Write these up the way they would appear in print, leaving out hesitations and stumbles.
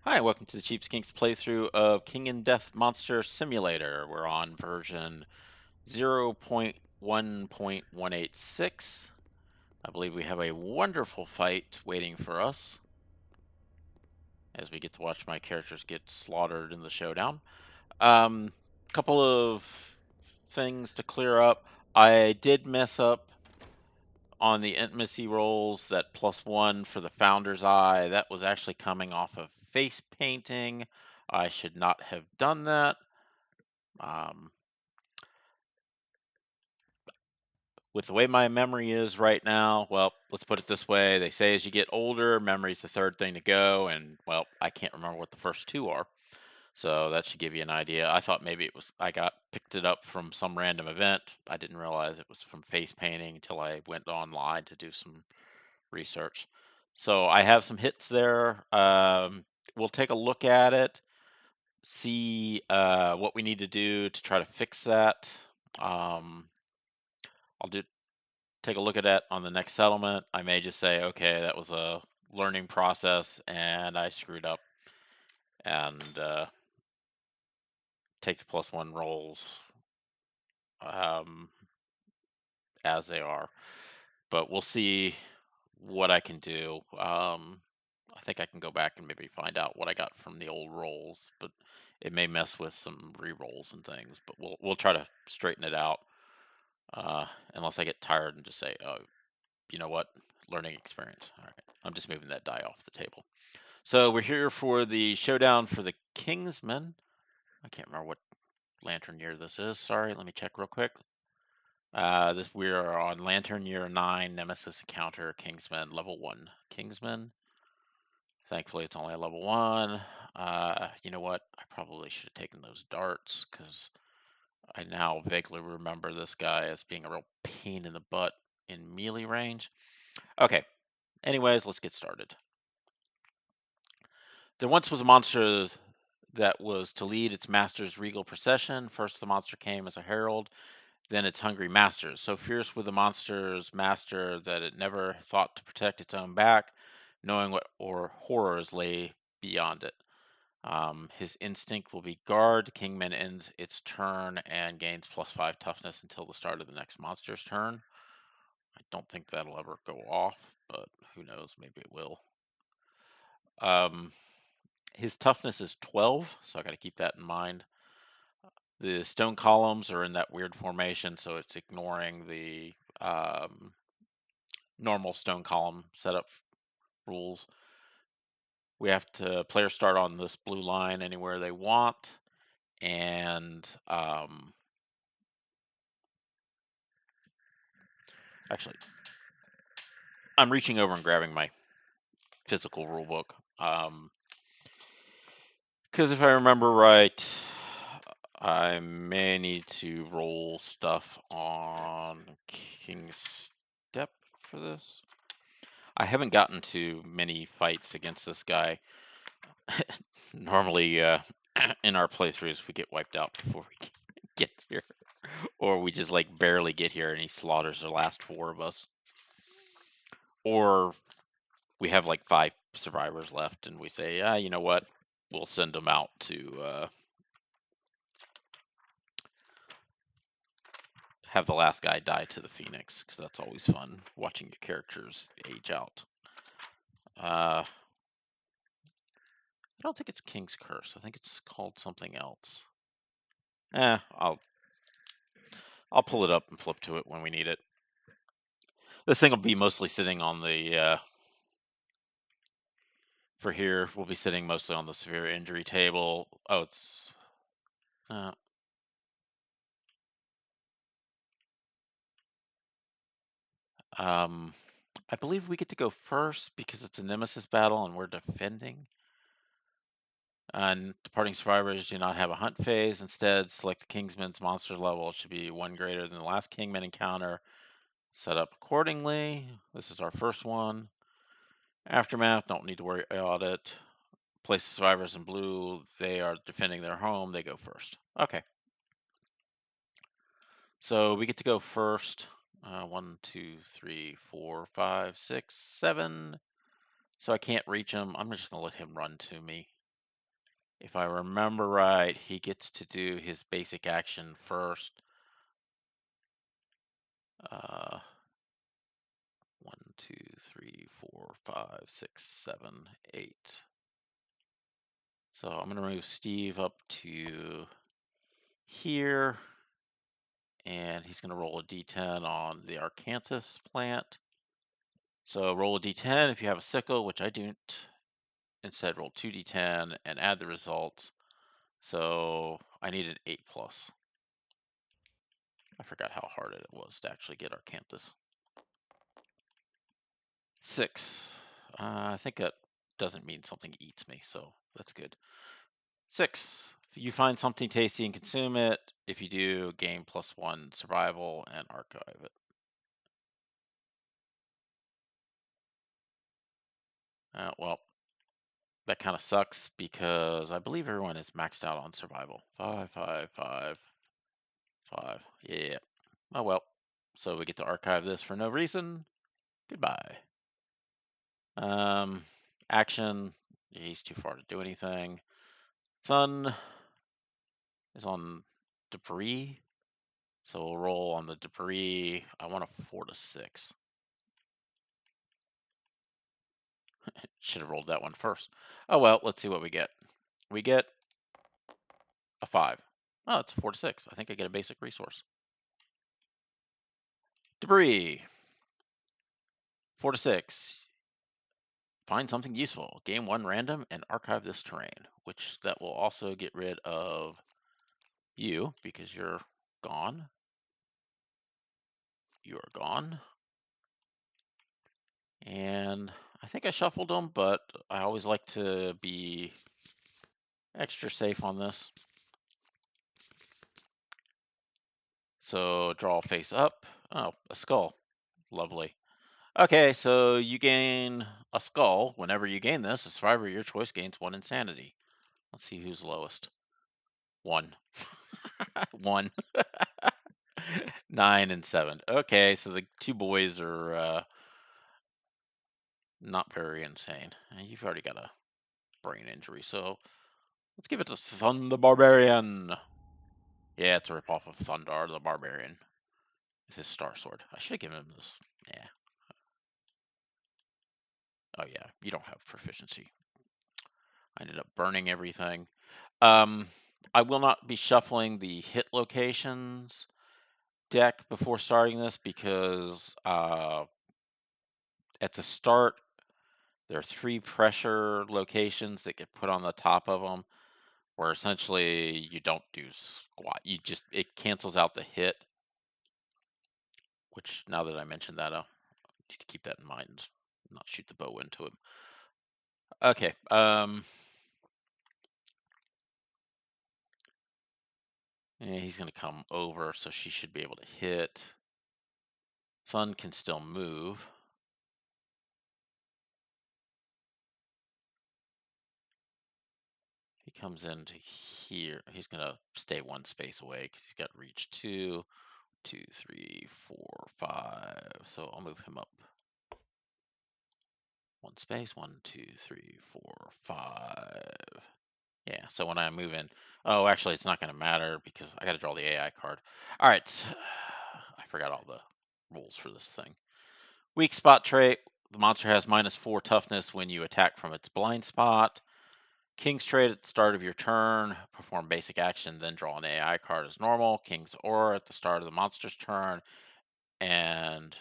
Hi, welcome to the Cheap Skinks playthrough of King and Death Monster Simulator. We're on version 0.1.186. I believe we have a wonderful fight waiting for us as we get to watch my characters get slaughtered in the showdown. Couple of things to clear up. I did mess up on the intimacy rolls. That +1 for the Founder's Eye, that was actually coming off of face painting. I should not have done that. Um, with the way my memory is right now, well, let's put it this way. They say as you get older, memory's the third thing to go, and well, I can't remember what the first two are. So that should give you an idea. I thought maybe it was I got picked it up from some random event. I didn't realize it was from face painting until I went online to do some research. So I have some hits there. We'll take a look at it, see what we need to do to try to fix that. Um, I'll take a look at that on the next settlement. I may just say, okay, that was a learning process and I screwed up, and take the +1 rolls um, as they are. But we'll see what I can do. I think I can go back and maybe find out what I got from the old rolls, but it may mess with some re-rolls and things. But we'll try to straighten it out, unless I get tired and just say, oh, you know what, learning experience. All right, I'm just moving that die off the table. So we're here for the showdown for the Kingsman. I can't remember what lantern year this is. Sorry, let me check real quick. This we are on Lantern Year 9, Nemesis Encounter, Kingsman, level 1. Kingsman. Thankfully, it's only a level 1. You know what? I probably should have taken those darts because I now vaguely remember this guy as being a real pain in the butt in melee range. Okay. Anyways, let's get started. There once was a monster that was to lead its master's regal procession. First, the monster came as a herald, then its hungry masters. So fierce were the monster's master that it never thought to protect its own back, knowing what horrors lay beyond it. His instinct will be guard. Kingman ends its turn and gains +5 toughness until the start of the next monster's turn. I don't think that'll ever go off, but who knows? Maybe it will. Um, his toughness is 12, so I got to keep that in mind. The stone columns are in that weird formation, so it's ignoring the normal stone column setup rules. We have to players start on this blue line anywhere they want, and actually, I'm reaching over and grabbing my physical rule book, because if I remember right, I may need to roll stuff on King's Step for this. I haven't gotten to many fights against this guy. Normally, in our playthroughs, we get wiped out before we get here, or we just like barely get here and he slaughters the last 4 of us, or we have like 5 survivors left and we say, ah, you know what, we'll send them out to have the last guy die to the Phoenix, because that's always fun watching your characters age out. I don't think it's King's Curse. I think it's called something else. I'll pull it up and flip to it when we need it. This thing will be mostly sitting on the for here. We'll be sitting mostly on the severe injury table. Oh, it's uh, um, I believe we get to go first because it's a nemesis battle and we're defending. And departing survivors do not have a hunt phase. Instead, select the Kingsman's monster level. It should be 1 greater than the last Kingman encounter. Set up accordingly. This is our first one. Aftermath, don't need to worry about it. Place the survivors in blue. They are defending their home. They go first. Okay. So we get to go first. 1, 2, 3, 4, 5, 6, 7. So I can't reach him. I'm just going to let him run to me. If I remember right, he gets to do his basic action first. 1, 2, 3, 4, 5, 6, 7, 8. So I'm going to move Steve up to here, and he's going to roll a d10 on the Arcanthus plant. So roll a d10 if you have a sickle, which I don't. Instead, roll 2d10 and add the results. So I need an 8 plus. I forgot how hard it was to actually get Arcanthus. 6. I think that doesn't mean something eats me, so that's good. 6. You find something tasty and consume it. If you do, gain +1 survival and archive it. Well, that kind of sucks because I believe everyone is maxed out on survival. 5, 5, 5, 5. Yeah. Oh well. So we get to archive this for no reason. Goodbye. Um, Action. He's too far to do anything. Sun is on debris. So we'll roll on the debris. I want a 4 to 6. Should have rolled that one first. Oh well, let's see what we get. We get a 5. Oh, it's a 4 to 6. I think I get a basic resource. Debris. 4 to 6. Find something useful. Game 1 random and archive this terrain, which that will also get rid of you because you're gone. You are gone. And I think I shuffled them, but I always like to be extra safe on this. So draw face up. Oh, a skull. Lovely. Okay, so you gain a skull. Whenever you gain this, a survivor of your choice gains 1 insanity. Let's see who's lowest. 1. 1. 9 and 7. Okay, so the two boys are not very insane. And you've already got a brain injury, so let's give it to Thun the Barbarian. Yeah, it's a ripoff of Thundar the Barbarian with his Star Sword. I should have given him this. Yeah. Oh yeah, you don't have proficiency. I ended up burning everything. I will not be shuffling the hit locations deck before starting this because at the start there are 3 pressure locations that get put on the top of them, where essentially you don't do squat. It cancels out the hit. Which now that I mentioned that, I'll need to keep that in mind. Not shoot the bow into him. Okay. Yeah, he's gonna come over, so she should be able to hit. Sun can still move. He comes into here. He's gonna stay 1 space away because he's got reach 2, 2, 3, 4, 5. So I'll move him up 1 space. 1, 2, 3, 4, 5. Yeah. So when I move in, oh, actually, it's not gonna matter because I got to draw the AI card. All right. I forgot all the rules for this thing. Weak spot trait. The monster has -4 toughness when you attack from its blind spot. King's trait at the start of your turn, perform basic action, then draw an AI card as normal. King's aura at the start of the monster's turn, and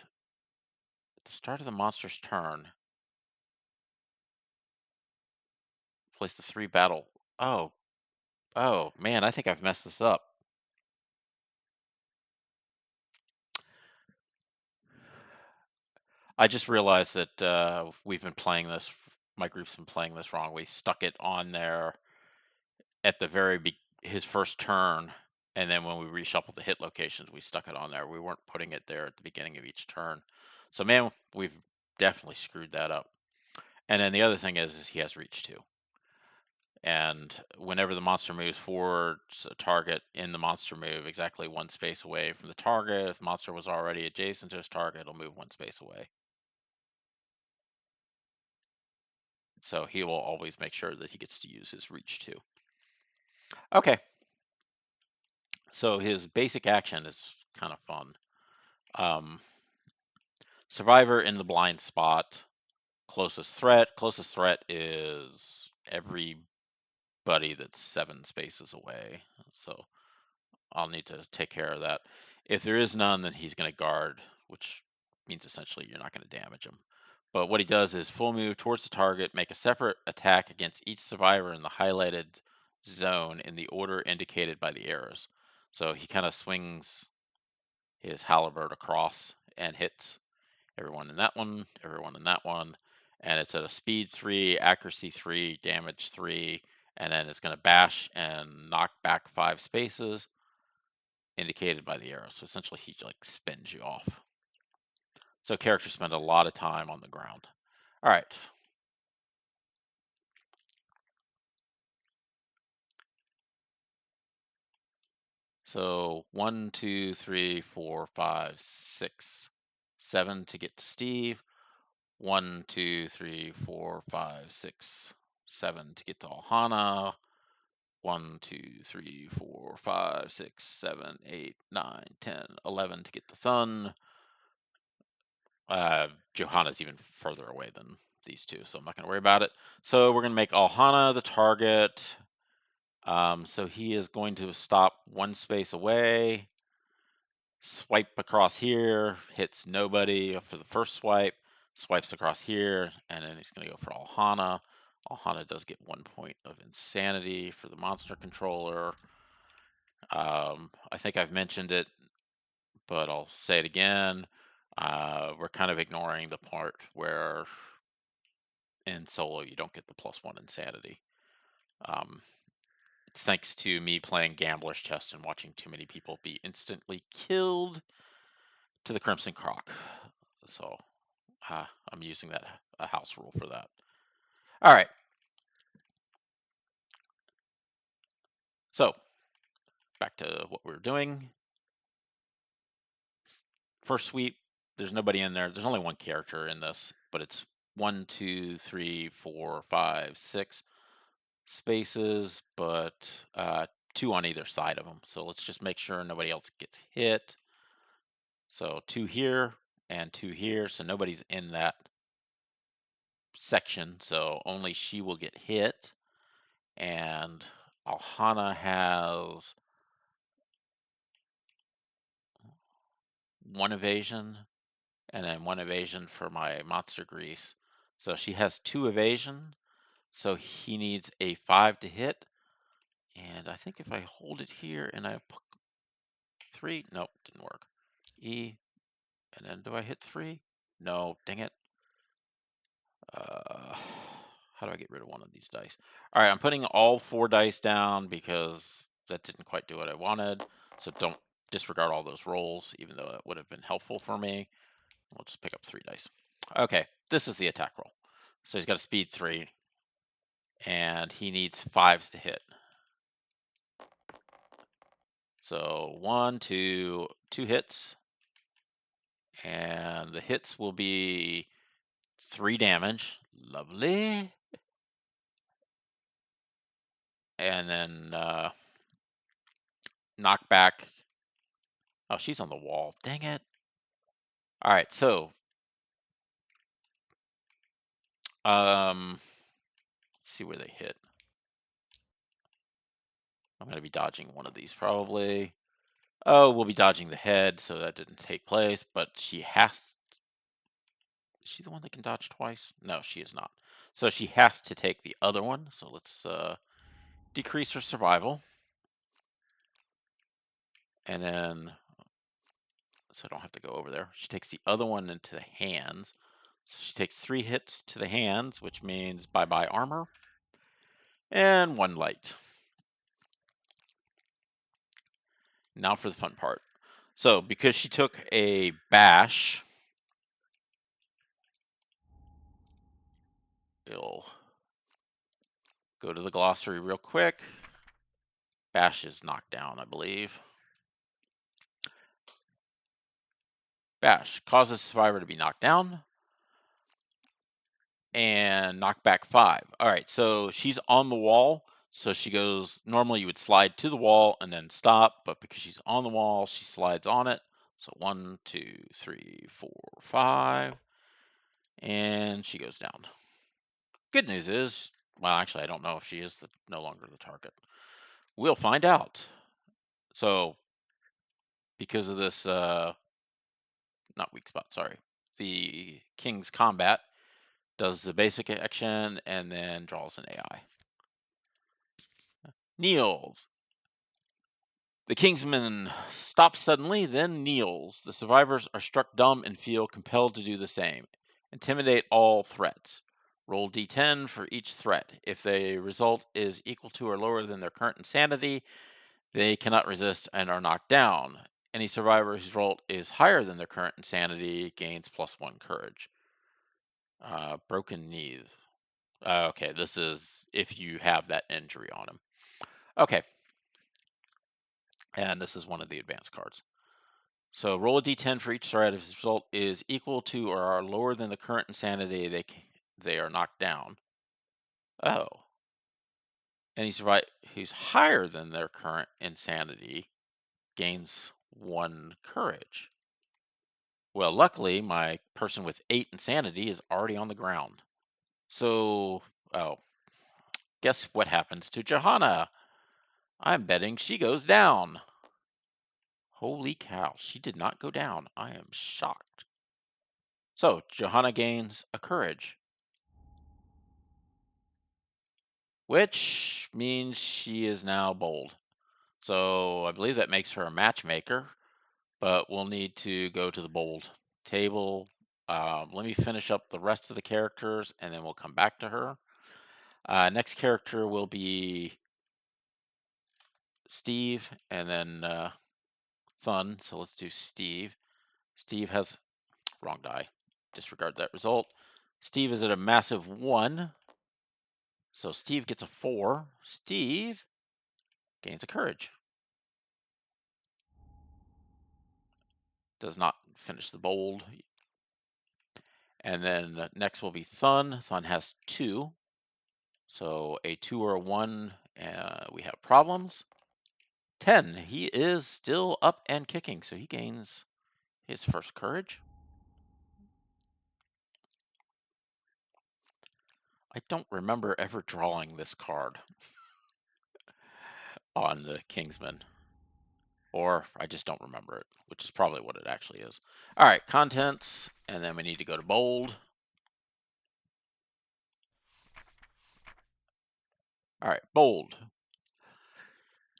at the start of the monster's turn, place the 3 battle. Oh, oh man, I think I've messed this up. I just realized that we've been playing this. My group's been playing this wrong. We stuck it on there at the his first turn, and then when we reshuffled the hit locations, we stuck it on there. We weren't putting it there at the beginning of each turn. So man, we've definitely screwed that up. And then the other thing is he has reach too. And whenever the monster moves forwards a target in the monster move exactly 1 space away from the target, if the monster was already adjacent to his target, it'll move 1 space away. So he will always make sure that he gets to use his reach too. Okay. So his basic action is kind of fun. Um, Survivor in the blind spot. Closest threat. Closest threat is everybody that's 7 spaces away. So I'll need to take care of that. If there is none, then he's going to guard, which means essentially you're not going to damage him. But what he does is full move towards the target, make a separate attack against each survivor in the highlighted zone in the order indicated by the arrows. So he kind of swings his halberd across and hits everyone in that one, everyone in that one, and it's at a speed 3, accuracy 3, damage 3, and then it's going to bash and knock back 5 spaces indicated by the arrow. So essentially he like spins you off. So characters spend a lot of time on the ground. All right. So 1, 2, 3, 4, 5, 6, 7 to get to Steve. 1, 2, 3, 4, 5, 6, 7 to get to Ohana. 1, 2, 3, 4, 5, 6, 7, 8, 9, 10, 11 to get the Sun. Johanna's even further away than these two, so I'm not going to worry about it. So we're going to make Ohana the target. So he is going to stop 1 space away, swipe across here, hits nobody for the first swipe, swipes across here, and then he's going to go for Ohana. Ohana does get 1 point of insanity for the monster controller. I think I've mentioned it, but I'll say it again. We're kind of ignoring the part where in solo you don't get the +1 insanity. It's thanks to me playing Gambler's Chest and watching too many people be instantly killed to the Crimson Croc. So I'm using that a house rule for that. All right. So back to what we were doing. First sweep, there's nobody in there. There's only one character in this, but it's 1, 2, 3, 4, 5, 6 spaces, but 2 on either side of them. So let's just make sure nobody else gets hit. So 2 here and 2 here. So nobody's in that section. So only she will get hit. And Ohana has 1 evasion and then 1 evasion for my monster grease. So she has 2 evasion. So he needs a 5 to hit. And I think if I hold it here and I put 3, nope, didn't work. E, and then do I hit 3? No, dang it. How do I get rid of one of these dice? All right, I'm putting all 4 dice down because that didn't quite do what I wanted. So don't disregard all those rolls, even though it would have been helpful for me. We'll just pick up 3 dice. Okay, this is the attack roll. So he's got a speed 3, and he needs 5s to hit. So 1, 2, 2 hits. And the hits will be 3 damage. Lovely. And then knock back. Oh, she's on the wall. Dang it. All right, so let's see where they hit. I'm going to be dodging one of these probably. Oh, we'll be dodging the head, so that didn't take place, but she has. Is she the one that can dodge twice? No, she is not. So she has to take the other one. So let's decrease her survival. And then, so I don't have to go over there. She takes the other one into the hands. So she takes 3 hits to the hands, which means bye-bye armor. And 1 light. Now for the fun part. So because she took a bash, we'll go to the glossary real quick. Bash is knocked down, I believe. Bash causes survivor to be knocked down and knock back 5. All right, so she's on the wall. So she goes, normally you would slide to the wall and then stop, but because she's on the wall, she slides on it. So 1, 2, 3, 4, 5, and she goes down. Good news is, well, actually, I don't know if she is no longer the target. We'll find out. So because of this, not weak spot, sorry, the King's Combat does the basic action and then draws an AI. Kneels. The Kingsman stops suddenly, then kneels. The survivors are struck dumb and feel compelled to do the same. Intimidate all threats. Roll d10 for each threat. If the result is equal to or lower than their current insanity, they cannot resist and are knocked down. Any survivor whose result is higher than their current insanity gains +1 courage. Broken knee. Okay, this is if you have that injury on him. Okay, and this is one of the advanced cards. So roll a d10 for each threat. If the result is equal to or are lower than the current insanity, they are knocked down. Oh, any survivor who's higher than their current insanity gains 1 courage. Well, luckily, my person with 8 insanity is already on the ground. So, oh, guess what happens to Johanna? I'm betting she goes down. Holy cow, she did not go down. I am shocked. So, Johanna gains a courage, which means she is now bold. So, I believe that makes her a matchmaker, but we'll need to go to the bold table. Let me finish up the rest of the characters and then we'll come back to her. Next character will be Steve and then Thun. So let's do Steve. Steve has wrong die. Disregard that result. Steve is at a massive 1. So Steve gets a 4. Steve gains a courage. Does not finish the bold. And then next will be Thun. Thun has 2. So a 2 or a 1, we have problems. 10. He is still up and kicking, so he gains his first courage. I don't remember ever drawing this card on the Kingsman, or I just don't remember it, which is probably what it actually is. All right, contents, and then we need to go to bold. All right, bold.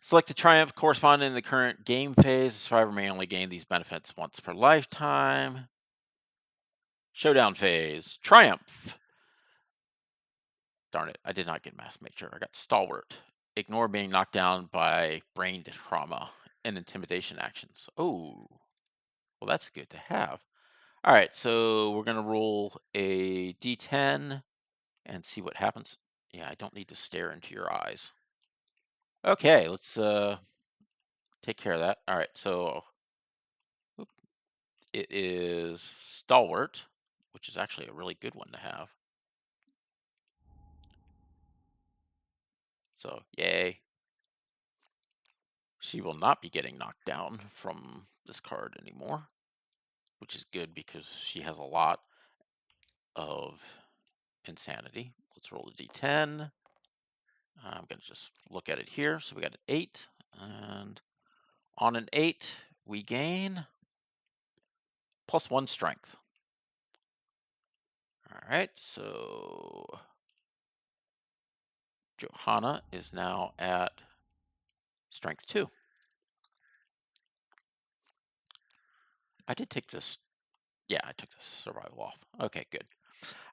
Select a triumph corresponding to the current game phase. The survivor may only gain these benefits once per lifetime. Showdown phase. Triumph. Darn it, I did not get mass nature. I got stalwart. Ignore being knocked down by brain trauma and intimidation actions. Oh, well, that's good to have. All right, so we're going to roll a d10 and see what happens. Yeah, I don't need to stare into your eyes. Okay, let's take care of that. All right, so it is Stalwart, which is actually a really good one to have. So, yay. She will not be getting knocked down from this card anymore, which is good because she has a lot of insanity. Let's roll a d10. I'm going to just look at it here. So we got an 8, and on an 8, we gain +1 strength. All right, so Johanna is now at strength 2. I did take this. Yeah, I took this survival off. Okay, good.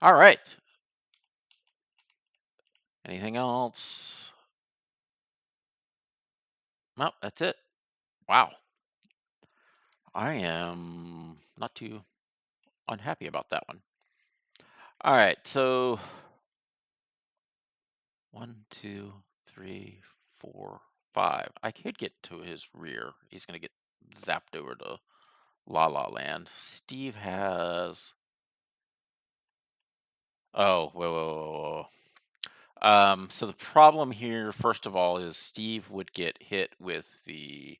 All right. Anything else? No, that's it. Wow. I am not too unhappy about that one. All right, so 1, 2, 3, 4, 5. I could get to his rear. He's going to get zapped over to La La Land. Steve has. Oh, whoa, whoa, whoa, So the problem here, first of all, is Steve would get hit with the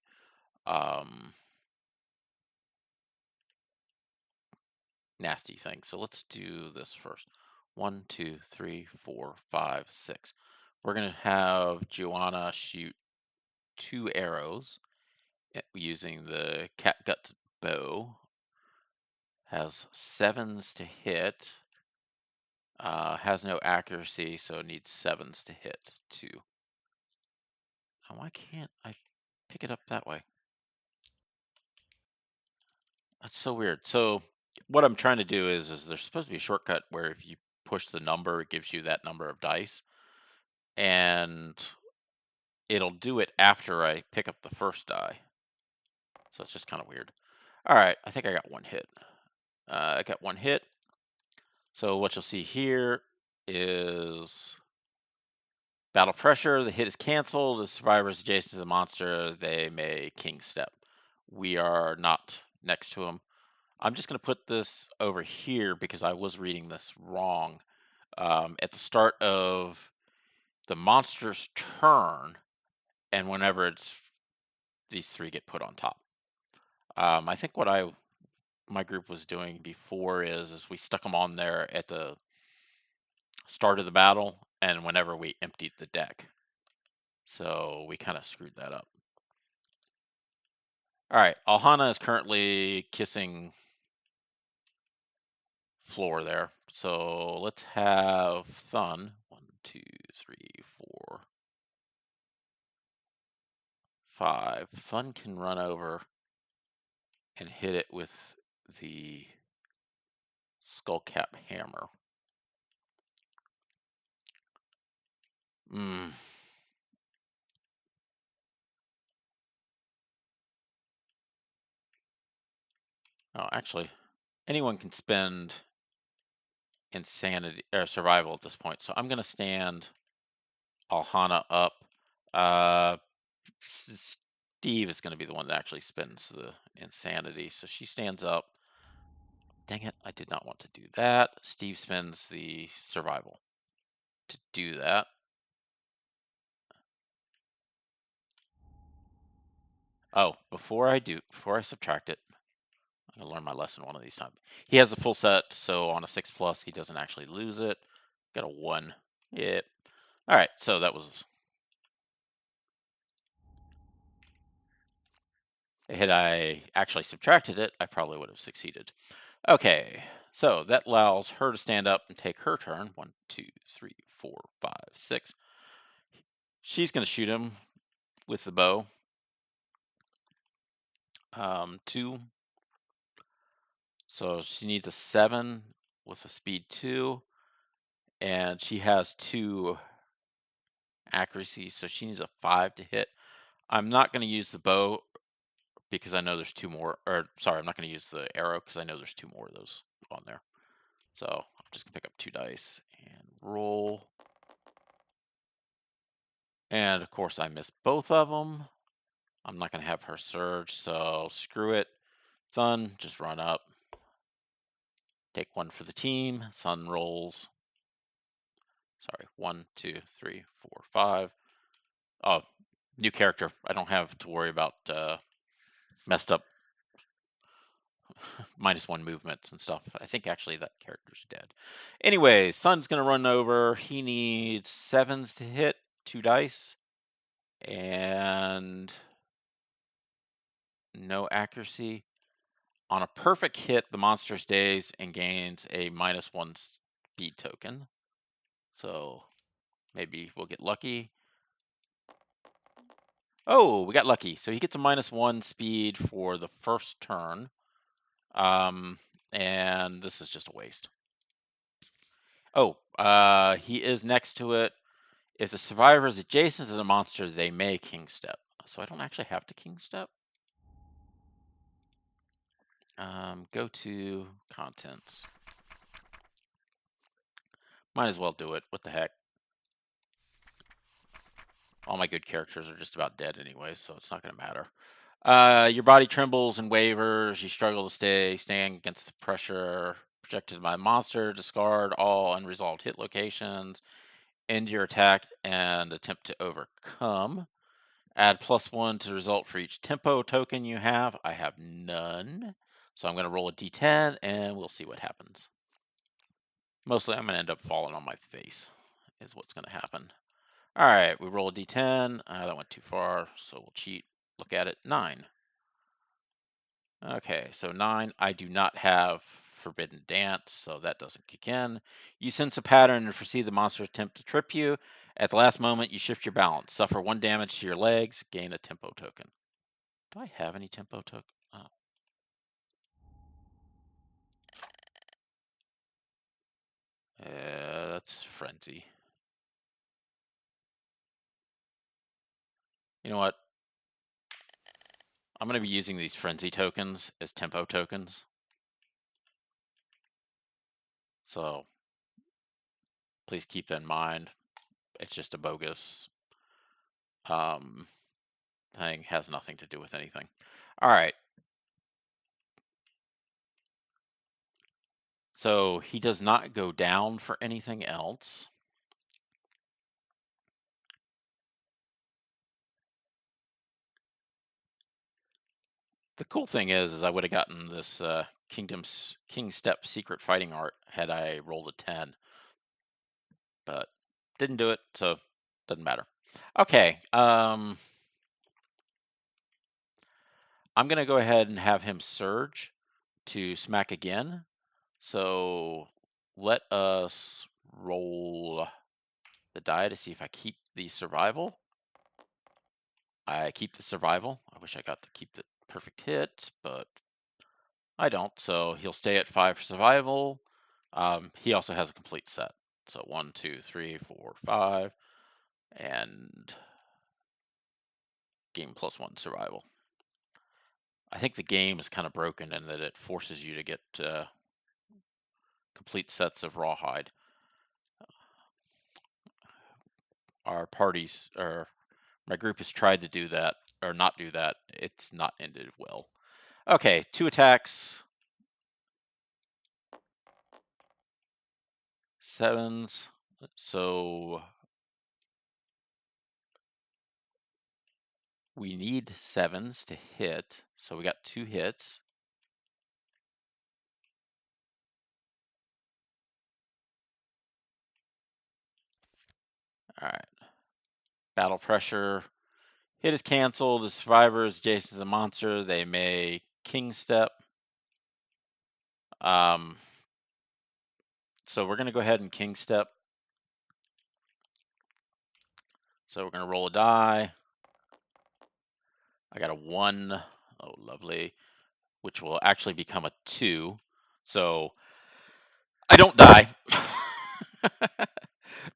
nasty thing. So let's do this first. 1, 2, 3, 4, 5, 6. We're gonna have Joanna shoot 2 arrows using the catgut bow. Has 7s to hit. Has no accuracy, so it needs 7s to hit too. Now, why can't I pick it up that way? That's so weird. So what I'm trying to do is there's supposed to be a shortcut where if you push the number, it gives you that number of dice, and it'll do it after I pick up the first die. So it's just kind of weird. All right, I think I got one hit. I got one hit. So what you'll see here is battle pressure. The hit is canceled. The survivor is adjacent to the monster. They may king step. We are not next to him. I'm just going to put this over here because I was reading this wrong. At the start of the monster's turn, and whenever these 3 get put on top. I think what my group was doing before is we stuck them on there at the start of the battle, and whenever we emptied the deck. So we kind of screwed that up. All right, Alhana is currently kissing floor there. So let's have Thun. 1, 2, 3, 4, 5. Thun can run over and hit it with the skullcap hammer. Hmm. Oh, actually, anyone can spend insanity or survival at this point. So I'm going to stand Alhana up. Uh, Steve is going to be the one that actually spends the insanity. So she stands up. Dang it, I did not want to do that. Steve spends the survival to do that. Oh, before I subtract it, I'm gonna learn my lesson one of these times. He has a full set, so on a 6+, he doesn't actually lose it. Got a 1. Yep. All right, so that was. Had I actually subtracted it, I probably would have succeeded. Okay, so that allows her to stand up and take her turn. 1, 2, 3, 4, 5, 6. She's going to shoot him with the bow. 2. So she needs a 7 with a speed 2, and she has 2 accuracy, so she needs a 5 to hit. I'm not going to use the bow because I know there's 2 more, or sorry, I'm not going to use the arrow because I know there's 2 more of those on there. So I'm just going to pick up 2 dice and roll. And of course I missed both of them. I'm not going to have her surge, so screw it. Thun, just run up. Take 1 for the team. Thun rolls. Sorry, 1, 2, 3, 4, 5. Oh, new character. I don't have to worry about messed up -1 movements and stuff. I think actually that character's dead. Anyways, Thun's going to run over. He needs 7s to hit, 2 dice, and no accuracy. On a perfect hit, the monster stays and gains a -1 speed token. So maybe we'll get lucky. Oh, we got lucky. So he gets a -1 speed for the first turn. And this is just a waste. Oh, he is next to it. If the survivor is adjacent to the monster, they may king step. So I don't actually have to king step. Go to contents. Might as well do it. What the heck? All my good characters are just about dead anyway, so it's not going to matter. Your body trembles and wavers. You struggle to stand against the pressure projected by the monster. Discard all unresolved hit locations. end your attack and attempt to overcome. Add +1 to the result for each tempo token you have. I have none. So I'm going to roll a d10 and we'll see what happens. Mostly I'm going to end up falling on my face is what's going to happen. All right, we roll a d10. That went too far, so we'll cheat. Look at it, 9. Okay, so 9. I do not have Forbidden Dance, so that doesn't kick in. You sense a pattern and foresee the monster attempt to trip you. At the last moment, you shift your balance. Suffer 1 damage to your legs. Gain a tempo token. Do I have any tempo token? Oh. That's Frenzy. You know what? I'm going to be using these Frenzy tokens as tempo tokens. So please keep that in mind. It's just a bogus thing. Has nothing to do with anything. All right. So he does not go down for anything else. The cool thing is I would have gotten this King Step Secret Fighting Art had I rolled a 10, but didn't do it, so doesn't matter. Okay, I'm gonna go ahead and have him surge to smack again. So let us roll the die to see if I keep the survival. I keep the survival. I wish I got to keep the perfect hit, but I don't. So he'll stay at 5 for survival. He also has a complete set. So 1, 2, 3, 4, 5, and game +1 survival. I think the game is kind of broken in that it forces you to get complete sets of rawhide. Our parties, or my group has tried to do that, or not do that. It's not ended well. Okay, 2 attacks. 7s. So we need 7s to hit. So we got 2 hits. All right. Battle pressure. Hit is canceled. The survivor is adjacent to the monster. They may king step. So we're going to go ahead and king step. So we're going to roll a die. I got a 1. Oh, lovely. Which will actually become a 2. So I don't die.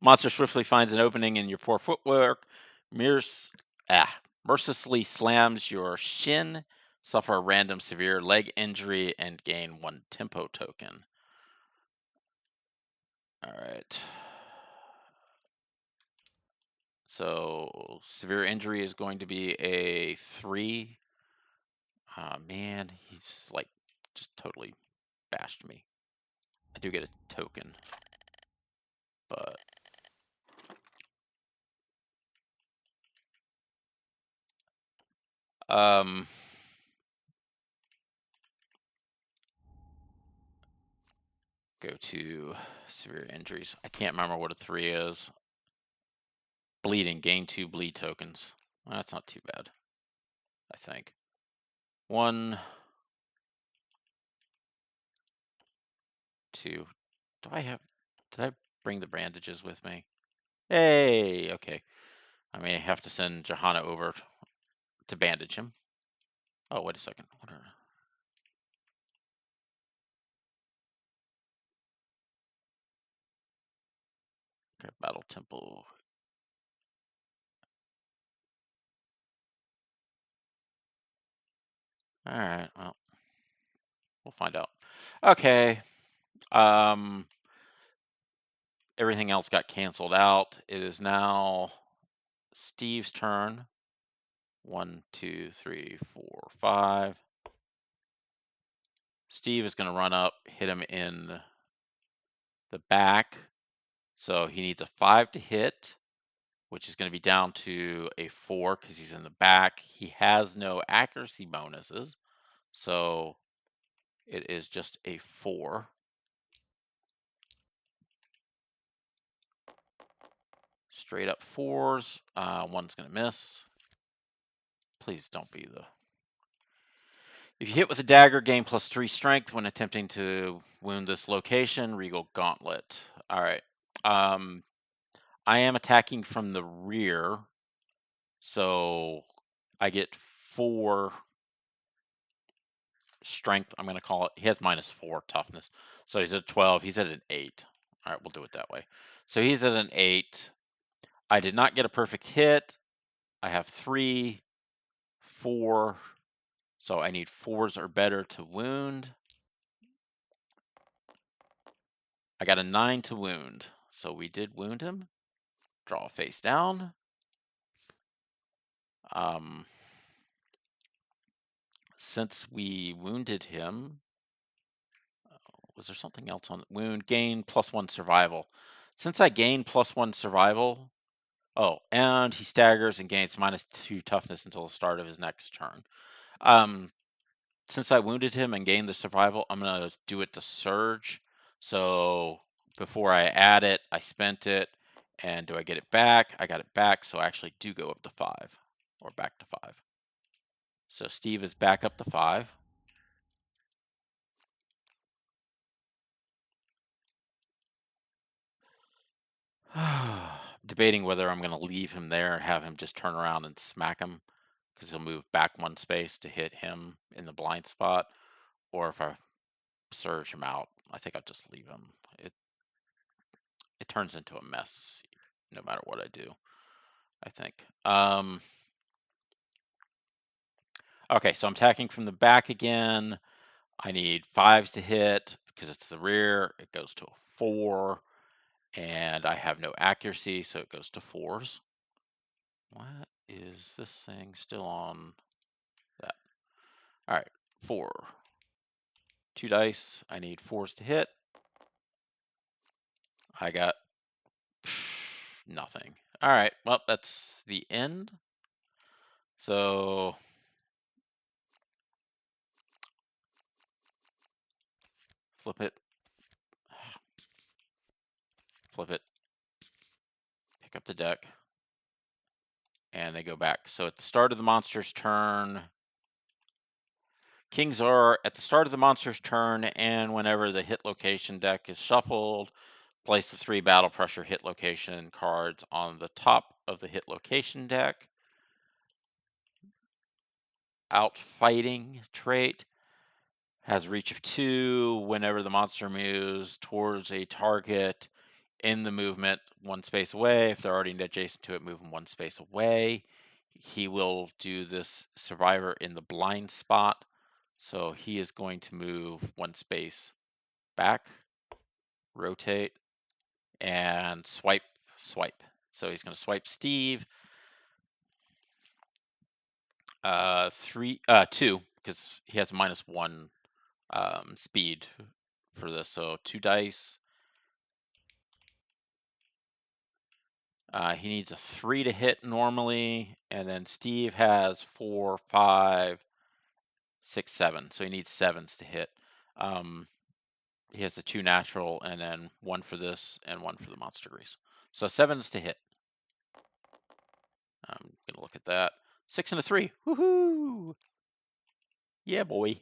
Monster swiftly finds an opening in your poor footwork. Mercilessly slams your shin, suffer a random severe leg injury, and gain 1 tempo token. All right. So severe injury is going to be a 3. Man, he's like just totally bashed me. I do get a token, but go to severe injuries. I can't remember what a 3 is. Bleeding, gain 2 bleed tokens. Well, that's not too bad, I think. 1, 2. Did I bring the bandages with me? Hey, okay. I may have to send Johanna over to bandage him. Oh, wait a second. Okay, Battle Temple. All right, well, we'll find out. Okay. Everything else got canceled out. It is now Steve's turn. 1, 2, 3, 4, 5. Steve is going to run up, hit him in the back. So he needs a 5 to hit, which is going to be down to a 4 because he's in the back. He has no accuracy bonuses, so it is just a 4. Straight up 4s. One's going to miss. Please don't be the... If you hit with a dagger, gain +3 strength when attempting to wound this location. Regal Gauntlet. All right. I am attacking from the rear, so I get 4 strength, I'm going to call it. He has -4 toughness. So he's at 12. He's at an 8. All right, we'll do it that way. So he's at an 8. I did not get a perfect hit. I have 3, 4. So I need 4s or better to wound. I got a 9 to wound. So we did wound him. Draw face down. Since we wounded him, was there something else on wound? Gain +1 survival. Since I gained +1 survival, oh, and he staggers and gains -2 toughness until the start of his next turn. Since I wounded him and gained the survival, I'm gonna do it to surge. So before I add it, I spent it. And do I get it back? I got it back, so I actually do go up to 5, or back to 5. So Steve is back up to 5. Debating whether I'm going to leave him there and have him just turn around and smack him, because he'll move back 1 space to hit him in the blind spot, or if I surge him out, I think I'll just leave him. It turns into a mess no matter what I do, I think. Okay, so I'm attacking from the back again. I need 5s to hit because it's the rear. It goes to a 4, and I have no accuracy, so it goes to 4s. What is this thing still on that? All right, 4. 2 dice. I need 4s to hit. I got nothing. All right, well, that's the end. So flip it, flip it, pick up the deck, and they go back. So at the start of the monster's turn, kings are at the start of the monster's turn, and whenever the hit location deck is shuffled, place the 3 battle pressure hit location cards on the top of the hit location deck. Outfighting trait has reach of 2 whenever the monster moves towards a target in the movement 1 space away. If they're already adjacent to it, move them 1 space away. He will do this survivor in the blind spot. So he is going to move 1 space back, rotate, and swipe. So he's going to swipe Steve. 2, because he has a -1 speed for this. So 2 dice. He needs a 3 to hit normally, and then Steve has 4, 5, 6, 7. So he needs 7s to hit. He has the 2 natural, and then 1 for this, and 1 for the monster grease. So 7s to hit. I'm gonna look at that. 6 and a 3. Woohoo! Yeah, boy.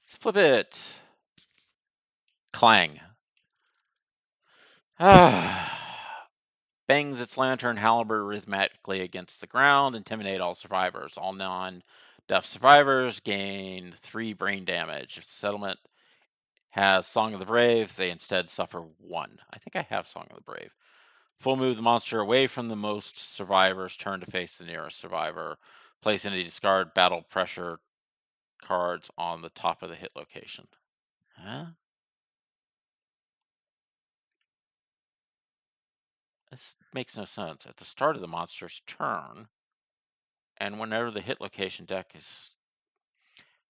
Flip it. Clang. Bangs its lantern halberd rhythmically against the ground. Intimidate all survivors. All non-deaf survivors gain 3 brain damage. If the settlement has Song of the Brave, they instead suffer 1. I think I have Song of the Brave. Full move the monster away from the most survivors. Turn to face the nearest survivor. Place any discard battle pressure cards on the top of the hit location. Huh? This makes no sense. At the start of the monster's turn, and whenever the hit location deck is...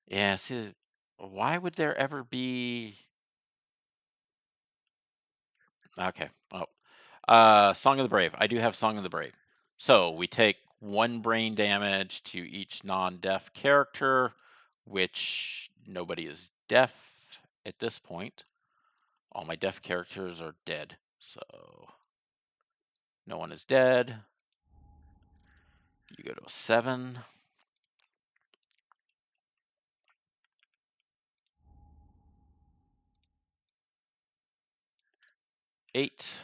Yeah, see, why would there ever be... Okay. Oh. Song of the Brave. I do have Song of the Brave. So we take 1 brain damage to each non-deaf character, which nobody is deaf at this point. All my deaf characters are dead, so no one is dead. You go to a 7. 8.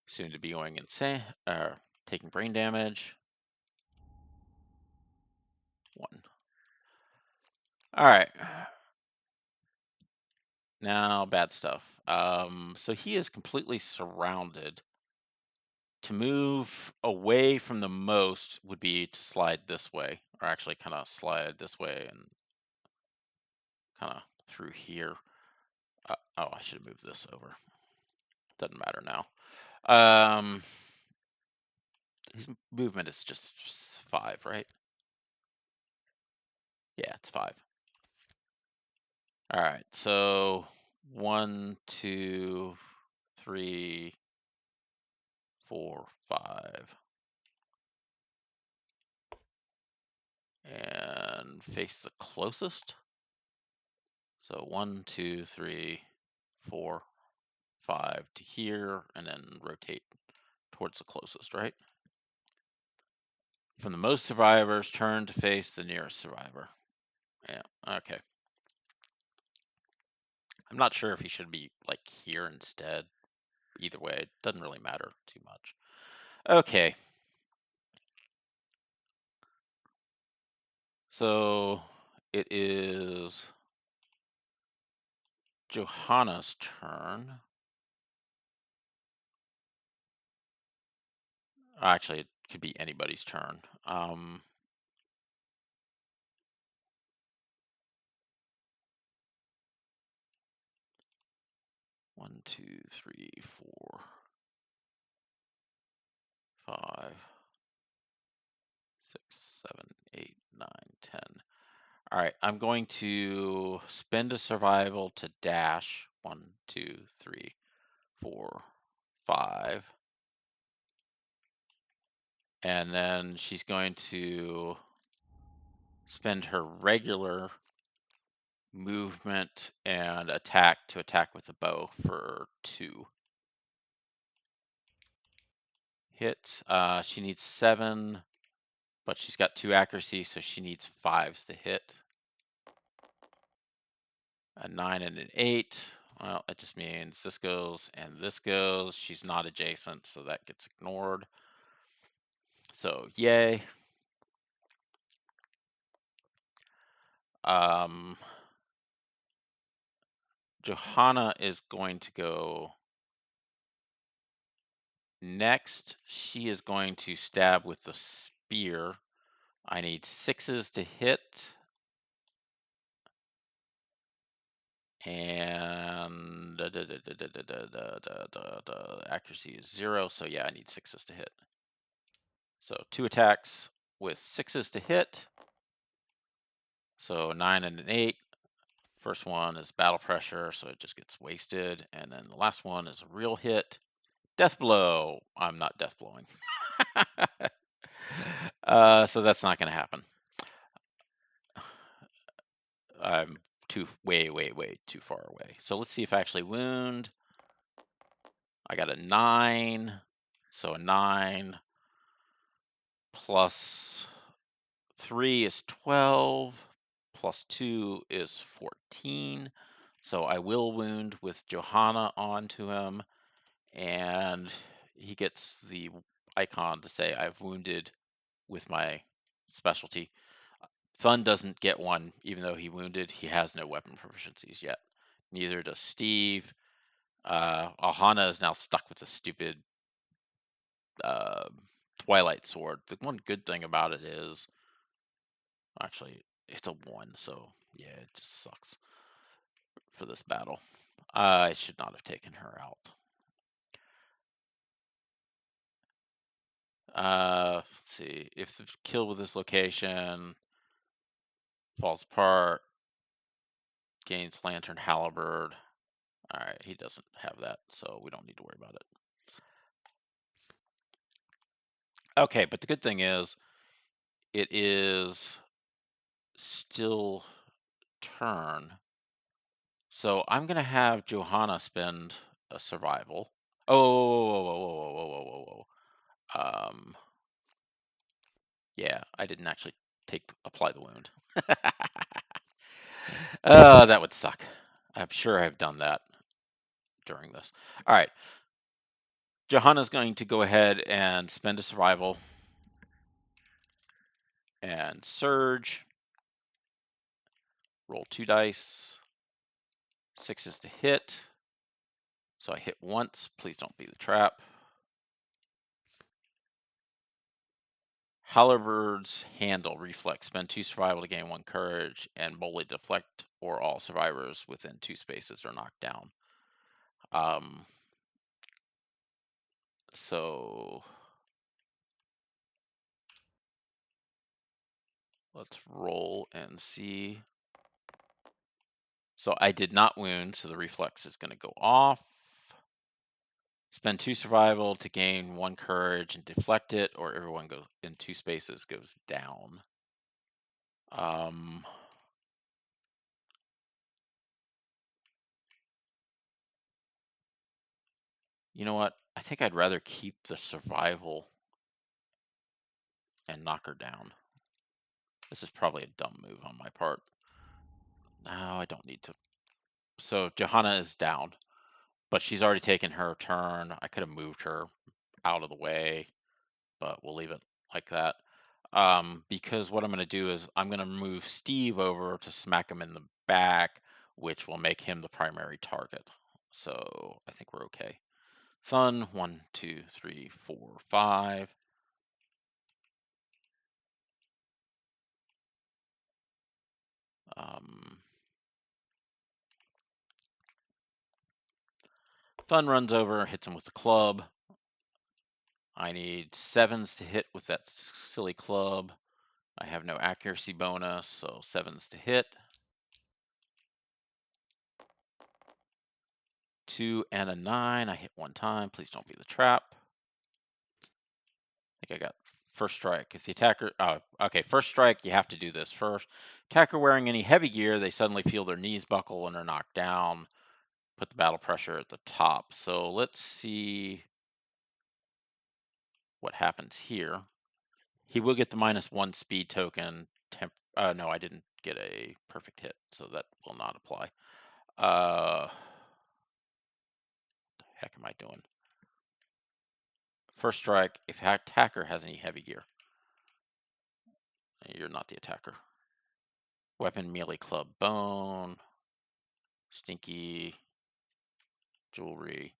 Soon to be going insane, taking brain damage. 1. All right. Now, bad stuff. So he is completely surrounded. To move away from the most would be to slide this way, or actually kind of slide this way and kind of through here. Oh, I should have moved this over. Doesn't matter now. His movement is just 5, right? Yeah, it's 5. All right, so 1, 2, 3, 4, 5. And face the closest. So 1, 2, 3, 4, 5 to here, and then rotate towards the closest, right? From the most survivors, turn to face the nearest survivor. Yeah, okay. I'm not sure if he should be like here instead. Either way, it doesn't really matter too much. Okay. So it is Johanna's turn. Actually, it could be anybody's turn. 1, 2, 3, 4, 5, 6, 7, 8, 9, 10. All right, I'm going to spend a survival to dash. 1, 2, 3, 4, 5. And then she's going to spend her regular movement and attack to attack with the bow for 2 hits. She needs 7, but she's got 2 accuracy, so she needs 5s to hit. A 9 and an 8. Well, it just means this goes and this goes. She's not adjacent, so that gets ignored. So yay. Johanna is going to go next. She is going to stab with the spear. I need 6s to hit. And the accuracy is 0, so yeah, I need 6s to hit. So 2 attacks with 6s to hit. So 9 and an 8. First one is battle pressure, so it just gets wasted. And then the last one is a real hit. Death blow. I'm not death blowing. So that's not going to happen. I'm way too far away. So let's see if I actually wound. I got a 9. So a 9 plus 3 is 12. Plus 2 is 14. So I will wound with Johanna onto him. And he gets the icon to say I've wounded with my specialty. Thun doesn't get one, even though he wounded. He has no weapon proficiencies yet. Neither does Steve. Ahana is now stuck with the stupid Twilight Sword. The one good thing about it is, actually, it's a 1, so yeah, it just sucks for this battle. I should not have taken her out. Let's see. If the kill with this location falls apart, gains lantern halberd. All right, he doesn't have that, so we don't need to worry about it. Okay, but the good thing is it is still turn. So I'm gonna have Johanna spend a survival. Oh, whoa, whoa, whoa, whoa, whoa, whoa, whoa, whoa. Yeah, I didn't actually apply the wound. That would suck. I'm sure I've done that during this. All right, Johanna's going to go ahead and spend a survival and surge. Roll 2 dice. 6 to hit. So I hit once. Please don't be the trap. Halberd's handle reflex. Spend 2 survival to gain 1 courage and boldly deflect, or all survivors within 2 spaces are knocked down. So let's roll and see. So I did not wound, so the reflex is going to go off. Spend 2 survival to gain 1 courage and deflect it, or everyone goes in 2 spaces goes down. You know what? I think I'd rather keep the survival and knock her down. This is probably a dumb move on my part. No, I don't need to. So Johanna is down, but she's already taken her turn. I could have moved her out of the way, but we'll leave it like that. Because what I'm going to do is I'm going to move Steve over to smack him in the back, which will make him the primary target. So I think we're okay. Thun, 1, 2, 3, 4, 5. Thun runs over, hits him with the club. I need 7s to hit with that silly club. I have no accuracy bonus, so 7s to hit. 2 and a 9. I hit 1 time. Please don't be the trap. I think I got first strike. If the attacker, okay, first strike, you have to do this first. Attacker wearing any heavy gear, they suddenly feel their knees buckle and are knocked down. Put the battle pressure at the top. So let's see what happens here. He will get the -1 speed token. No, I didn't get a perfect hit, so that will not apply. What the heck am I doing? First strike, if attacker has any heavy gear. You're not the attacker. Weapon, melee, club, bone, stinky, jewelry,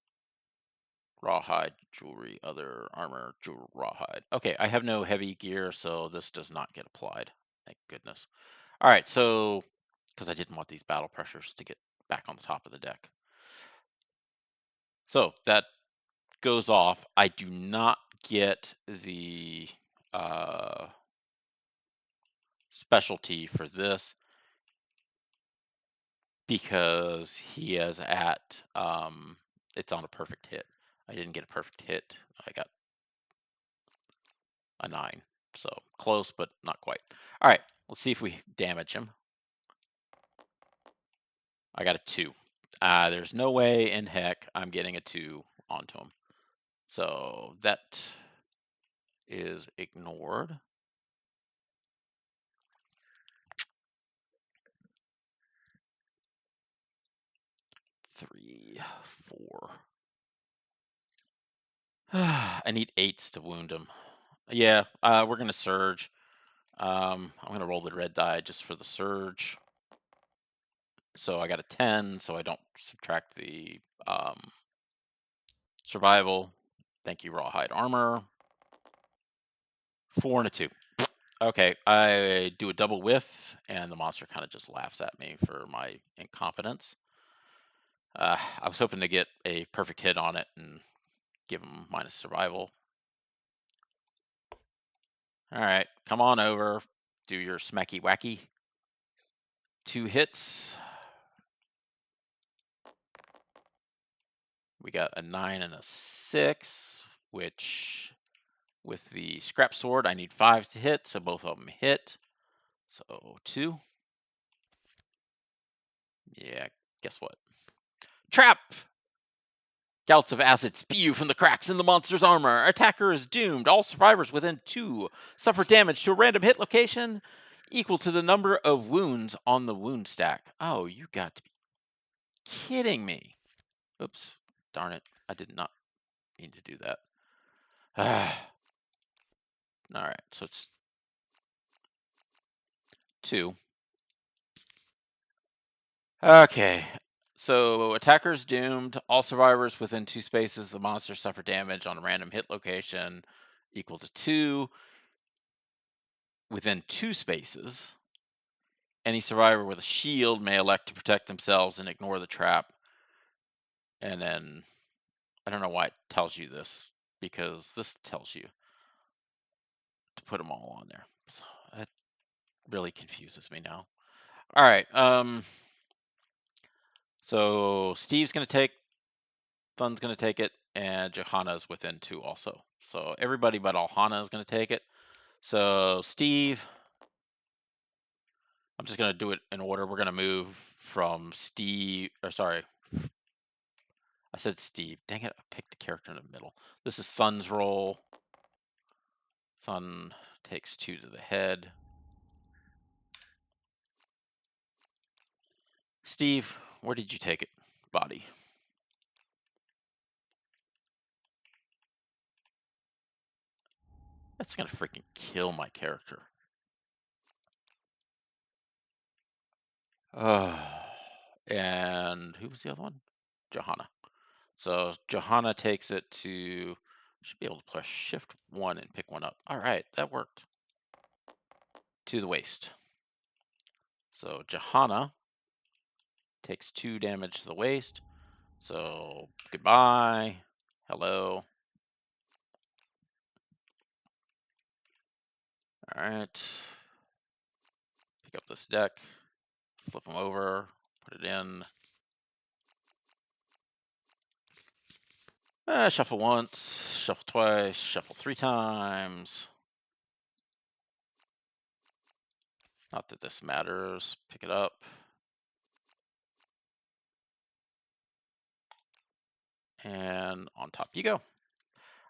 rawhide, jewelry, other armor, jewel, rawhide. Okay, I have no heavy gear, so this does not get applied. Thank goodness. All right, so, because I didn't want these battle pressures to get back on the top of the deck. So that goes off. I do not get the specialty for this because he is at it's on a perfect hit. I didn't get a perfect hit. I got a 9. So close, but not quite. All right, let's see if we damage him. I got a 2. There's no way in heck I'm getting a 2 onto him. So that is ignored. 3, 4. I need 8s to wound him. Yeah, we're gonna surge. I'm gonna roll the red die just for the surge. So I got a 10, so I don't subtract the survival. Thank you, rawhide armor. 4 and a 2. Okay, I do a double whiff, and the monster kind of just laughs at me for my incompetence. I was hoping to get a perfect hit on it and give him minus survival. All right, come on over. Do your smacky wacky. 2 hits. We got a 9 and a 6, which with the scrap sword, I need 5s to hit, so both of them hit. So 2. Yeah, guess what? Trap! Gouts of acid spew from the cracks in the monster's armor. Attacker is doomed. All survivors within 2 suffer damage to a random hit location equal to the number of wounds on the wound stack. Oh, you got to be kidding me. Oops. Darn it. I did not mean to do that. All right, so it's 2. Okay, so attacker's doomed. All survivors within 2 spaces of the monster suffer damage on a random hit location equal to 2. Within 2 spaces, any survivor with a shield may elect to protect themselves and ignore the trap. And then, I don't know why it tells you this, because this tells you to put them all on there. So that really confuses me now. All right, so Steve's going to take, Thun's going to take it, and Johanna's within 2 also. So everybody but Alhana is going to take it. So Steve, I'm just going to do it in order. We're going to move from Steve, or sorry, I said Steve. Dang it, I picked the character in the middle. This is Thun's roll. Thun takes 2 to the head. Steve, where did you take it? Body. That's going to freaking kill my character. And who was the other one? Johanna. So Johanna takes it to, should be able to press shift 1 and pick one up. All right, that worked. To the waist. So Johanna takes 2 damage to the waist. So goodbye. Hello. All right. Pick up this deck. Flip them over. Put it in. Shuffle once. Shuffle twice. Shuffle 3 times. Not that this matters. Pick it up. And on top you go.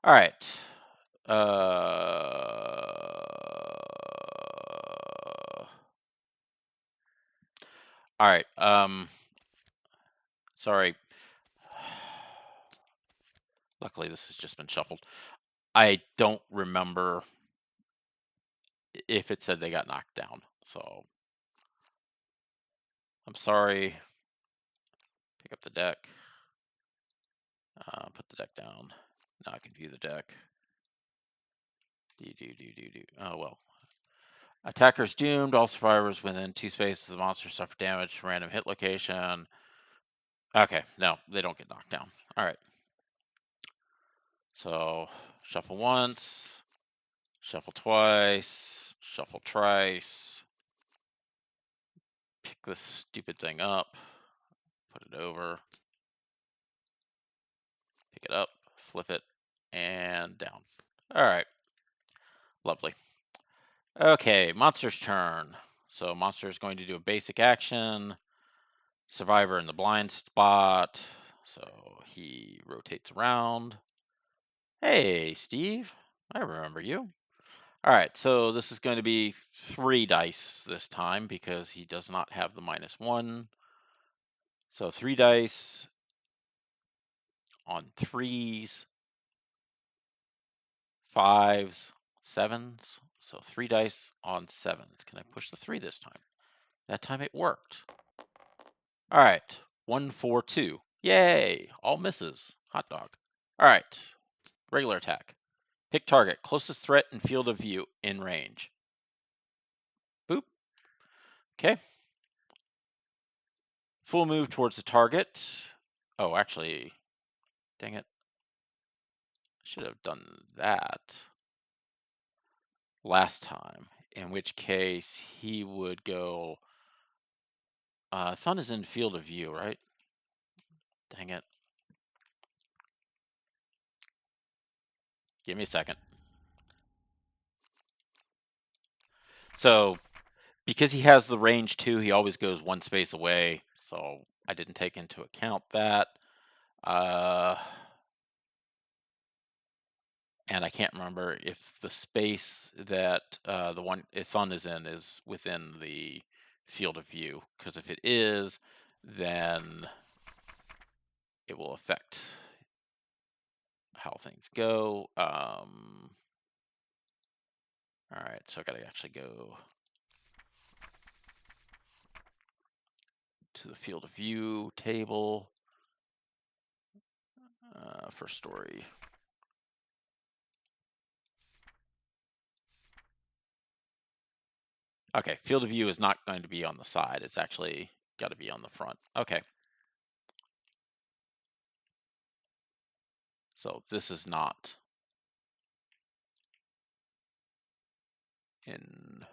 All right. All right. Sorry. Luckily, this has just been shuffled. I don't remember if it said they got knocked down. So I'm sorry. Pick up the deck. Put the deck down. Now I can view the deck. Oh, well. Attacker's doomed. All survivors within 2 spaces of the monster suffer damage from random hit location. Okay, no, they don't get knocked down. All right. So shuffle once, shuffle twice, shuffle thrice. Pick this stupid thing up, put it over, pick it up, flip it, and down. All right. Lovely. Okay, monster's turn. So monster is going to do a basic action. Survivor in the blind spot. So he rotates around. Hey, Steve. I remember you. All right, so this is going to be 3 dice this time because he does not have the -1. So 3 dice on 3s, 5s, 7s. So 3 dice on 7s. Can I push the 3 this time? That time it worked. All right, 1, 4, 2. Yay, all misses. Hot dog. All right, regular attack. Pick target, closest threat and field of view in range. Boop. Okay. Full move towards the target. Oh, actually, dang it. Should have done that. last time, in which case he would go. Thun is in field of view, right? Dang it. Give me a second. So because he has the range too, he always goes one space away. So I didn't take into account that. And I can't remember if the space that the one if Thun is in is within the field of view. Because if it is, then it will affect how things go. All right, so I gotta actually go to the field of view table for story. Okay, field of view is not going to be on the side. It's actually got to be on the front. Okay. So this is not in,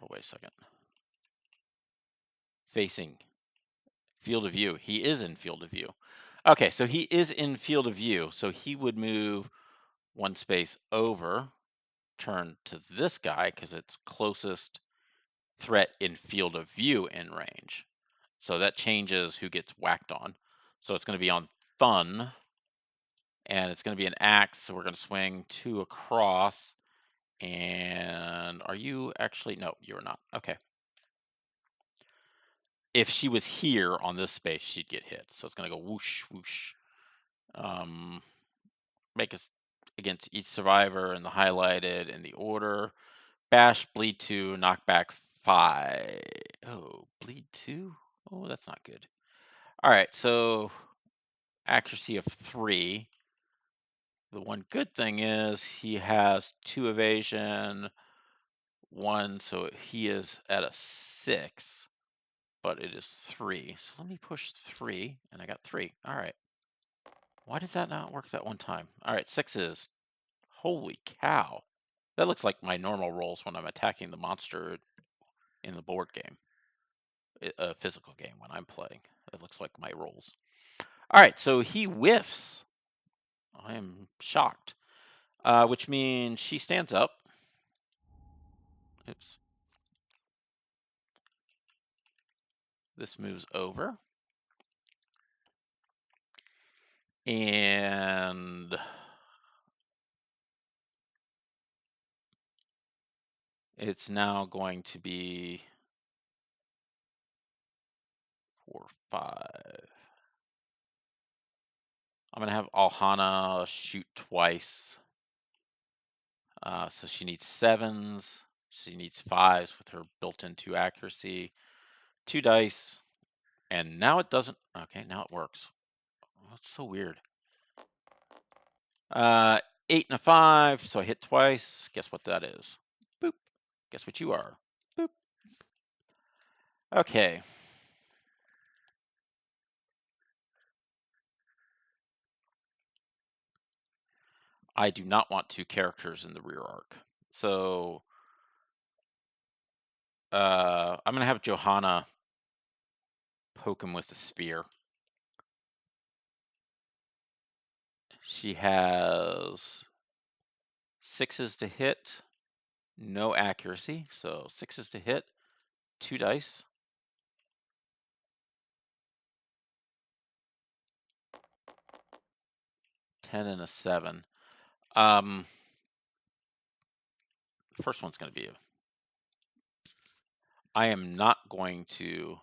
oh, wait a second. Facing field of view. He is in field of view. Okay, so he is in field of view. So he would move one space over, turn to this guy because it's closest threat in field of view in range. So that changes who gets whacked on. So it's going to be on Thun, and it's going to be an axe. So we're going to swing 2 across. And are you actually? No, you're not. Okay. If she was here on this space, she'd get hit. So it's going to go whoosh, whoosh. Make us against each survivor in the highlighted in the order. Bash, bleed 2, knockback 5. Oh, bleed 2? Oh, that's not good. All right, so accuracy of 3. The one good thing is he has 2 evasion, 1, so he is at a 6, but it is 3. So let me push 3, and I got 3. All right. Why did that not work that one time? All right, 6s. Holy cow. That looks like my normal rolls when I'm attacking the monster in the board game, a physical game when I'm playing. It looks like my rolls. All right, so he whiffs. I am shocked, which means she stands up. Oops. This moves over. And it's now going to be 4, 5. I'm going to have Alhana shoot twice. So she needs 7s. She needs 5s with her built-in 2 accuracy. 2 dice. And now it doesn't. Okay, now it works. Oh, that's so weird. 8 and a 5. So I hit twice. Guess what that is? Boop. Guess what you are? Boop. Okay. I do not want 2 characters in the rear arc. So I'm going to have Johanna poke him with a spear. She has 6s to hit, no accuracy. So 6s to hit, 2 dice. 10 and a 7. First one's going to be I am not going to.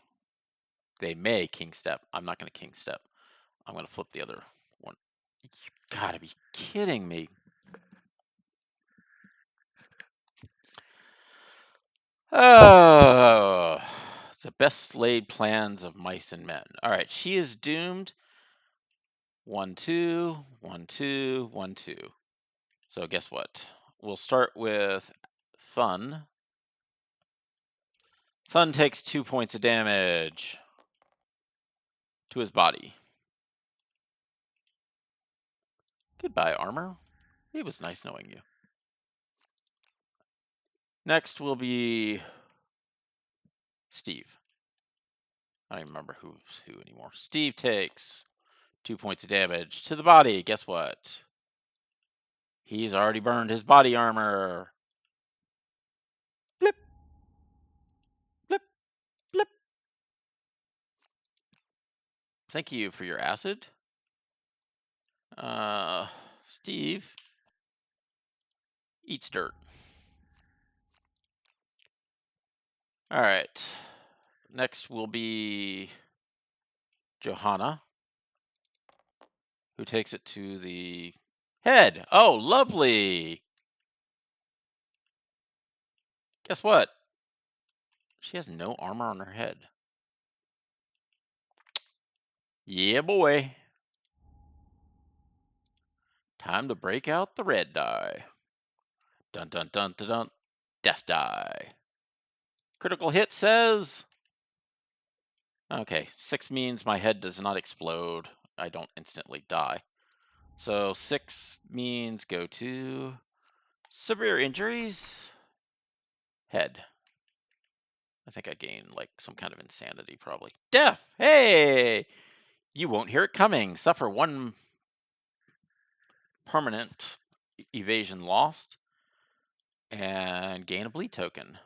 They may king step. I'm not going to king step. I'm going to flip the other one. You gotta be kidding me. Oh, the best laid plans of mice and men. All right, she is doomed. 1, 2, 1, 2, 1, 2. So guess what? We'll start with Thun. Thun takes 2 points of damage to his body. Goodbye, armor. It was nice knowing you. Next will be Steve. I don't even remember who's who anymore. Steve takes 2 points of damage to the body. Guess what? He's already burned his body armor. Blip, blip, blip. Thank you for your acid. Steve eats dirt. All right. Next will be Johanna, who takes it to the head. Oh, lovely. Guess what? She has no armor on her head. Yeah, boy. Time to break out the red die. Dun dun dun dun dun. Death die. Critical hit says. Okay, 6 means my head does not explode. I don't instantly die. So 6 means go to severe injuries. Head. I think I gained like some kind of insanity probably. Death! Hey! You won't hear it coming. Suffer 1 permanent evasion lost and gain a bleed token.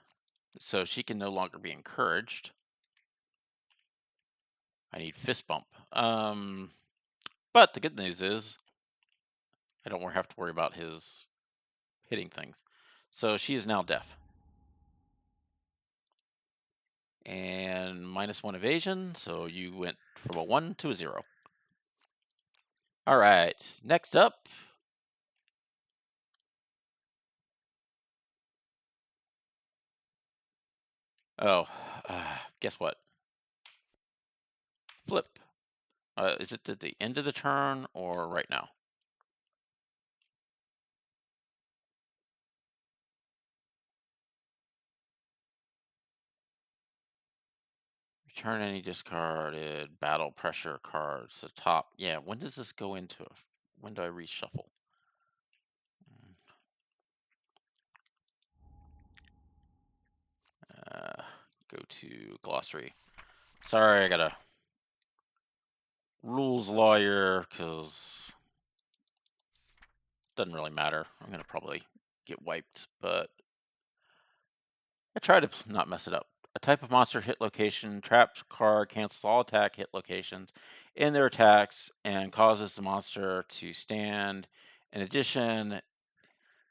So she can no longer be encouraged. I need fist bump. But the good news is I don't have to worry about his hitting things. So she is now deaf. And -1 evasion, so you went from a 1 to a 0. All right, next up. Oh, guess what? Flip. Is it at the end of the turn or right now? Return any discarded battle pressure cards to top. Yeah, when does this go into? When do I reshuffle? Go to glossary. Sorry, I got a rules lawyer because it doesn't really matter. I'm gonna probably get wiped, but I try to not mess it up. A type of monster hit location, trapped card cancels all attack hit locations in their attacks and causes the monster to stand. In addition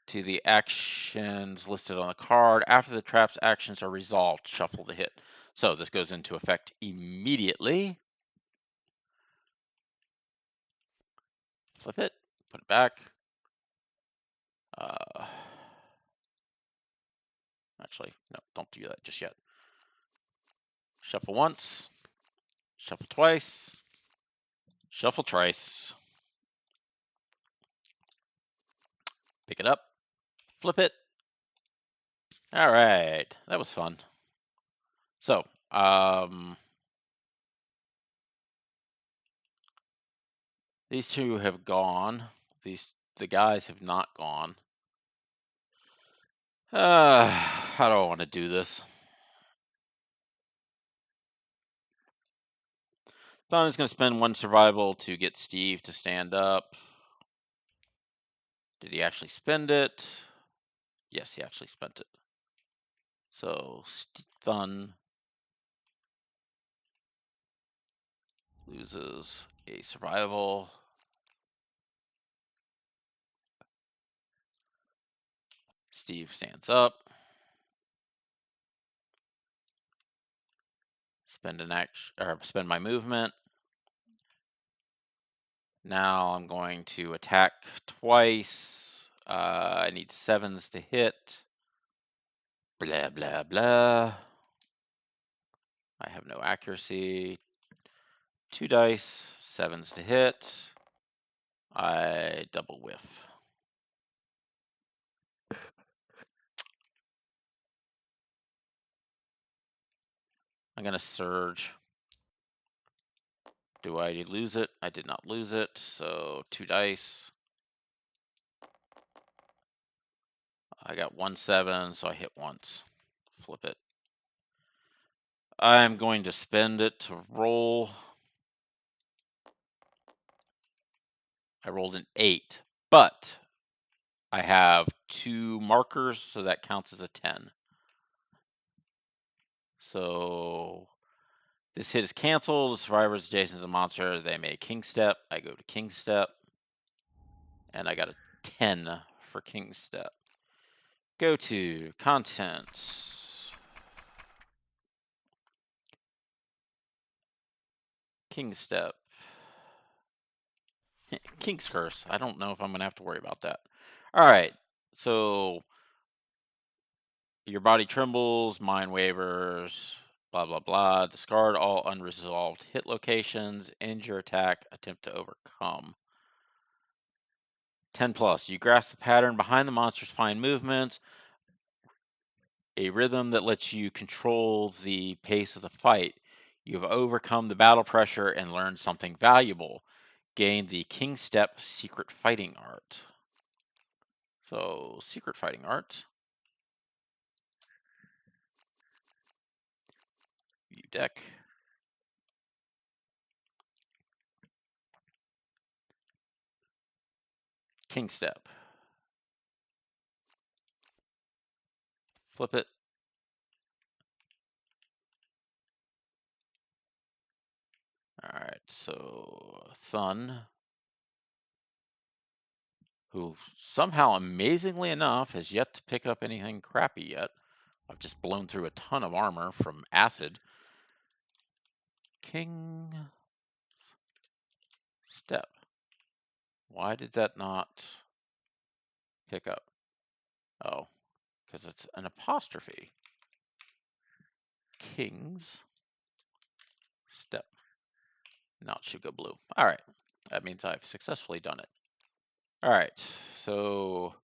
to the actions listed on the card, after the trap's actions are resolved, shuffle the hit. So this goes into effect immediately. Flip it, put it back. Actually, no, don't do that just yet. Shuffle once, shuffle twice, shuffle thrice. Pick it up, flip it. All right, that was fun. So, these two have gone. The guys have not gone. How do I want to do this? Thon is going to spend 1 survival to get Steve to stand up. Did he actually spend it? Yes, he actually spent it. So Thun loses a survival. Steve stands up. Spend an action or spend my movement. Now I'm going to attack twice. I need 7s to hit. Blah, blah, blah. I have no accuracy. 2 dice, 7s to hit. I double whiff. I'm going to surge. Do I lose it? I did not lose it. So 2 dice. I got 1/7, so I hit once. Flip it. I'm going to spend it to roll. I rolled an 8, but I have 2 markers, so that counts as a 10. So this hit is canceled. The survivor is adjacent to the monster. They make king step. I go to king step, and I got a 10 for king step. Go to contents. King step. King's curse. I don't know if I'm going to have to worry about that. All right. So your body trembles, mind wavers, blah, blah, blah. Discard all unresolved hit locations, end your attack, attempt to overcome. 10 plus. You grasp the pattern behind the monster's fine movements, a rhythm that lets you control the pace of the fight. You have overcome the battle pressure and learned something valuable. Gain the King Step Secret Fighting Art. So, Secret Fighting Art. View deck. King Step. Flip it. All right, so Thun, who somehow, amazingly enough, has yet to pick up anything crappy yet. I've just blown through a ton of armor from acid. King Step. Why did that not pick up? Oh, because it's an apostrophe. King's Step. Now it should go blue. All right. That means I've successfully done it. All right. So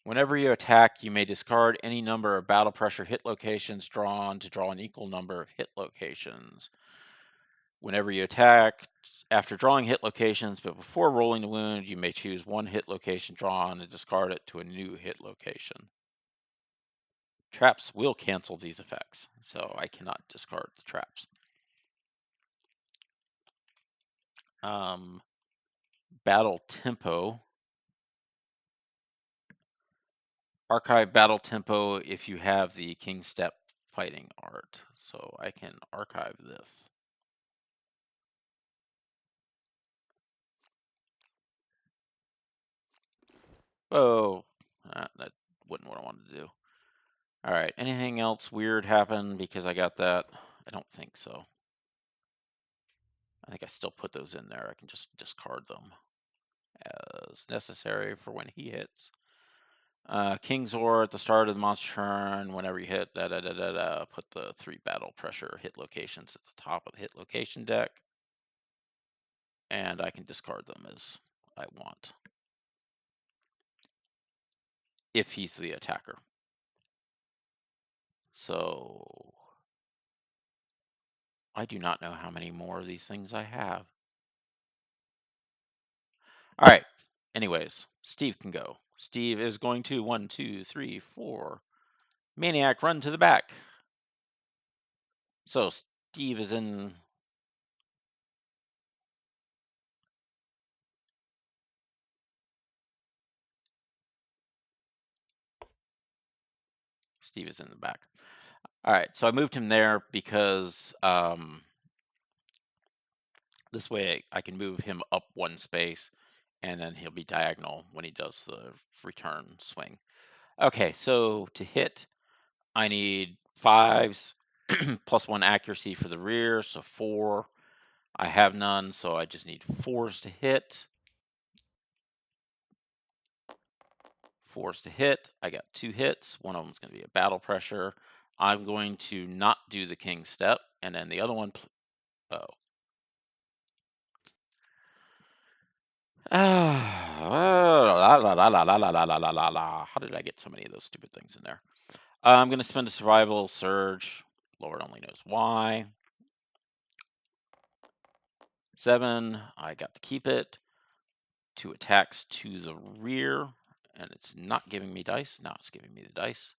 whenever you attack, you may discard any number of battle pressure hit locations drawn to draw an equal number of hit locations. Whenever you attack, after drawing hit locations, but before rolling the wound, you may choose one hit location drawn and discard it to a new hit location. Traps will cancel these effects, so I cannot discard the traps. Battle tempo. Archive battle tempo if you have the King Step fighting art. So I can archive this. Oh, that wasn't what I wanted to do. All right, anything else weird happen because I got that? I don't think so. I think I still put those in there. I can just discard them as necessary for when he hits. King's Or at the start of the monster turn, whenever you hit, put the 3 battle pressure hit locations at the top of the hit location deck. And I can discard them as I want. If he's the attacker. So I do not know how many more of these things I have. All right. Anyways, Steve can go. Steve is going to 1, 2, 3, 4. Maniac, run to the back. So Steve is in. Steve is in the back. All right. So I moved him there because this way I can move him up 1 space, and then he'll be diagonal when he does the return swing. Okay. So to hit, I need 5s plus 1 accuracy for the rear, so 4. I have none, so I just need 4s to hit. 4s to hit. I got 2 hits. One of them is going to be a battle pressure. I'm going to not do the king step, and then the other one. Oh. How did I get so many of those stupid things in there? I'm going to spend a survival surge. Lord only knows why. 7. I got to keep it. 2 attacks to the rear. And it's not giving me dice. Now it's giving me the dice.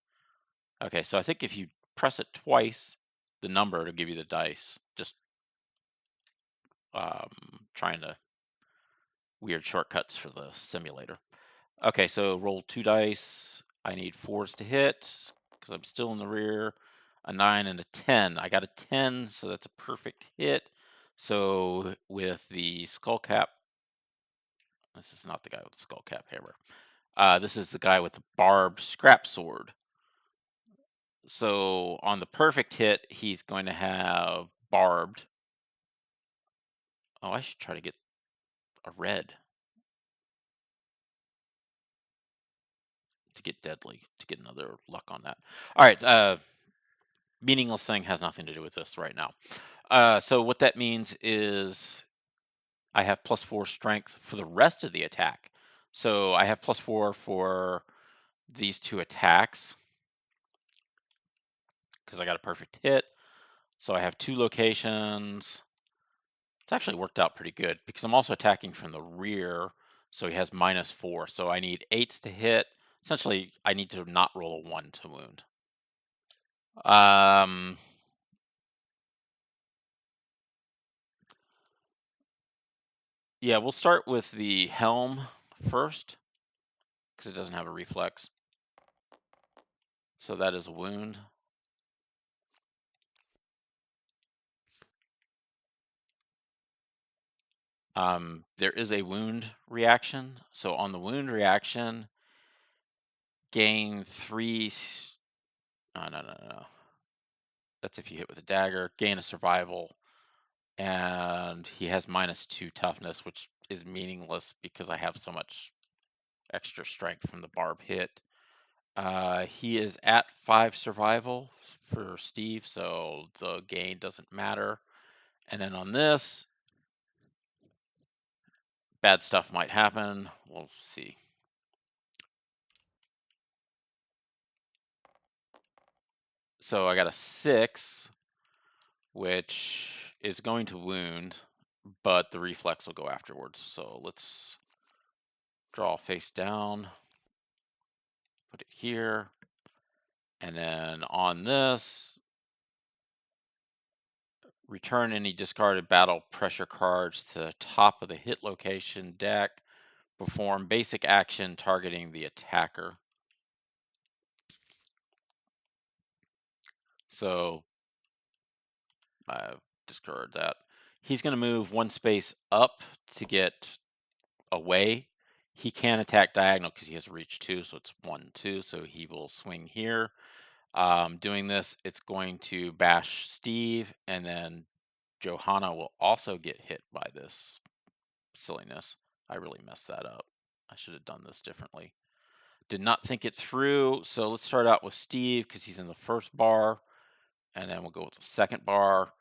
Okay, so I think if you press it twice, the number to give you the dice. Just trying to weird shortcuts for the simulator. Okay, so roll 2 dice. I need 4s to hit because I'm still in the rear. A 9 and a 10. I got a 10, so that's a perfect hit. So with the skull cap, this is not the guy with the skull cap hammer. This is the guy with the barbed scrap sword. So on the perfect hit, he's going to have barbed. Oh, I should try to get a red to get deadly, to get another luck on that. All right, meaningless thing has nothing to do with this right now. So what that means is I have +4 strength for the rest of the attack. So I have +4 for these 2 attacks because I got a perfect hit. So I have 2 locations. It's actually worked out pretty good because I'm also attacking from the rear. So he has -4. So I need 8s to hit. Essentially, I need to not roll a 1 to wound. Yeah, we'll start with the helm first because it doesn't have a reflex. So that is a wound. There is a wound reaction. So on the wound reaction, gain 3. Oh, no. That's if you hit with a dagger. Gain a survival. And he has -2 toughness, which is meaningless because I have so much extra strength from the barb hit. He is at 5 survival for Steve, so the gain doesn't matter. And then on this, bad stuff might happen. We'll see. So I got a 6, which is going to wound, but the reflex will go afterwards. So let's draw face down, put it here. And then on this, return any discarded battle pressure cards to the top of the hit location deck. Perform basic action targeting the attacker. So I discard that. He's going to move 1 space up to get away. He can attack diagonal because he has reach 2, so it's 1, 2. So he will swing here. Doing this, it's going to bash Steve, and then Johanna will also get hit by this silliness. I really messed that up. I should have done this differently. Did not think it through. So let's start out with Steve because he's in the first bar, and then we'll go with the second bar.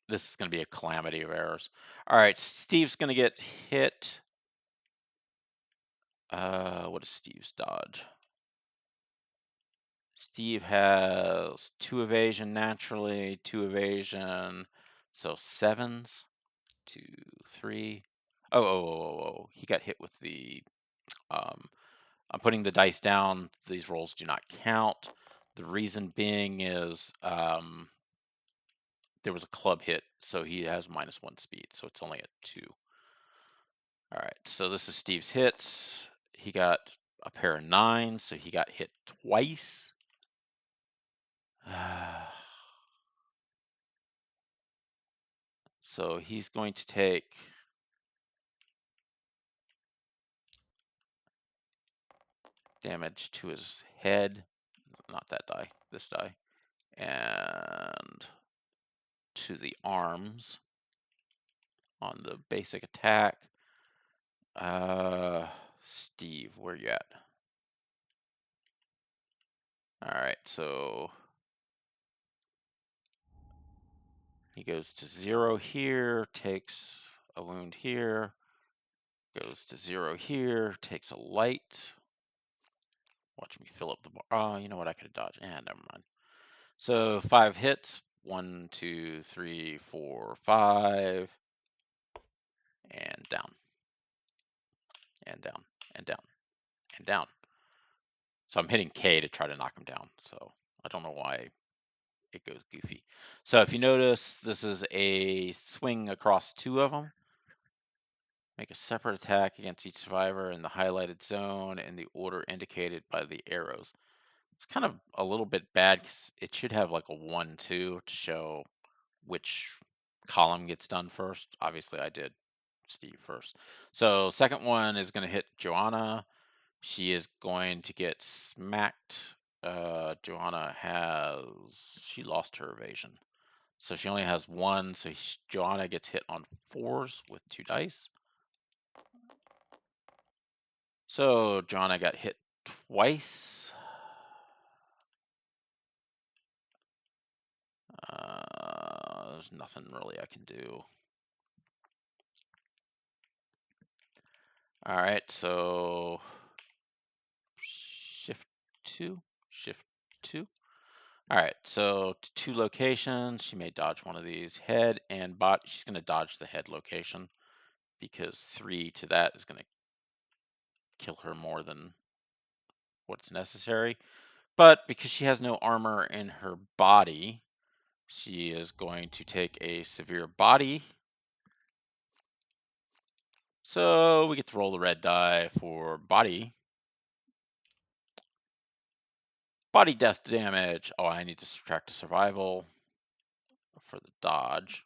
This is going to be a calamity of errors. All right, Steve's going to get hit. What is Steve's dodge? Steve has 2 evasion naturally, 2 evasion, so 7s. 2, 3. Oh, he got hit with the. I'm putting the dice down. These rolls do not count. The reason being is there was a club hit, so he has -1 speed, so it's only at 2. All right, so this is Steve's hits. He got a pair of 9s, so he got hit twice. So he's going to take damage to his head, not that die, this die, and to the arms on the basic attack. Steve, where you at? All right, so he goes to 0 here, takes a wound here, goes to 0 here, takes a light. Watch me fill up the bar. Oh, you know what? I could have dodged. Never mind. So 5 hits. 1, 2, 3, 4, 5. And down. and down, and down, and down. So I'm hitting K to try to knock him down. So I don't know why it goes goofy. So if you notice, this is a swing across two of them. Make a separate attack against each survivor in the highlighted zone in the order indicated by the arrows. It's kind of a little bit bad because it should have like a 1-2 to show which column gets done first. Obviously, I did Steve first. So second one is going to hit Joanna. She is going to get smacked. Joanna she lost her evasion. So she only has one. So Joanna gets hit on 4s with 2 dice. So Joanna got hit twice. There's nothing really I can do. All right, so shift 2, shift 2. All right, so 2 locations. She may dodge one of these. Head and bot. She's going to dodge the head location because 3 to that is going to kill her more than what's necessary. But because she has no armor in her body, she is going to take a severe body. So we get to roll the red die for body. Body death damage. Oh, I need to subtract a survival for the dodge.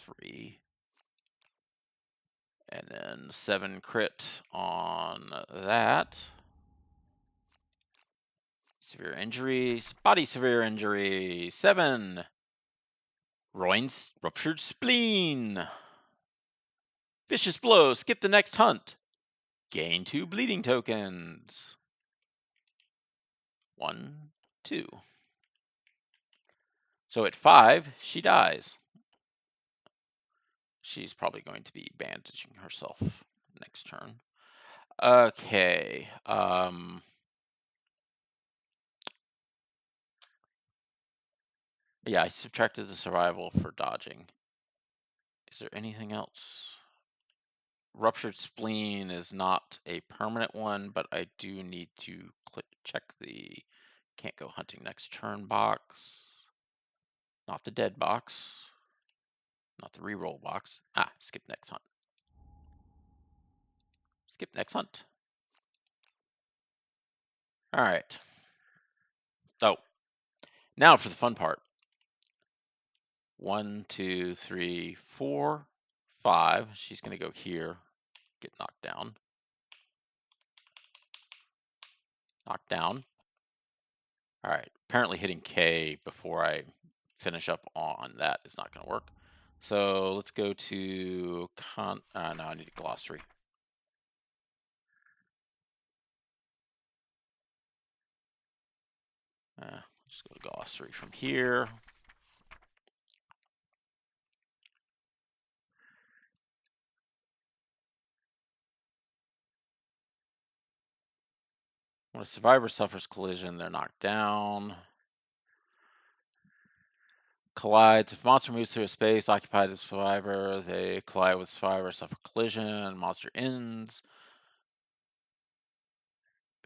3. And then 7 crit on that. Severe injuries. Body severe injury. 7. Groins, ruptured spleen. Vicious blow. Skip the next hunt. Gain 2 bleeding tokens. 1, 2. So at 5, she dies. She's probably going to be bandaging herself next turn. Okay. Yeah, I subtracted the survival for dodging. Is there anything else? Ruptured spleen is not a permanent one, but I do need to check the can't go hunting next turn box. Not the dead box. Not the reroll box. Skip next hunt. Skip next hunt. All right. Oh, now for the fun part. 1, 2, 3, 4, 5. She's going to go here, get knocked down. Knocked down. All right. Apparently hitting K before I finish up on that is not going to work. So let's go to no, I need a glossary. Just go to glossary from here. When a survivor suffers collision, they're knocked down. Collides. If monster moves through a space occupied by the survivor, they collide with survivor, suffer collision, monster ends.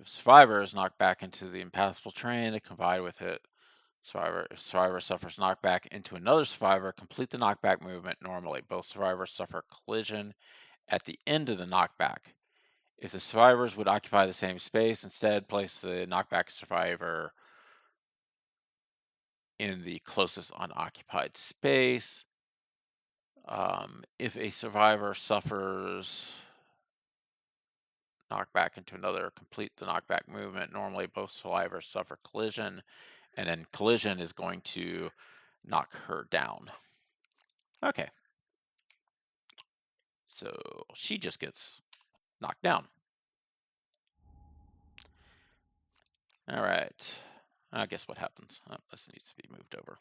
If survivor is knocked back into the impassable terrain, they collide with it. If survivor suffers knockback into another survivor, complete the knockback movement normally. Both survivors suffer collision at the end of the knockback. If the survivors would occupy the same space, instead place the knockback survivor in the closest unoccupied space. If a survivor suffers knockback into another, complete the knockback movement. Normally both survivors suffer collision, and then collision is going to knock her down. Okay. So she just gets knocked down. All right. I guess what happens? This needs to be moved over.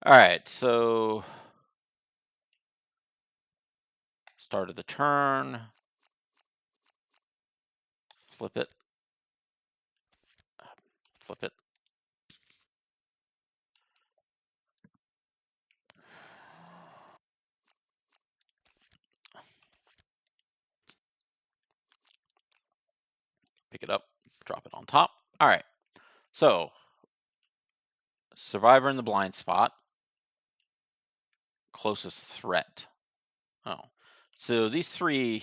All right, so start of the turn. Flip it. Flip it. pick it up, drop it on top. All right. So, survivor in the blind spot, closest threat. Oh, so these three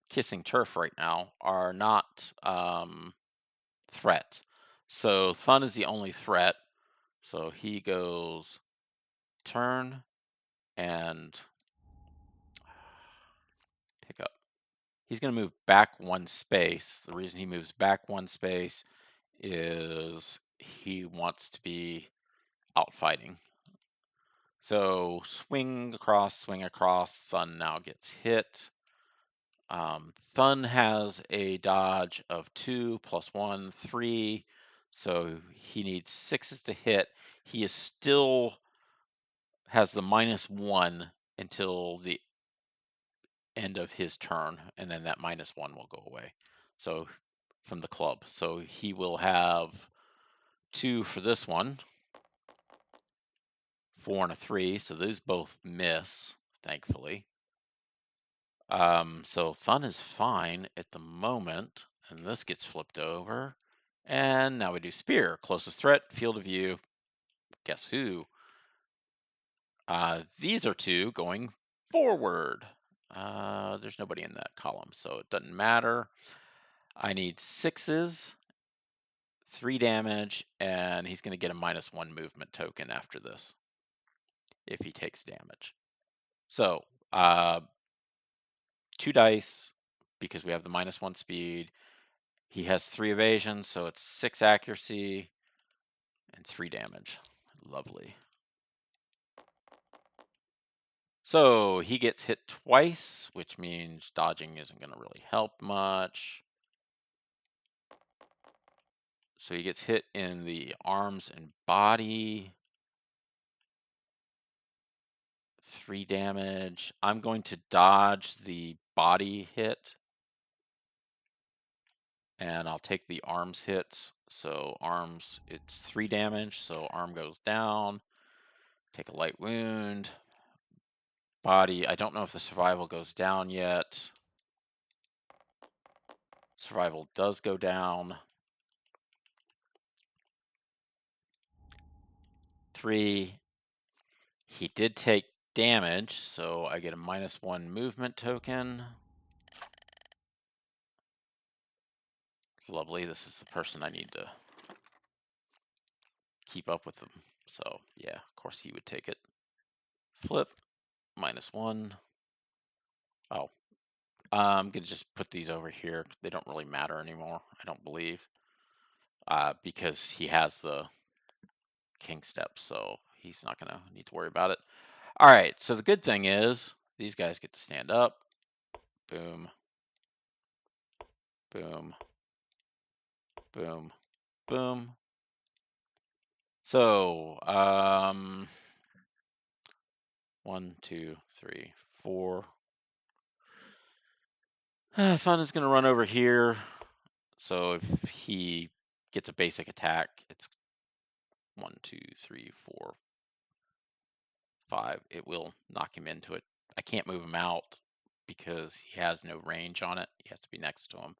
kissing turf right now are not threats. So Fun is the only threat. So he goes turn and pick up. He's going to move back one space. The reason he moves back one space is he wants to be out fighting. So swing across, Thun now gets hit. Thun has a dodge of 2 plus 1, 3. So he needs 6s to hit. He is still has the -1 until the end of his turn, and then that -1 will go away. So from the club. So he will have 2 for this one, 4 and a 3. So those both miss, thankfully. So Thun is fine at the moment, and this gets flipped over. And now we do Spear. Closest threat, field of view. Guess who? These are 2 going forward. There's nobody in that column, so it doesn't matter. I need 6s, 3 damage, and he's going to get a -1 movement token after this if he takes damage. So, 2 dice because we have the -1 speed. He has 3 evasion, so it's 6 accuracy and 3 damage. Lovely. So he gets hit twice, which means dodging isn't going to really help much. So he gets hit in the arms and body. 3 damage. I'm going to dodge the body hit. And I'll take the arms hits. So arms, it's 3 damage. So arm goes down. Take a light wound. Body, I don't know if the survival goes down yet. Survival does go down. 3. He did take damage, so I get a -1 movement token. Lovely. This is the person I need to keep up with them. So yeah, of course he would take it. Flip, -1. Oh, I'm gonna just put these over here. They don't really matter anymore, I don't believe, because he has the king step, so he's not gonna need to worry about it. All right, so the good thing is these guys get to stand up. Boom, boom, boom, boom. So, 1, 2, 3, 4. Fun is gonna run over here. So if he gets a basic attack, it's 1, 2, 3, 4, 5. It will knock him into it. I can't move him out because he has no range on it. He has to be next to him.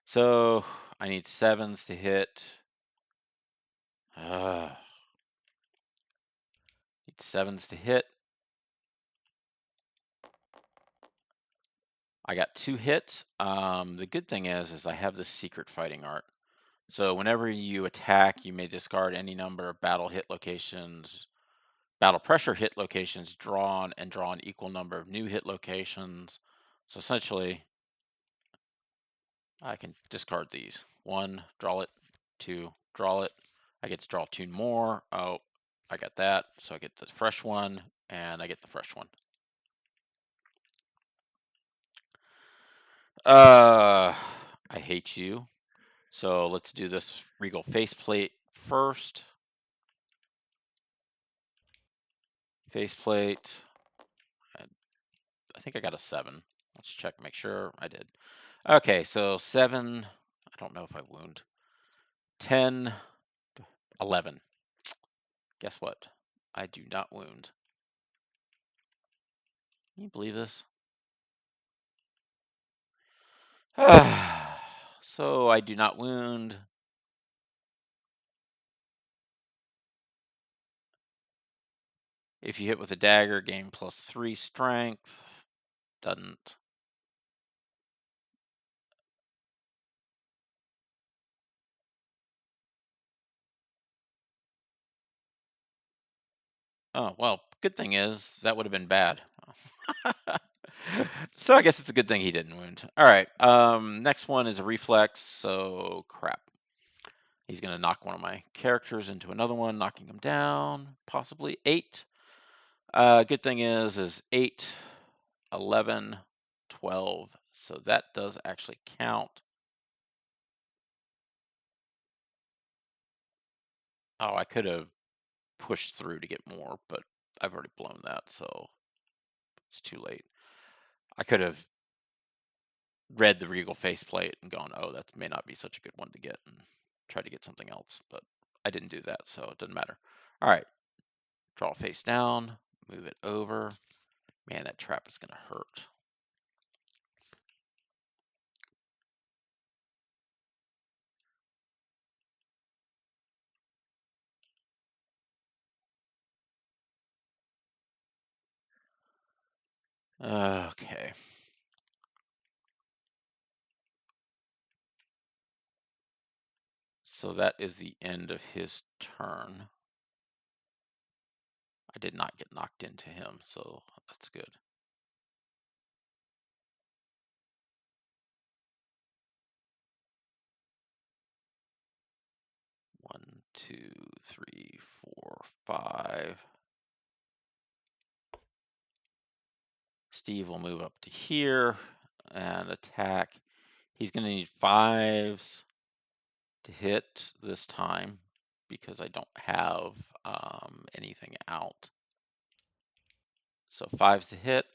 So I need 7s to hit. Need 7s to hit. I got 2 hits. The good thing is I have this secret fighting art. So whenever you attack, you may discard any number of battle pressure hit locations drawn and draw an equal number of new hit locations. So essentially, I can discard these. 1, draw it. 2, draw it. I get to draw 2 more. Oh, I got that. So I get the fresh one, and I get the fresh one. I hate you. So let's do this Regal faceplate first. Faceplate. I think I got a 7. Let's check, make sure I did. Okay, so 7. I don't know if I wound. 10, 11. Guess what? I do not wound. Can you believe this? So I do not wound. If you hit with a dagger, gain +3 strength. Doesn't. Oh, well, good thing is that would have been bad. So I guess it's a good thing he didn't wound. All right. Next one is a reflex, so crap. He's going to knock one of my characters into another one, knocking him down, possibly 8. Good thing is 8, 11, 12. So that does actually count. Oh, I could have pushed through to get more, but I've already blown that, so it's too late. I could have read the Regal faceplate and gone, oh, that may not be such a good one to get, and try to get something else, but I didn't do that, so it doesn't matter. All right, draw face down, move it over. Man, that trap is going to hurt. Okay. So that is the end of his turn. I did not get knocked into him, so that's good. One, two, three, four, 5. Steve will move up to here and attack. He's going to need 5s to hit this time because I don't have anything out. So 5s to hit.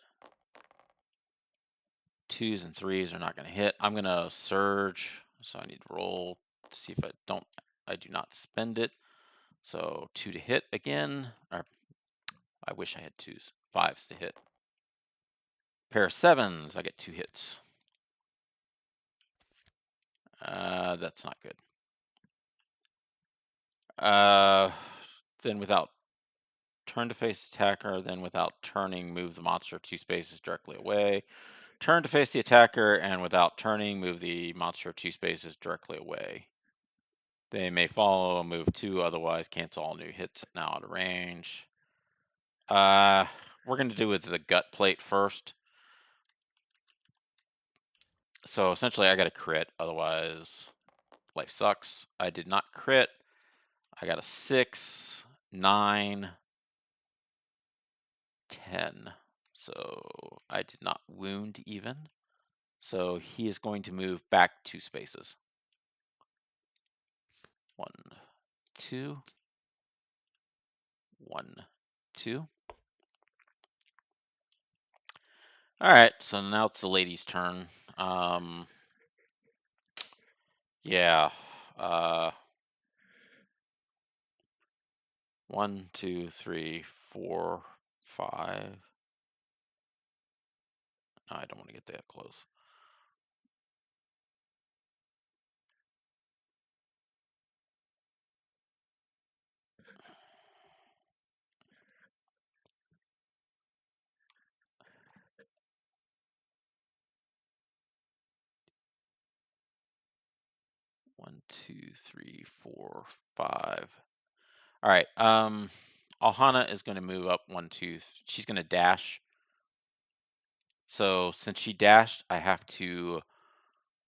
2s and 3s are not going to hit. I'm going to surge, so I need to roll to see if I do not spend it. So 2 to hit again, or I wish I had 2s. 5s to hit. Pair of 7s, I get 2 hits. That's not good. Then without turn to face attacker, then without turning, move the monster 2 spaces directly away. Turn to face the attacker, and without turning, move the monster 2 spaces directly away. They may follow a move 2, otherwise cancel all new hits now out of range. We're going to do with the gut plate first. So essentially I got a crit, otherwise life sucks. I did not crit. I got a 6, 9, 10. So I did not wound even. So he is going to move back 2 spaces. 1, 2, 1, 2. All right, so now it's the lady's turn. Yeah. 1, 2, 3, 4, 5. No, I don't want to get that close. One, 2, 3, 4, 5. All right. Alhana is going to move up 1, 2. She's going to dash. So since she dashed, I have to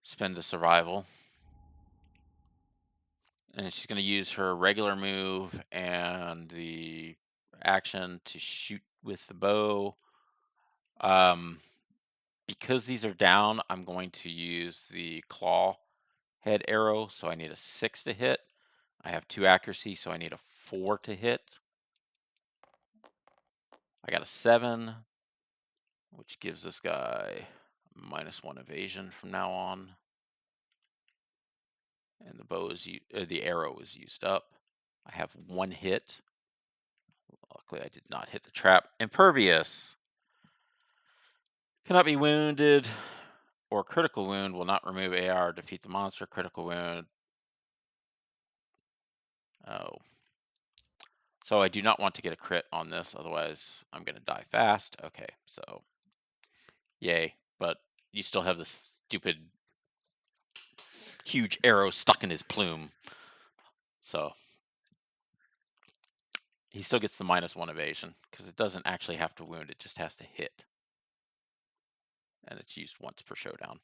spend a survival. And she's going to use her regular move and the action to shoot with the bow. Because these are down, I'm going to use the claw head arrow. So I need a 6 to hit. I have 2 accuracy, so I need a 4 to hit. I got a 7, which gives this guy -1 evasion from now on. And the arrow is used up. I have 1 hit. Luckily, I did not hit the trap. Impervious. Cannot be wounded or critical wound will not remove AR or defeat the monster. Critical wound. Oh. So I do not want to get a crit on this, otherwise I'm going to die fast. Okay, so yay. But you still have this stupid huge arrow stuck in his plume. So he still gets the -1 evasion because it doesn't actually have to wound, it just has to hit. And it's used once per showdown.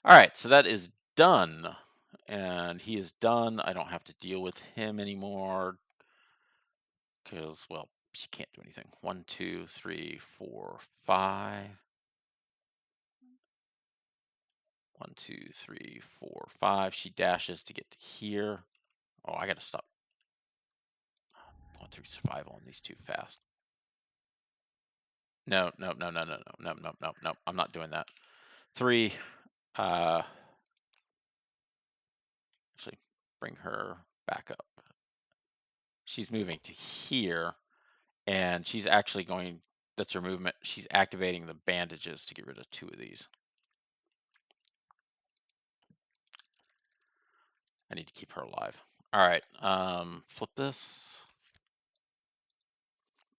All right, so that is done. And he is done. I don't have to deal with him anymore because, well, she can't do anything. 1, 2, 3, 4, 5. 1, 2, 3, 4, 5. She dashes to get to here. Oh, I gotta stop going through survival on these too fast. No, no, no, no, no, no, no, no, no, no. I'm not doing that. 3. Actually, bring her back up. She's moving to here, and she's actually going. That's her movement. She's activating the bandages to get rid of 2 of these. I need to keep her alive. All right, flip this.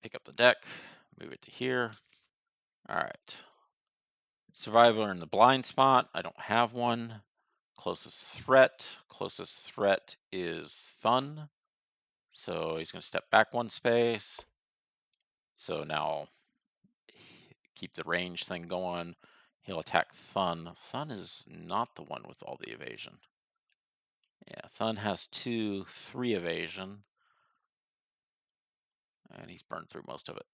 Pick up the deck, move it to here. All right. Survivor in the blind spot. I don't have one. Closest threat. Closest threat is Thun. So he's going to step back 1 space. So now keep the range thing going. He'll attack Thun. Thun is not the one with all the evasion. Yeah, Thun has 2, 3 evasion. And he's burned through most of it.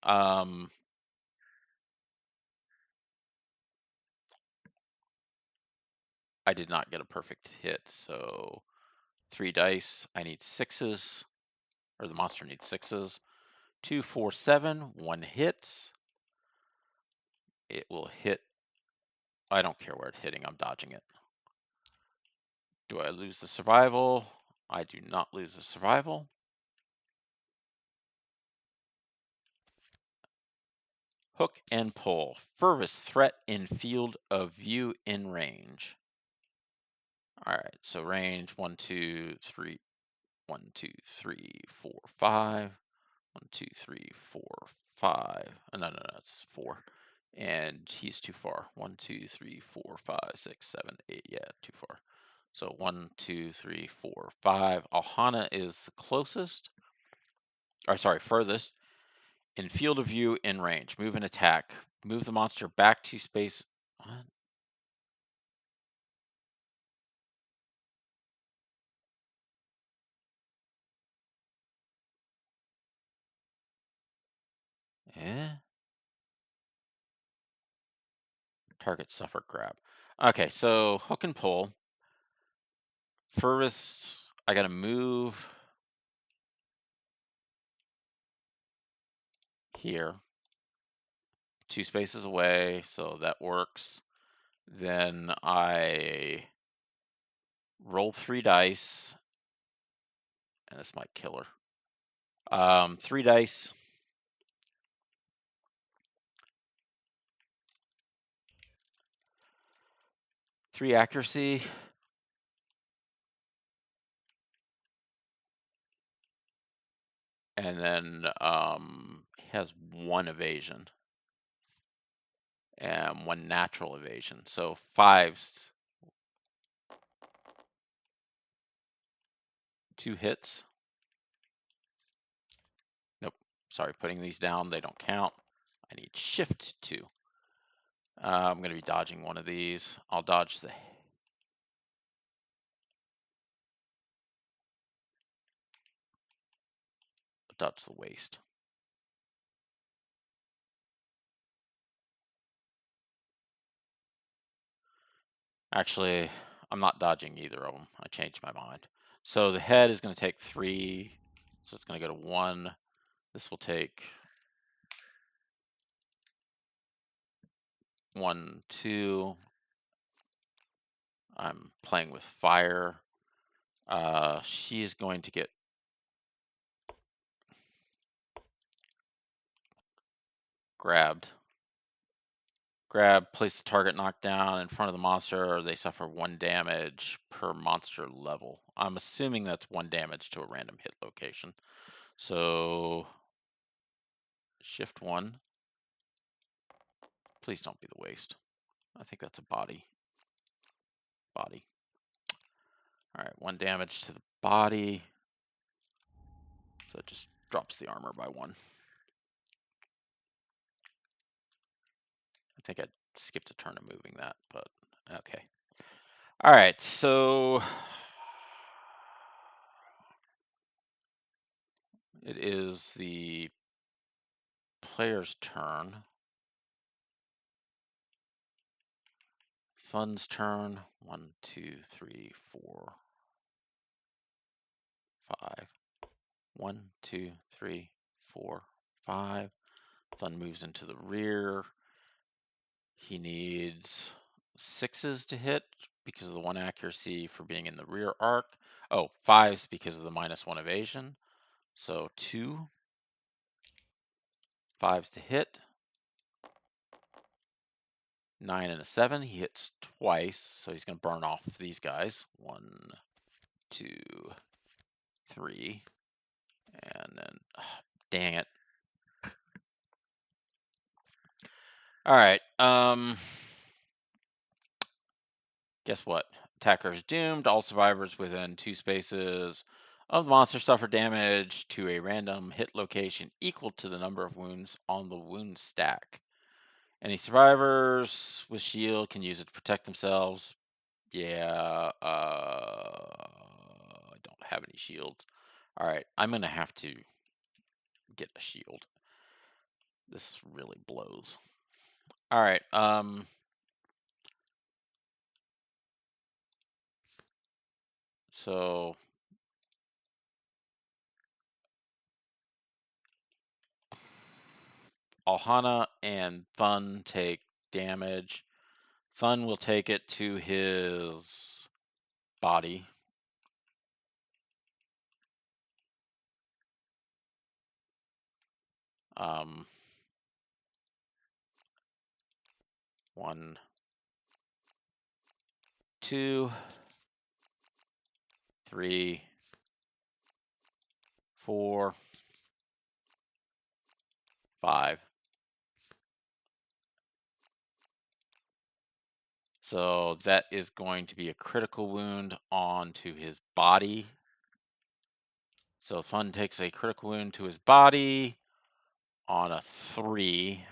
I did not get a perfect hit, so 3 dice. I need 6s, or the monster needs 6s. 2, 4, 7. 1 hits. It will hit. I don't care where it's hitting. I'm dodging it. Do I lose the survival? I do not lose the survival. Hook and pull. Furthest threat in field of view in range. All right, so range 1, 2, 3. 1, 2, 3, 4, 5. 1, 2, 3, 4, 5. No, no, no, it's 4. And he's too far. 1, 2, 3, 4, 5, 6, 7, 8. Yeah, too far. So 1, 2, 3, 4, 5. Ohana is the closest. Or sorry, furthest. In field of view, in range. Move and attack. Move the monster back 2 space. What? Eh? Target suffer grab. Okay, so hook and pull. Furthest, I gotta move here 2 spaces away, so that works. Then I roll 3 dice, and this might kill her. 3 dice. Three accuracy. And then has 1 evasion. And 1 natural evasion. So 5s. 2 hits. Nope. Sorry, putting these down, they don't count. I need shift 2. I'm going to be dodging one of these. I'll dodge the waist. Actually, I'm not dodging either of them. I changed my mind. So the head is going to take 3. So it's going to go to 1. This will take 1, 2. I'm playing with fire. She is going to get grabbed. Grab, place the target knocked down in front of the monster. They suffer 1 damage per monster level. I'm assuming that's 1 damage to a random hit location. So shift 1. Please don't be the waist. I think that's a body. Body. All right, 1 damage to the body. So it just drops the armor by 1. I think I skipped a turn of moving that, but okay. All right, so it is the player's turn. Fun's turn. 1, 2, 3, 4, 5. 1, 2, 3, 4, 5. Fun moves into the rear. He needs 6s to hit because of the 1 accuracy for being in the rear arc. Oh, 5s because of the -1 evasion. So 2 5s to hit. 9 and a 7. He hits twice, so he's going to burn off these guys. 1, 2, 3, and then, dang it. All right. Guess what? Attacker is doomed. All survivors within 2 spaces of the monster suffer damage to a random hit location equal to the number of wounds on the wound stack. Any survivors with shield can use it to protect themselves. Yeah, I don't have any shields. All right, I'm gonna have to get a shield. This really blows. All right, so Alhana and Thun take damage. Thun will take it to his body. Um, 1, 2, 3, 4, 5. So that is going to be a critical wound onto his body. So Fun takes a critical wound to his body on a 3.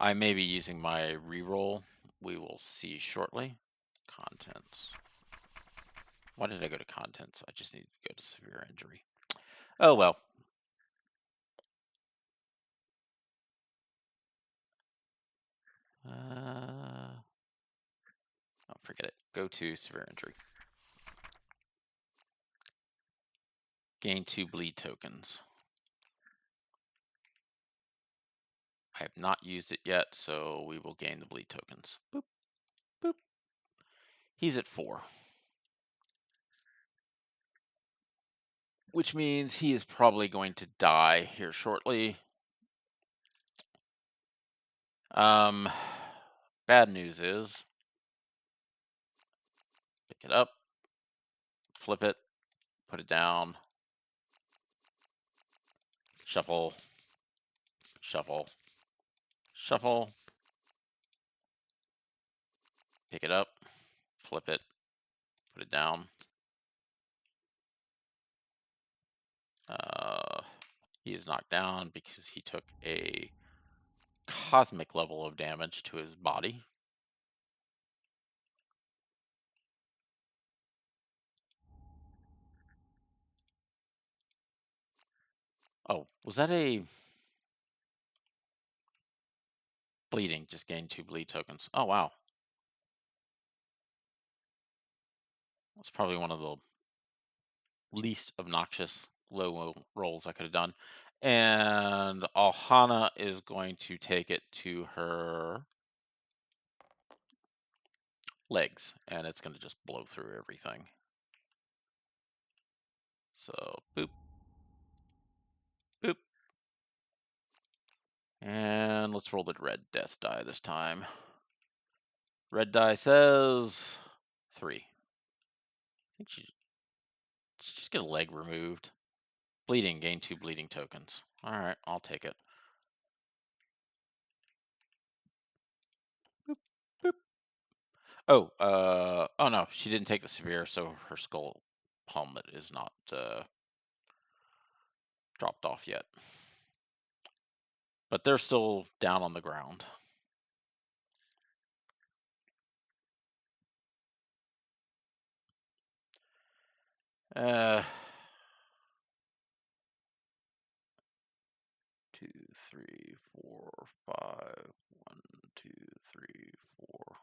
I may be using my reroll. We will see shortly. Contents. Why did I go to contents? I just need to go to severe injury. Oh well. Oh, forget it. Go to severe injury. Gain 2 bleed tokens. I have not used it yet, so we will gain the bleed tokens. Boop, boop. He's at 4. Which means he is probably going to die here shortly. Bad news is, pick it up, flip it, put it down, shuffle, shuffle, shuffle, pick it up, flip it, put it down. He is knocked down because he took a cosmic level of damage to his body. Oh, was that a bleeding? Just gained 2 bleed tokens. Oh, wow. That's probably one of the least obnoxious low rolls I could have done. And Alhana is going to take it to her legs, and it's going to just blow through everything. So, boop, boop, And let's roll the red death die this time. Red die says 3. I think she's just get a leg removed. Bleeding, gain 2 bleeding tokens. Alright, I'll take it. Boop, boop. Oh no, she didn't take the severe, so her skull helmet is not dropped off yet. But they're still down on the ground. Uh, 2, 3, 4, 5. 1, 2, 3, 4,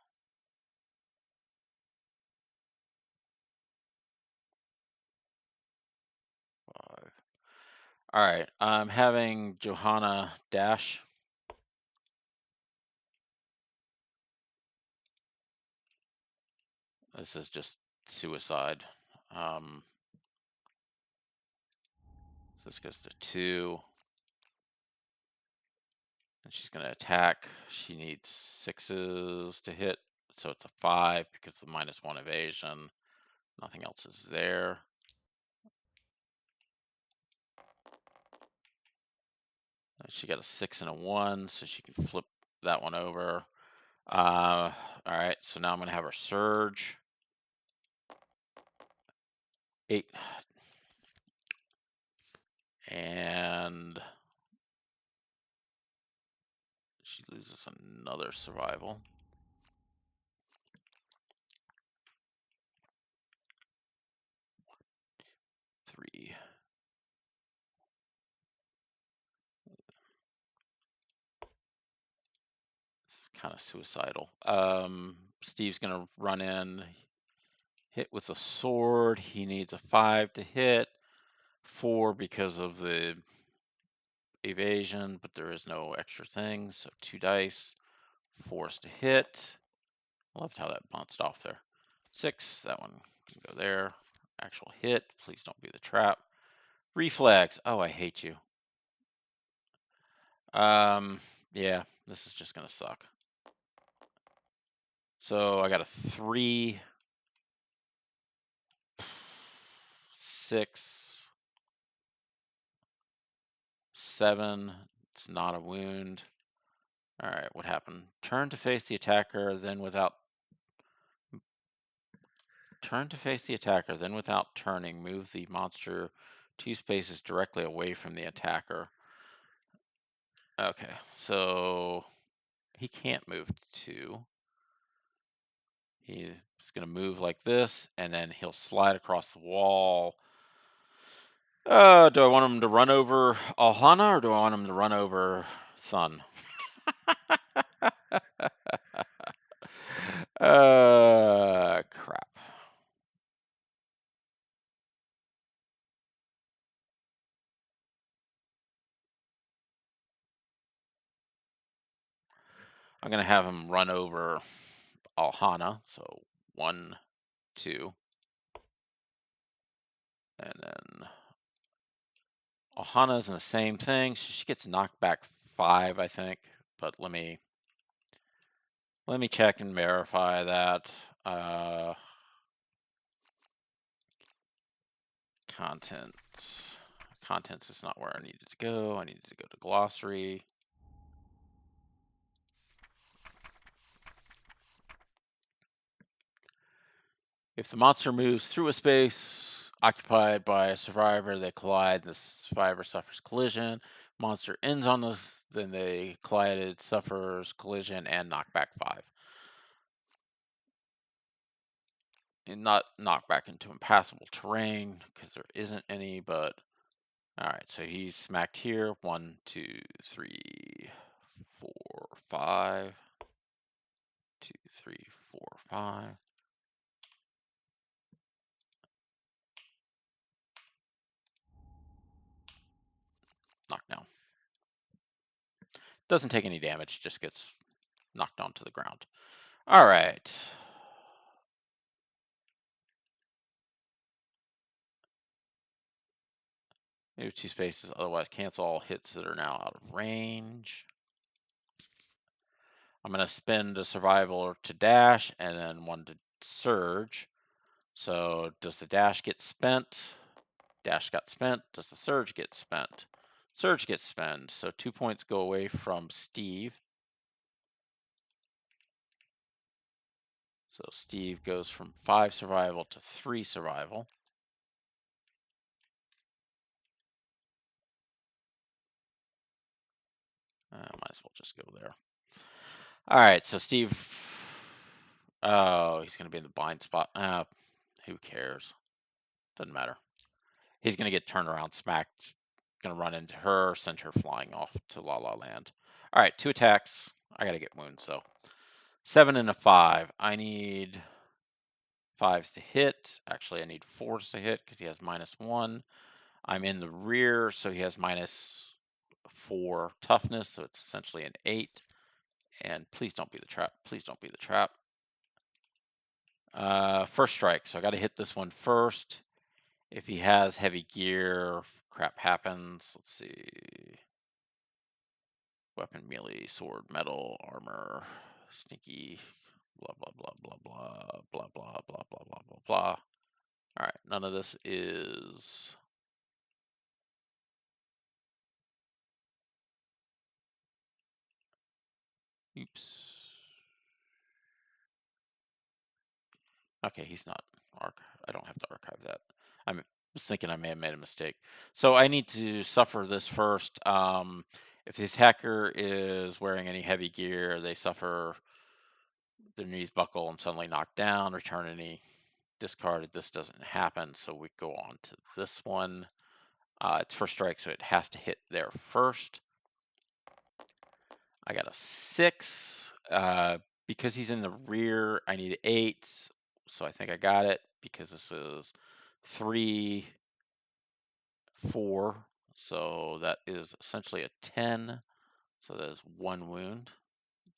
5. All right, I'm having Johanna dash. This is just suicide. This goes to 2. And she's going to attack. She needs 6s to hit. So it's a 5 because of the -1 evasion. Nothing else is there. She got a 6 and a 1, so she can flip that one over. All right, so now I'm going to have her surge. 8. And she loses another survival. 3. It's kind of suicidal. Steve's going to run in, hit with a sword. He needs a 5 to hit, 4 because of the evasion, but there is no extra things. So 2 dice, 4s to hit. Loved how that bounced off there. 6, that one can go there. Actual hit, please don't be the trap. Reflex, oh, I hate you. Yeah, this is just gonna suck. So I got a 3, 6, 7. It's not a wound. All right, what happened? Turn to face the attacker, then without turning, move the monster 2 spaces directly away from the attacker. Okay, so he can't move 2. He's going to move like this, and then he'll slide across the wall. Do I want him to run over Alhana, or do I want him to run over Thun? Crap. I'm going to have him run over Alhana. So 1, 2. And then Alhana's in the same thing. She gets knocked back 5, I think. But let me check and verify that. Contents. Contents is not where I needed to go. I needed to go to glossary. If the monster moves through a space occupied by a survivor, they collide, the survivor suffers collision. Monster ends on this, then they collided, suffers collision, and knockback 5. And not knock back into impassable terrain, because there isn't any, but alright, so he's smacked here. 1, 2, 3, 4, 5. 2, 3, 4, 5. Knockdown. Doesn't take any damage, just gets knocked onto the ground. All right. Move 2 spaces, otherwise cancel all hits that are now out of range. I'm going to spend a survival to dash and then one to surge. So does the dash get spent? Dash got spent. Does the surge get spent? Surge gets spent. So 2 points go away from Steve. So Steve goes from 5 survival to 3 survival. Might as well just go there. All right, so Steve. Oh, he's going to be in the blind spot. Who cares? Doesn't matter. He's going to get turned around, smacked. Going to run into her, send her flying off to La La Land. All right, 2 attacks. I got to get wounds, so 7 and a 5. I need 5s to hit. Actually, I need 4s to hit because he has -1. I'm in the rear, so he has -4 toughness, so it's essentially an 8. And please don't be the trap. Please don't be the trap. First strike, so I got to hit this one first. If he has heavy gear, crap happens. Let's see. Weapon, melee, sword, metal, armor, sneaky, blah, blah, blah, blah, blah, blah, blah, blah, blah, blah, blah, blah. All right, none of this is... Oops. Okay, he's not I don't have to archive that. I was thinking I may have made a mistake. So I need to suffer this first. If the attacker is wearing any heavy gear, they suffer their knees buckle and suddenly knock down, return any discarded. This doesn't happen, so we go on to this one. It's first strike, so it has to hit there first. I got a 6. Because he's in the rear, I need 8. So I think I got it because this is 3, 4. So that is essentially a 10. So that is 1 wound.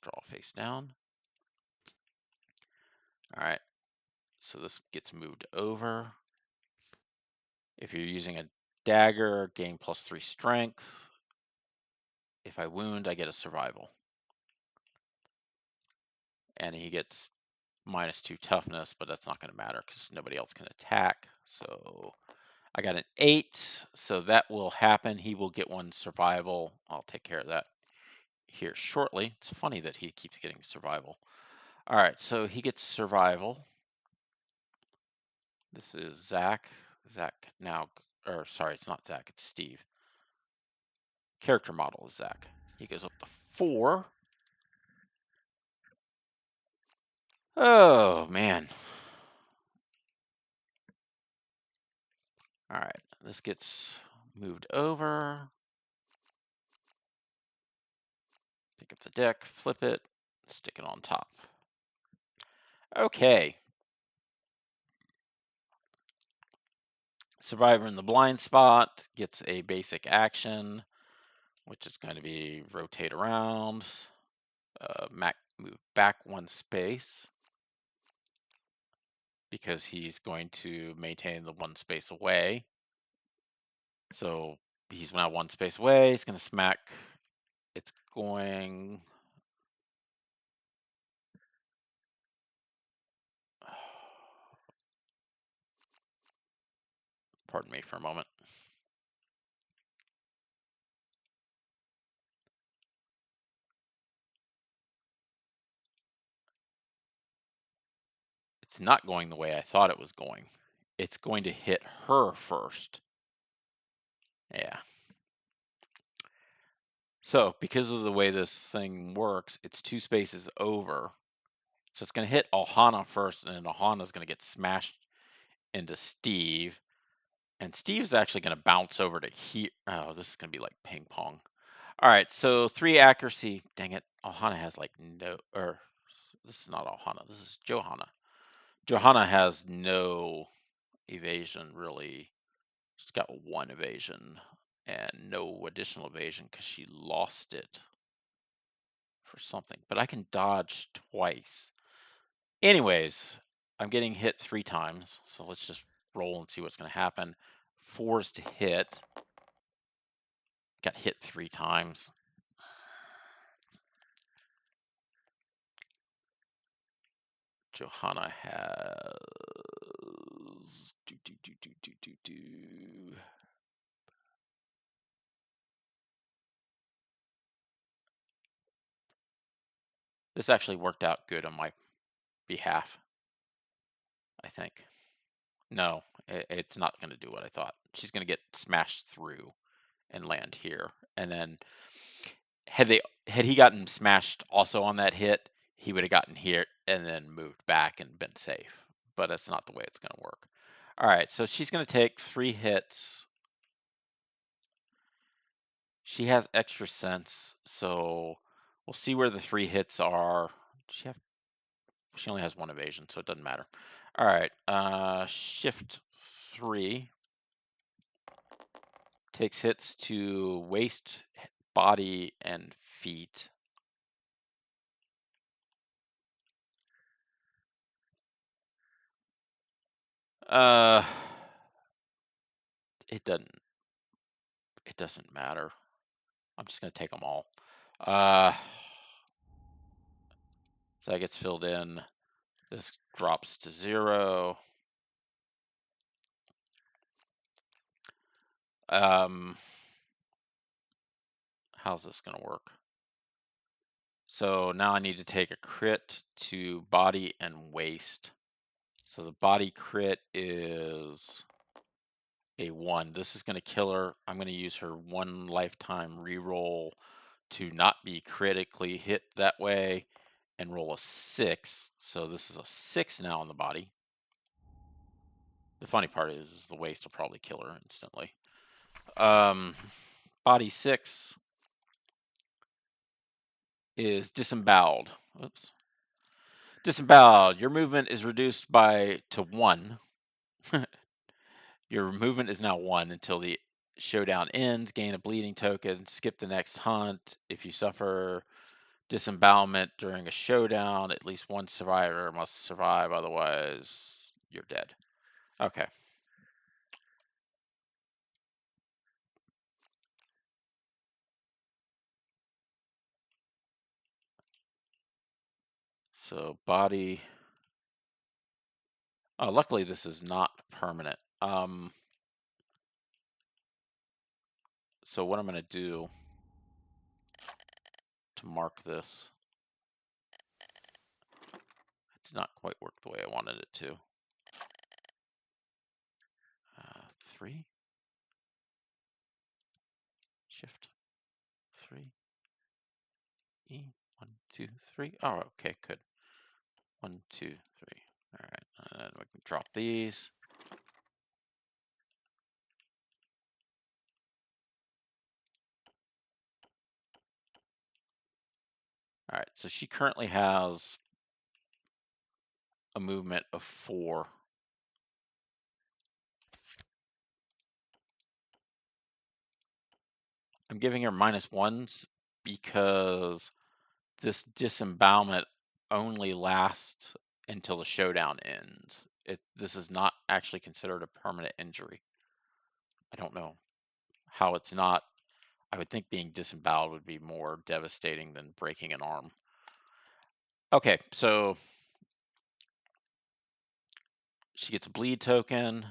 Draw face down. All right. So this gets moved over. If you're using a dagger, gain +3 strength. If I wound, I get a survival. And he gets -2 toughness, but that's not going to matter because nobody else can attack. So I got an 8, so that will happen. He will get 1 survival. I'll take care of that here shortly. It's funny that he keeps getting survival. All right, so he gets survival. This is Zach. Zach now, or sorry, it's not Zach, it's Steve. Character model is Zach. He goes up to 4. Oh, man. All right, this gets moved over. Pick up the deck, flip it, stick it on top. Okay. Survivor in the blind spot gets a basic action, which is going to be rotate around, move back 1 space, because he's going to maintain the 1 space away. So he's now 1 space away. He's going to smack. It's going. Pardon me for a moment. It's not going the way I thought it was going. It's going to hit her first. Yeah. So because of the way this thing works, it's 2 spaces over. So it's going to hit Ohana first, and then Ohana's going to get smashed into Steve. And Steve's actually going to bounce over to here. Oh, this is going to be like ping pong. All right, so 3 accuracy. Dang it. Ohana has like no, or this is not Ohana. This is Johanna. Johanna has no evasion, really. She's got 1 evasion and no additional evasion because she lost it for something. But I can dodge twice. Anyways, I'm getting hit 3 times. So let's just roll and see what's going to happen. 4s to hit. Got hit 3 times. Johanna has. This actually worked out good on my behalf, I think. No, it's not going to do what I thought. She's going to get smashed through and land here. And then had he gotten smashed also on that hit, he would have gotten here and then moved back and been safe. But that's not the way it's going to work. All right, so she's going to take 3 hits. She has extra sense, so we'll see where the 3 hits are. She only has 1 evasion, so it doesn't matter. All right, shift 3 takes hits to waist, body, and feet. Uh, it doesn't matter. I'm just gonna take them all. So that gets filled in. This drops to 0. How's this gonna work? So now I need to take a crit to body and waist. So the body crit is a 1. This is going to kill her. I'm going to use her 1 lifetime reroll to not be critically hit that way and roll a 6. So this is a 6 now on the body. The funny part is the waist will probably kill her instantly. Body 6 is disemboweled. Oops. Disemboweled. Your movement is reduced to 1. Your movement is now 1 until the showdown ends. Gain a bleeding token. Skip the next hunt. If you suffer disembowelment during a showdown, at least 1 survivor must survive, otherwise you're dead. Okay. So body. Oh, luckily this is not permanent. So what I'm going to do to mark this, it did not quite work the way I wanted it to. 3. Shift 3. E. 1, 2, 3. Oh, okay, good. 1, 2, 3. All right, and then we can drop these. All right, so she currently has a movement of 4. I'm giving her -1s because this disembowelment only lasts until the showdown ends. This is not actually considered a permanent injury. I don't know how it's not. I would think being disemboweled would be more devastating than breaking an arm. Okay, so she gets a bleed token,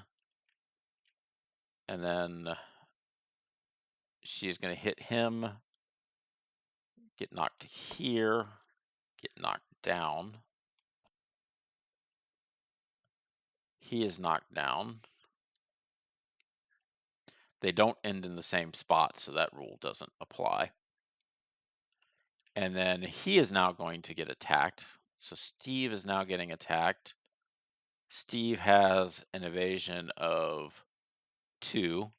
and then she's going to hit him, get knocked here, get knocked down. He is knocked down. They don't end in the same spot, so that rule doesn't apply. And then he is now going to get attacked. So Steve is now getting attacked. Steve has an evasion of 2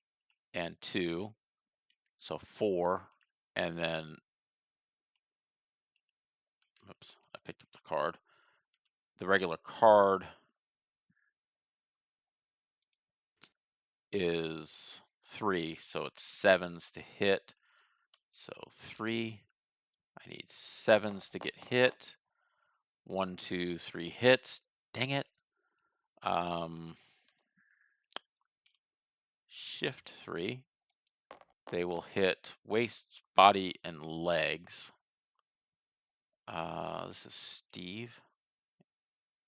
and 2, so 4. And then, oops, I picked up the card. The regular card is 3, so it's 7s to hit. So 3, I need 7s to get hit. 1, 2, 3 hits. Dang it. Shift 3. They will hit waist, body, and legs. This is Steve.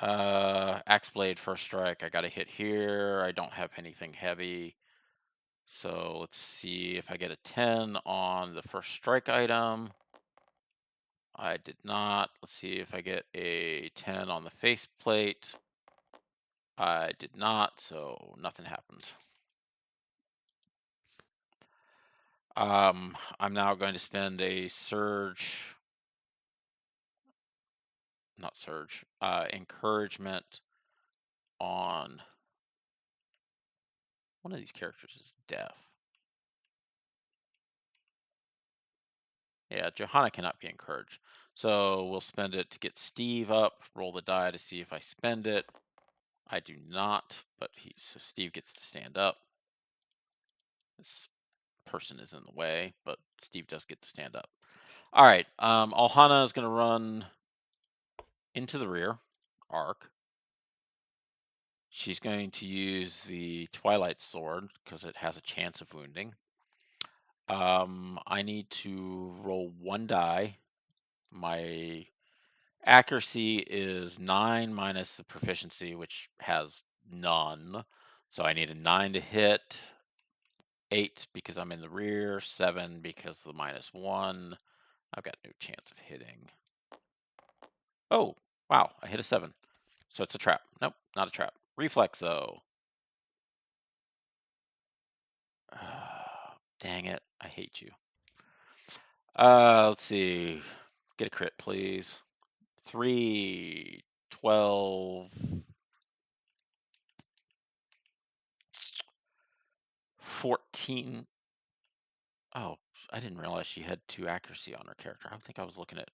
Axe blade, first strike. I got to hit here. I don't have anything heavy. So let's see if I get a 10 on the first strike item. I did not. Let's see if I get a 10 on the faceplate. I did not, so nothing happened. I'm now going to spend a surge, not surge, encouragement on one of these characters is deaf. Yeah, Johanna cannot be encouraged. So we'll spend it to get Steve up, roll the die to see if I spend it. I do not, but so Steve gets to stand up. This person is in the way, but Steve does get to stand up. All right, Alhana is going to run into the rear arc. She's going to use the Twilight Sword because it has a chance of wounding. I need to roll one die. My accuracy is 9 minus the proficiency, which has none. So I need a 9 to hit, 8 because I'm in the rear, 7 because of the -1. I've got no chance of hitting. Oh, wow, I hit a 7. So it's a trap. Nope, not a trap. Reflex, though. Dang it, I hate you. Let's see. Get a crit, please. 3, 12, 14. Oh, I didn't realize she had 2 accuracy on her character. I think I was looking at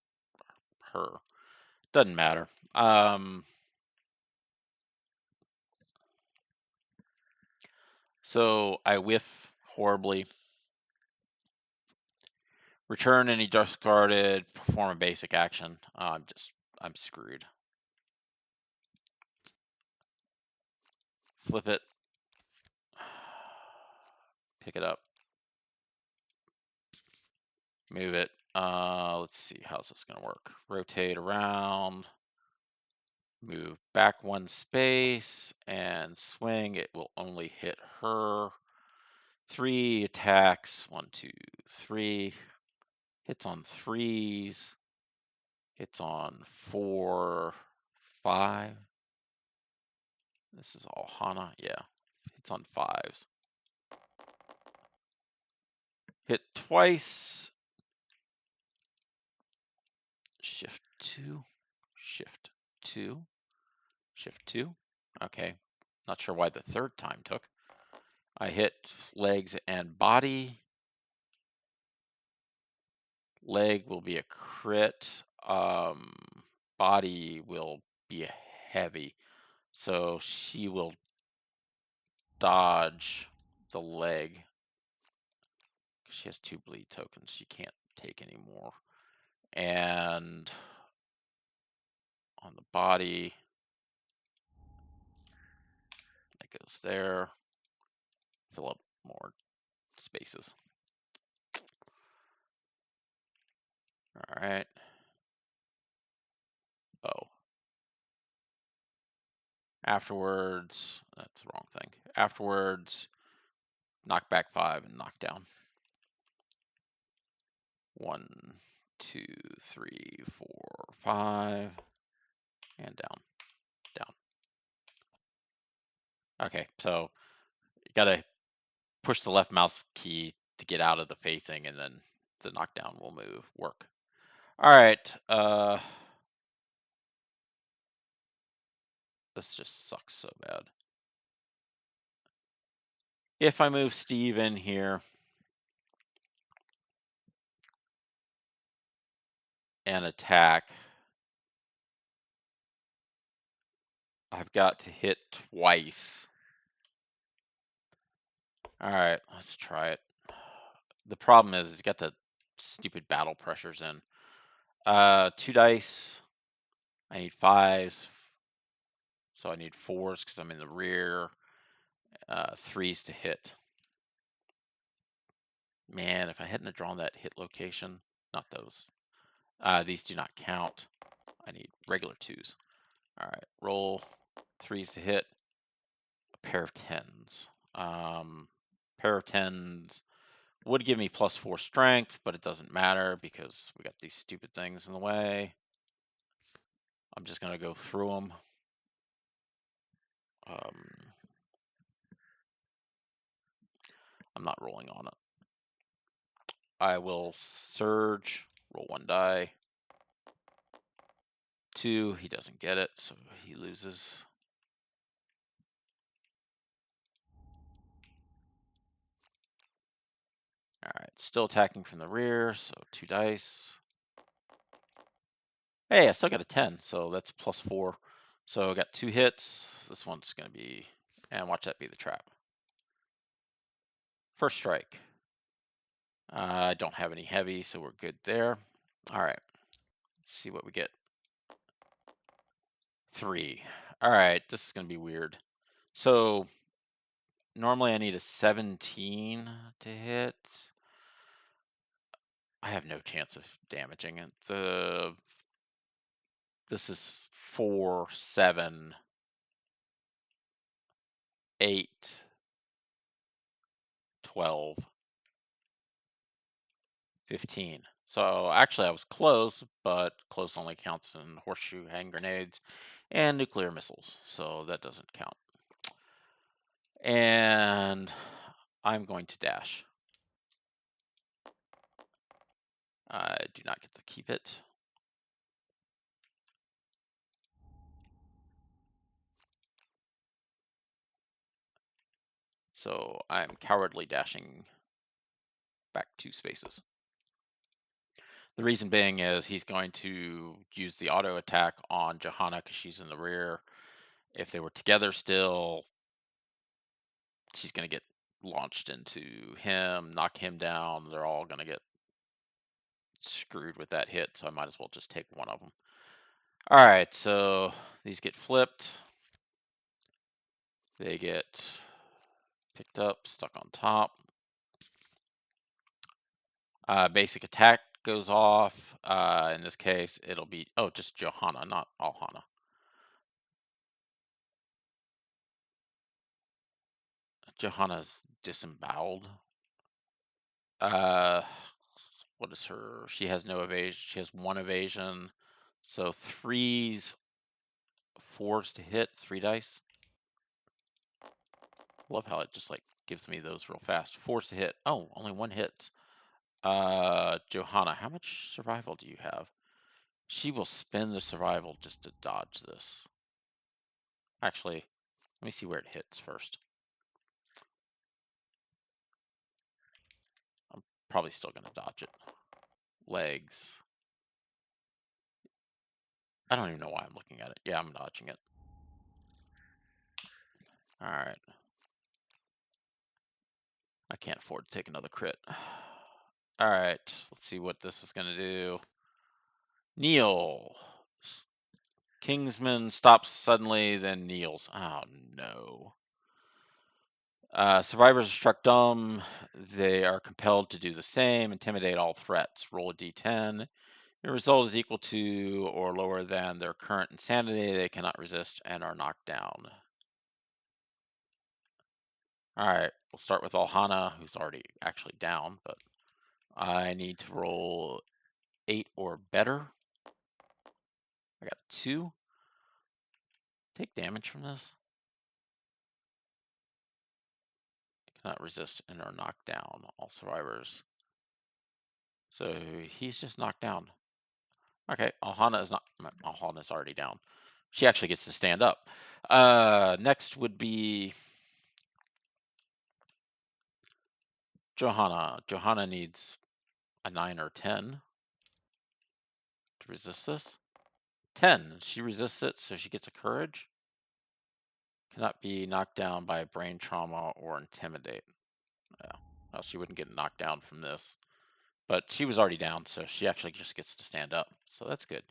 her. Doesn't matter. So I whiff horribly. Return any discarded, perform a basic action. I'm screwed. Flip it. Pick it up. Move it. Let's see, how's this gonna work? Rotate around, move back 1 space, and swing. It will only hit her. 3 attacks. 1, 2, 3. Hits on 3s. Hits on 4, 5. This is all Hana. Yeah. Hits on 5s. Hit twice. Shift 2. Shift 2. Shift 2. Okay. Not sure why the third time took. I hit legs and body. Leg will be a crit. Body will be a heavy. So she will dodge the leg. She has 2 bleed tokens. She can't take anymore. And on the body, that goes there. Fill up more spaces. All right. Oh. Afterwards, that's the wrong thing. Afterwards, knock back 5 and knock down. 1, 2, 3, 4, 5, and down, down. Okay, so you gotta push the left mouse key to get out of the facing, and then the knockdown will work. All right, this just sucks so bad. If I move Steve in here and attack, I've got to hit twice. All right, let's try it. The problem is it's got the stupid battle pressures in. 2 dice. I need 5s. So I need 4s because I'm in the rear. 3s to hit. Man, if I hadn't drawn that hit location, not those. These do not count. I need regular 2s. All right, roll 3s to hit. A pair of 10s. Pair of 10s would give me +4 strength, but it doesn't matter because we got these stupid things in the way. I'm just gonna go through them. I'm not rolling on it. I will surge, roll 1 die. 2, he doesn't get it, so he loses. All right, still attacking from the rear, so 2 dice. Hey, I still got a 10, so that's +4. So I got 2 hits. This one's gonna be, and watch that be the trap. First strike. I don't have any heavy, so we're good there. All right, let's see what we get. 3. All right, this is gonna be weird. So normally I need a 17 to hit. I have no chance of damaging it. This is 4, 7, 8, 12, 15. So actually I was close, but close only counts in horseshoe hand grenades and nuclear missiles, so that doesn't count. And I'm going to dash. I do not get to keep it. So I'm cowardly dashing back 2 spaces. The reason being is he's going to use the auto attack on Johanna because she's in the rear. If they were together still, she's going to get launched into him, knock him down. They're all going to get screwed with that hit, so I might as well just take one of them. All right, so these get flipped. They get picked up, stuck on top. Basic attack goes off. In this case, it'll be, oh, just Johanna, not Alhana. Johanna's disemboweled. What is her? She has no evasion. She has 1 evasion. So 3s, 4s to hit, 3 dice. Love how it just like gives me those real fast. 4s to hit. Oh, only 1 hit. Johanna, how much survival do you have? She will spend the survival just to dodge this. Actually, let me see where it hits first. I'm probably still going to dodge it. Legs. I don't even know why I'm looking at it. Yeah, I'm dodging it. All right. I can't afford to take another crit. All right, let's see what this is going to do. Kneel. Kingsman stops suddenly, then kneels. Oh, no. Survivors are struck dumb. They are compelled to do the same. Intimidate all threats. Roll a d10. Your result is equal to or lower than their current insanity. They cannot resist and are knocked down. All right, we'll start with Alhana, who's already actually down, but I need to roll 8 or better. I got 2. Take damage from this. Cannot resist and are knocked down. All survivors. So he's just knocked down. Okay, Alhana is not. Alhana is already down. She actually gets to stand up. Next would be Johanna. Johanna needs a 9 or 10 to resist this. 10. She resists it, so she gets a courage. Cannot be knocked down by brain trauma or intimidate. Yeah. Well, she wouldn't get knocked down from this. But she was already down, so she actually just gets to stand up. So that's good.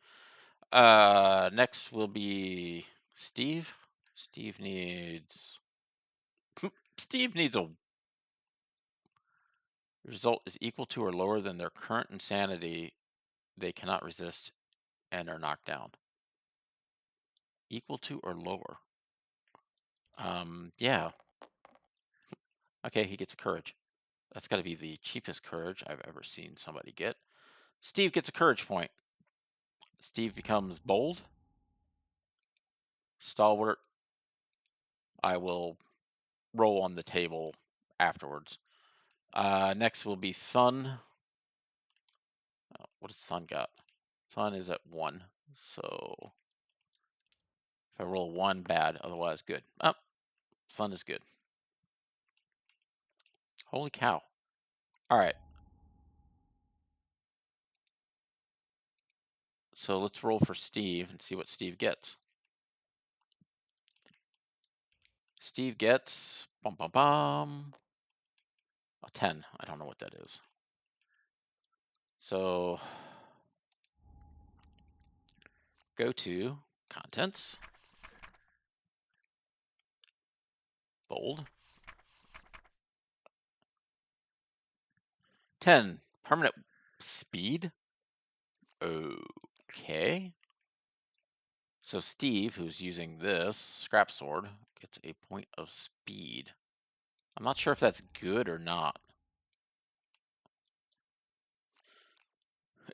Next will be Steve. Steve needs a result is equal to or lower than their current insanity. They cannot resist and are knocked down. Equal to or lower? Yeah. Okay, he gets a courage. That's got to be the cheapest courage I've ever seen somebody get. Steve gets a courage point. Steve becomes bold, stalwart. I will roll on the table afterwards. Next will be Thun. What does Thun got? Thun is at 1. So if I roll 1, bad. Otherwise, good. Oh, Thun is good. Holy cow. All right. So let's roll for Steve and see what Steve gets. Steve gets bum bum bum a 10. I don't know what that is. So go to contents, bold, 10, permanent speed. Okay. So Steve, who's using this scrap sword, gets a point of speed. I'm not sure if that's good or not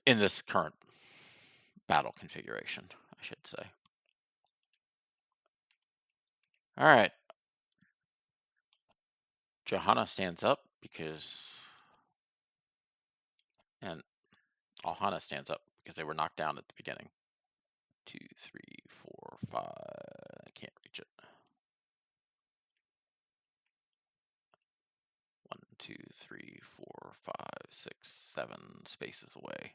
in this current battle configuration, I should say. All right. Johanna stands up and Alhana stands up because they were knocked down at the beginning. 2, 3, 4, 5. I can't reach it. 1, 2, 3, 4, 5, 6, 7 spaces away.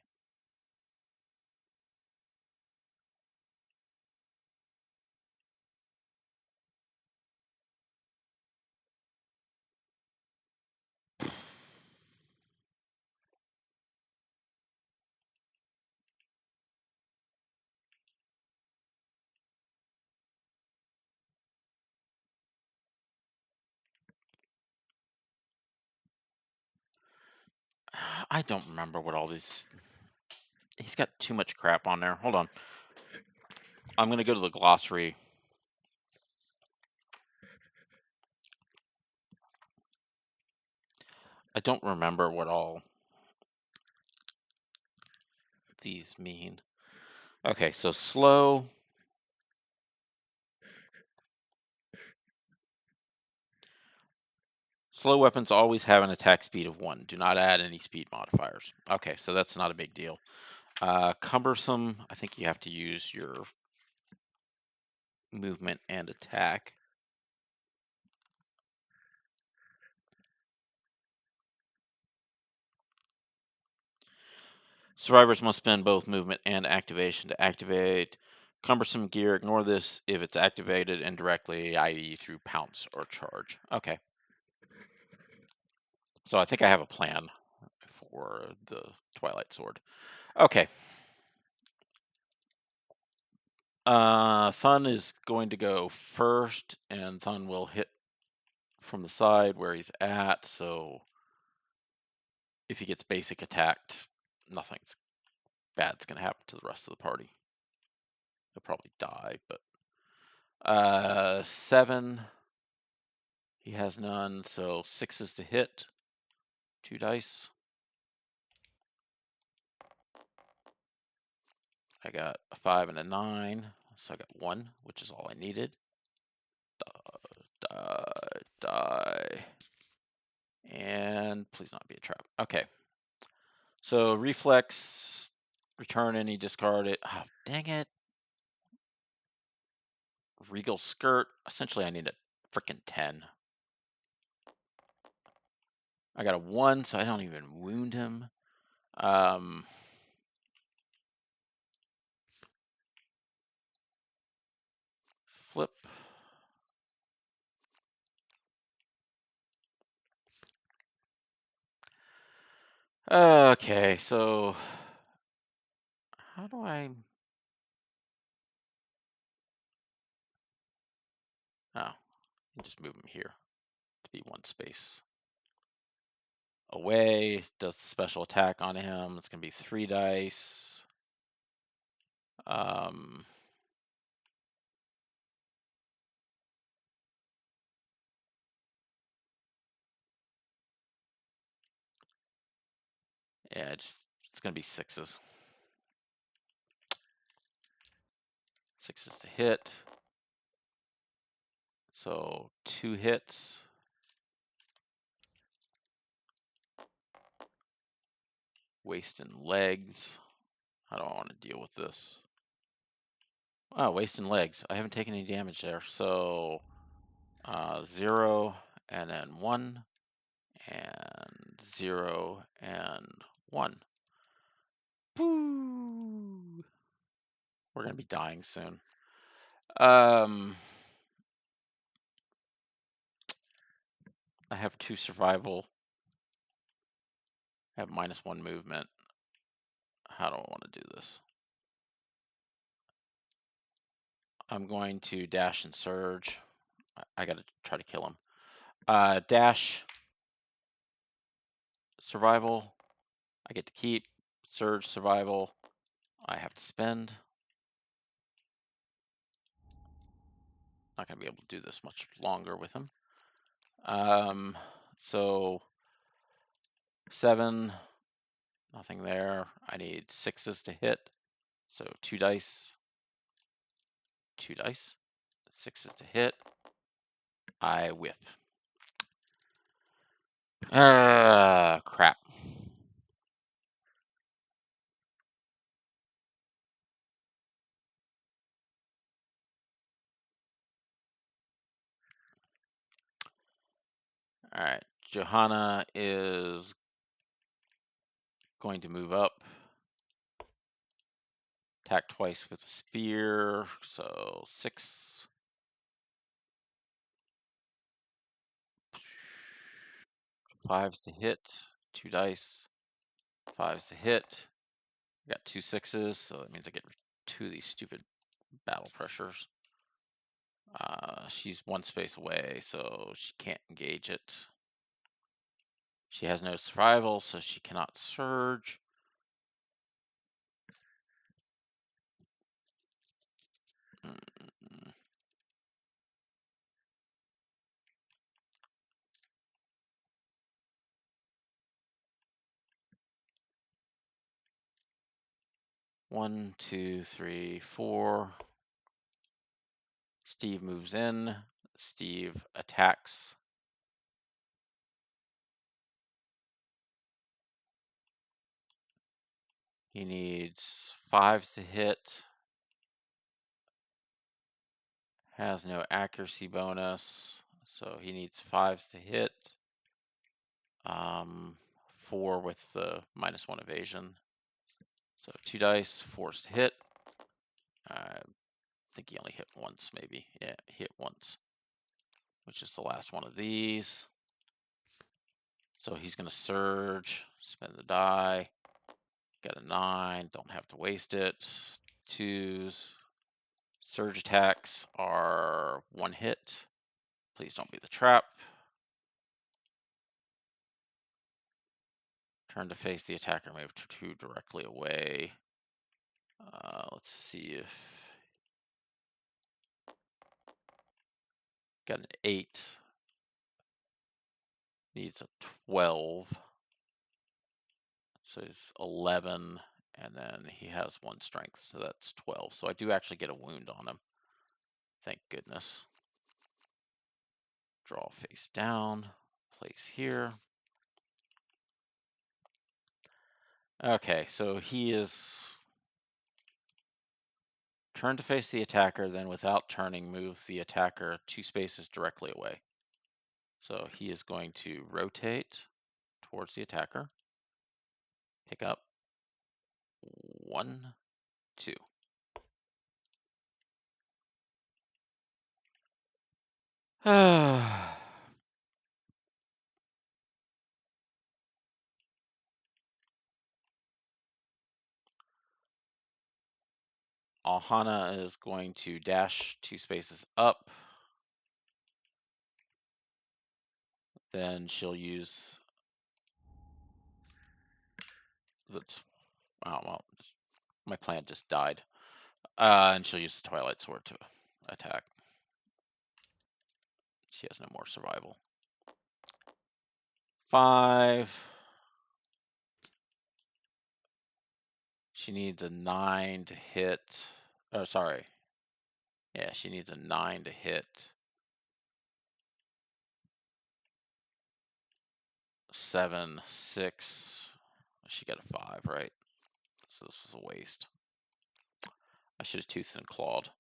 I don't remember what all these. He's got too much crap on there. Hold on. I'm going to go to the glossary. I don't remember what all these mean. Okay, so slow. Slow weapons always have an attack speed of 1. Do not add any speed modifiers. Okay, so that's not a big deal. Cumbersome, I think you have to use your movement and attack. Survivors must spend both movement and activation to activate cumbersome gear. Ignore this if it's activated indirectly, i.e. through pounce or charge. Okay. So I think I have a plan for the Twilight Sword. Okay. Thun is going to go first, and Thun will hit from the side where he's at. So if he gets basic attacked, nothing's bad's going to happen to the rest of the party. He'll probably die, but 7. He has none, so 6 is to hit. 2 dice. I got a 5 and a 9, so I got 1, which is all I needed. Die. And please not be a trap. Okay. So reflex, return any, discard it. Oh, dang it. Regal skirt. Essentially, I need a freaking 10. I got a 1, so I don't even wound him. Flip. Okay, so how do I? Oh, just move him here to be 1 space away. Does the special attack on him. It's going to be 3 dice. Yeah, it's gonna be sixes. Sixes to hit. So 2 hits. Wasting legs. How do I want to deal with this? Oh, wasting legs. I haven't taken any damage there. So 0 and then 1 and 0 and 1. Boo! We're gonna be dying soon. I have 2 survival. I have -1 movement. How do I want to do this? I'm going to dash and surge. I gotta try to kill him. Dash, survival. I get to keep. Surge, survival. I have to spend. Not gonna be able to do this much longer with him. So 7, nothing there. I need 6s to hit. So 2 dice. 2 dice. 6s to hit. I whiff. Crap. All right. Johanna is going to move up. Attack twice with a spear. So 6. 5s to hit. 2 dice. 5s to hit. I got 2 6s, so that means I get 2 of these stupid battle pressures. She's 1 space away, so she can't engage it. She has no survival, so she cannot surge. Mm. 1, 2, 3, 4. Steve moves in. Steve attacks. He needs 5s to hit. Has no accuracy bonus, so he needs 5s to hit. 4 with the -1 evasion. So 2 dice, 4s to hit. I think he only hit once, maybe. Yeah, he hit once, which is the last one of these. So he's going to surge, spend the die. Got a 9, don't have to waste it. 2s. Surge attacks are 1 hit. Please don't be the trap. Turn to face the attacker, move 2 directly away. Let's see if... Got an 8. Needs a 12. So he's 11, and then he has 1 strength, so that's 12. So I do actually get a wound on him. Thank goodness. Draw face down, place here. Okay, so he is turn to face the attacker, then without turning, move the attacker 2 spaces directly away. So he is going to rotate towards the attacker, pick up 1, 2. Ohana is going to dash 2 spaces up. Then she'll use the, oh, well, my plan just died. And she'll use the Twilight Sword to attack. She has no more survival. 5. She needs a 9 to hit. Oh, sorry. Yeah, she needs a 9 to hit. 7, 6. She got a 5, right? So this was a waste. I should have toothed and clawed.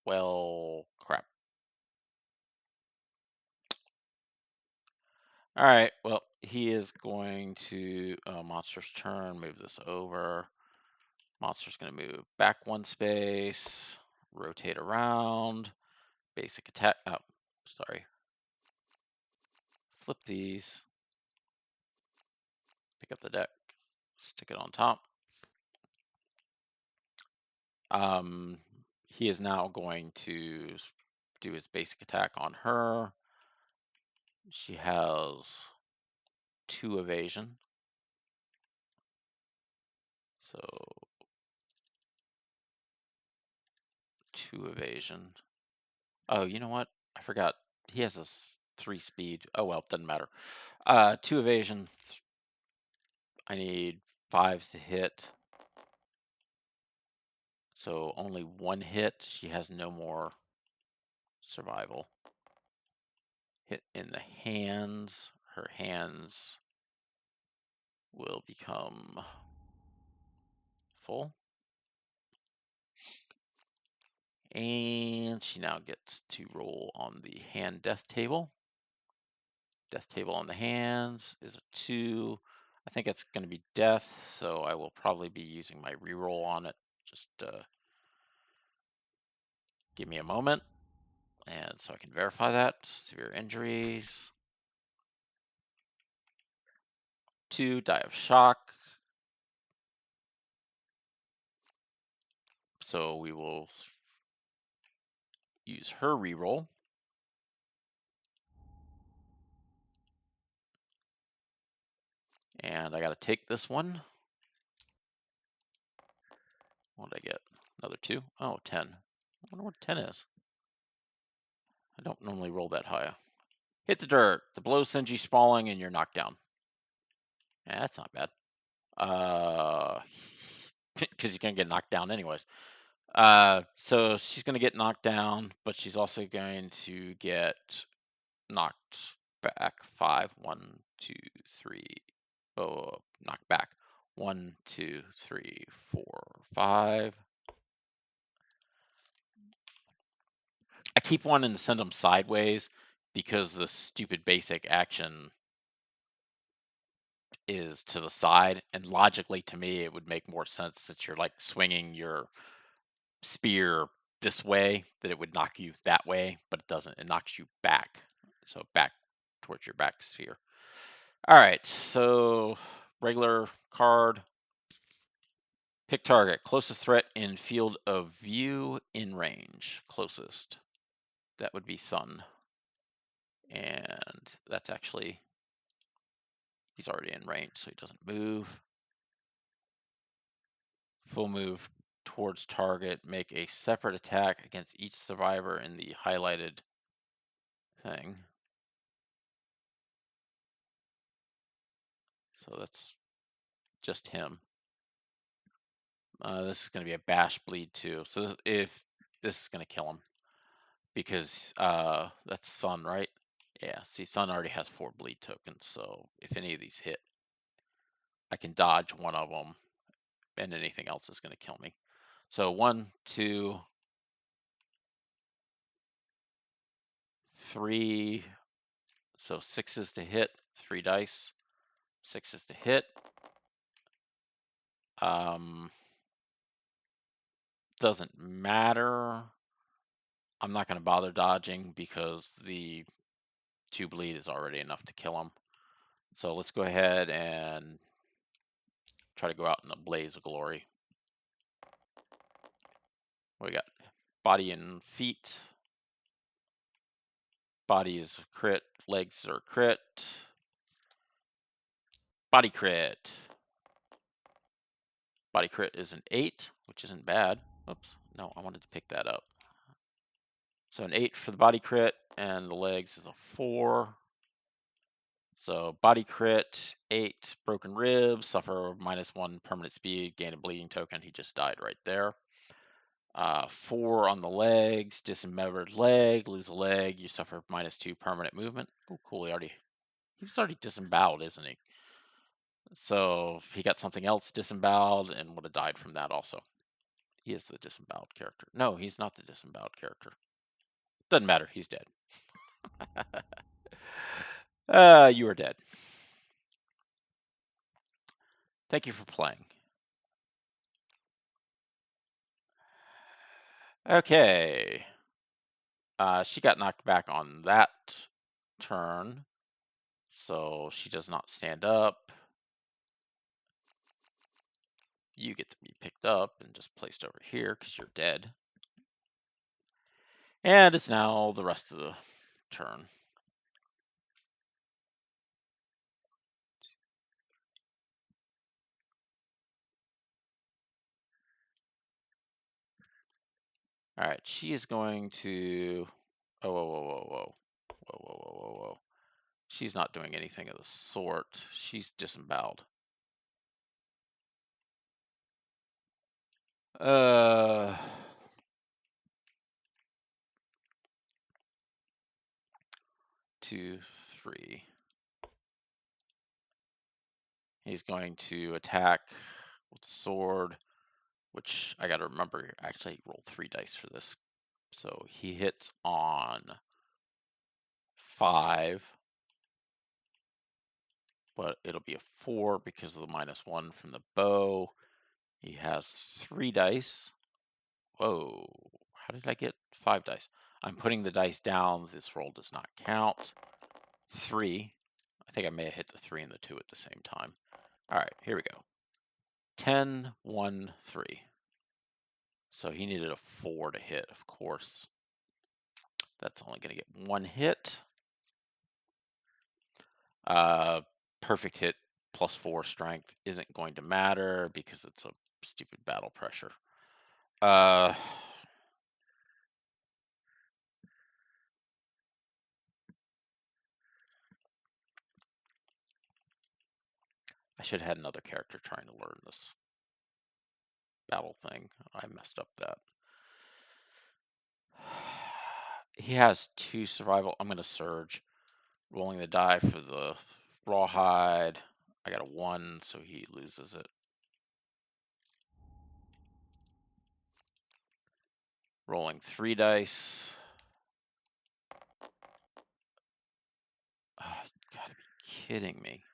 Well, crap. All right. Well, he is going to monster's turn. Move this over. Monster's going to move back 1 space. Rotate around. Basic attack. Oh, sorry. Flip these. Pick up the deck. Stick it on top. He is now going to do his basic attack on her. She has 2 evasion. So 2 evasion. Oh, you know what? I forgot. He has a 3 speed. Oh well, doesn't matter. 2 evasion. I need 5s to hit. So only 1 hit. She has no more survival. Hit in the hands. Her hands will become full. And she now gets to roll on the hand death table. Death table on the hands is a 2. I think it's going to be death, so I will probably be using my reroll on it. Just give me a moment, and so I can verify that. Severe injuries. 2, die of shock. So we will use her reroll. And I got to take this one. What did I get? Another 2? Oh, 10. I wonder what 10 is. I don't normally roll that high. Hit the dirt. The blow sends you sprawling and you're knocked down. Yeah, that's not bad. Because you're going to get knocked down anyways. So she's going to get knocked down, but she's also going to get knocked back 5. 1, 2, 3. Oh, knocked back. 1, 2, 3, 4, 5. I keep wanting to send them sideways because the stupid basic action is to the side, and logically to me it would make more sense that you're like swinging your spear this way, that it would knock you that way, but it doesn't. It knocks you back, so back towards your back sphere. All right, so regular card. Pick target. Closest threat in field of view in range. Closest. That would be Thun. And that's actually, he's already in range, so he doesn't move. Full move towards target. Make a separate attack against each survivor in the highlighted thing. So that's just him. This is going to be a bash bleed too. So if this is going to kill him, because that's Thun, right? Yeah, see, Thun already has 4 bleed tokens, so if any of these hit, I can dodge one of them, and anything else is going to kill me. So 1, 2, 3. So 6s to hit, 3 dice. 6s to hit. Doesn't matter. I'm not going to bother dodging because the 2 bleed is already enough to kill him. So let's go ahead and try to go out in a blaze of glory. We got body and feet. Body is crit, legs are crit. Body crit. Body crit is an 8, which isn't bad. Oops, no, I wanted to pick that up. So an 8 for the body crit, and the legs is a 4. So body crit, 8 broken ribs, suffer -1 permanent speed, gain a bleeding token. He just died right there. 4 on the legs, dismembered leg, lose a leg, you suffer -2 permanent movement. Oh, cool. He was already disemboweled, isn't he? So he got something else disemboweled and would have died from that also. He is the disemboweled character. No, he's not the disemboweled character. Doesn't matter. He's dead. You are dead. Thank you for playing. Okay. She got knocked back on that turn, so she does not stand up. You get to be picked up and just placed over here because you're dead. And it's now the rest of the turn. All right, she is going to. Oh, whoa, whoa, whoa, whoa. Whoa, whoa, whoa, whoa, whoa. She's not doing anything of the sort. She's disemboweled. 2, 3. He's going to attack with the sword, which I got to remember. Actually, he rolled 3 dice for this. So he hits on 5, but it'll be a 4 because of the -1 from the bow. He has 3 dice. Whoa, how did I get 5 dice? I'm putting the dice down. This roll does not count. 3. I think I may have hit the 3 and the 2 at the same time. All right, here we go. 10, 1, 3. So he needed a 4 to hit, of course. That's only going to get 1 hit. Perfect hit +4 strength isn't going to matter because it's a stupid battle pressure. I should have had another character trying to learn this battle thing. I messed up that. He has 2 survival. I'm going to surge. Rolling the die for the rawhide. I got a 1, so he loses it. Rolling 3 dice. Oh, you gotta be kidding me.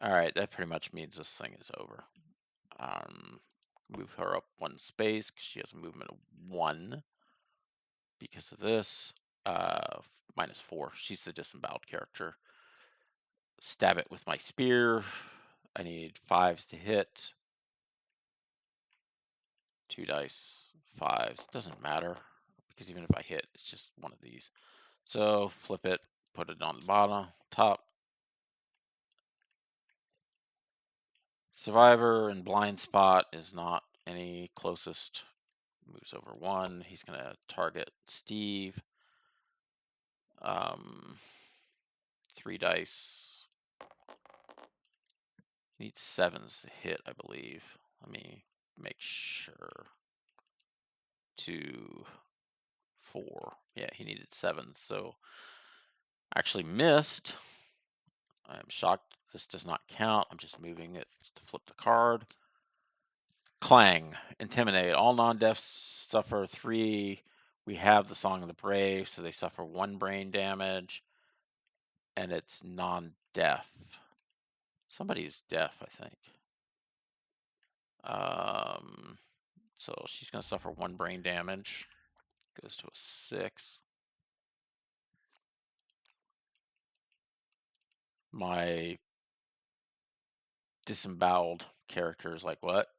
All right, that pretty much means this thing is over. Move her up 1 space because she has a movement of 1 because of this. -4. She's the disemboweled character. Stab it with my spear. I need 5s to hit. 2 dice, 5s. Doesn't matter because even if I hit, it's just one of these. So flip it, put it on the bottom, top. Survivor and blind spot is not any closest. Moves over 1. He's gonna target Steve. 3 dice. He needs 7s to hit, I believe. Let me make sure. 2, 4. Yeah, he needed 7, so actually missed. I'm shocked this does not count. I'm just moving it to flip the card. Clang, intimidate. All non-deafs suffer 3. We have the Song of the Brave, so they suffer 1 brain damage, and it's non-deaf. Somebody's deaf, I think. So she's gonna suffer 1 brain damage. Goes to a 6. My disemboweled character is like, what?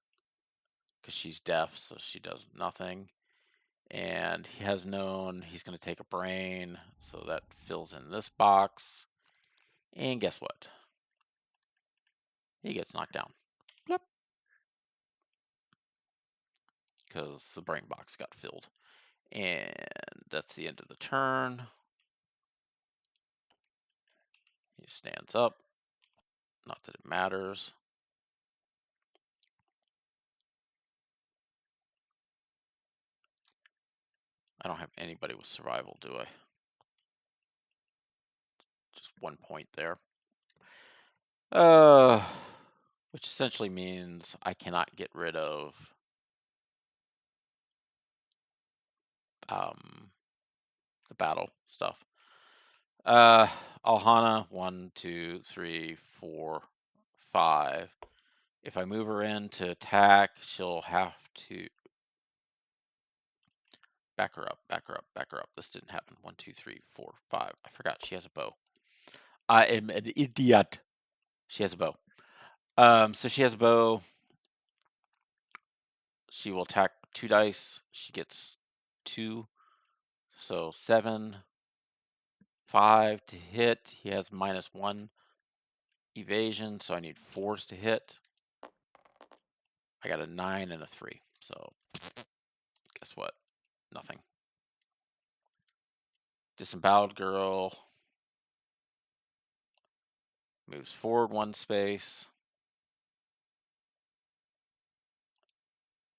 Because she's deaf, so she does nothing. And he has known he's going to take a brain, so that fills in this box. And guess what? He gets knocked down. Yep. Because the brain box got filled. And that's the end of the turn. He stands up. Not that it matters. I don't have anybody with survival, do I? Just 1 point there. Which essentially means I cannot get rid of the battle stuff. Alhana, 1, 2, 3, 4, 5. If I move her in to attack, she'll have to back her up, back her up, back her up. This didn't happen. 1, 2, 3, 4, 5. I forgot she has a bow. I am an idiot. She has a bow. So she has a bow. She will attack 2 dice. She gets 2. So 7, 5 to hit. He has -1 evasion, so I need 4s to hit. I got a 9 and a 3. So guess what? Nothing. Disemboweled girl moves forward 1 space.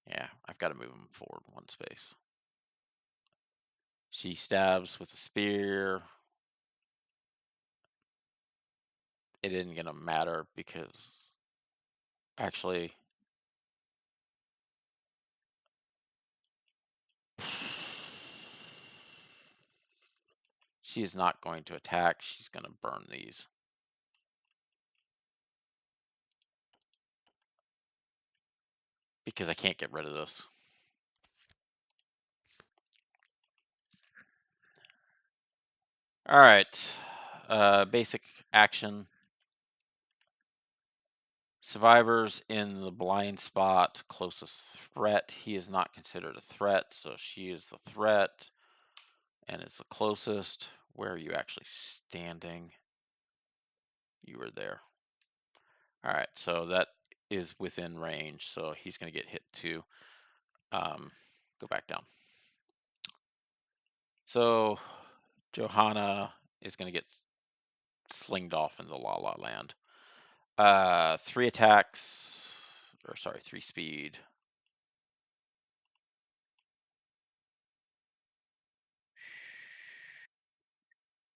Yeah, I've got to move him forward 1 space. She stabs with a spear. It isn't going to matter because actually she is not going to attack. She's going to burn these. Because I can't get rid of this. All right. Basic action. Survivors in the blind spot, closest threat. He is not considered a threat, so she is the threat and is the closest. Where are you actually standing? You were there. All right, so that is within range, so he's going to get hit too. Go back down. So Johanna is going to get slinged off into La La Land. 3 attacks, or sorry, 3 speed.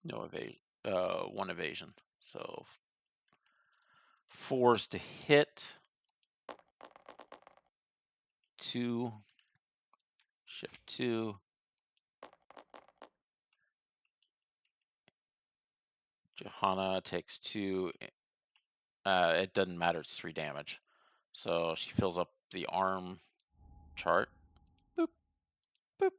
No evasion. 1 evasion. So 4s to hit. 2. Shift 2. Johanna takes 2. It doesn't matter. It's 3 damage. So she fills up the arm chart. Boop, boop.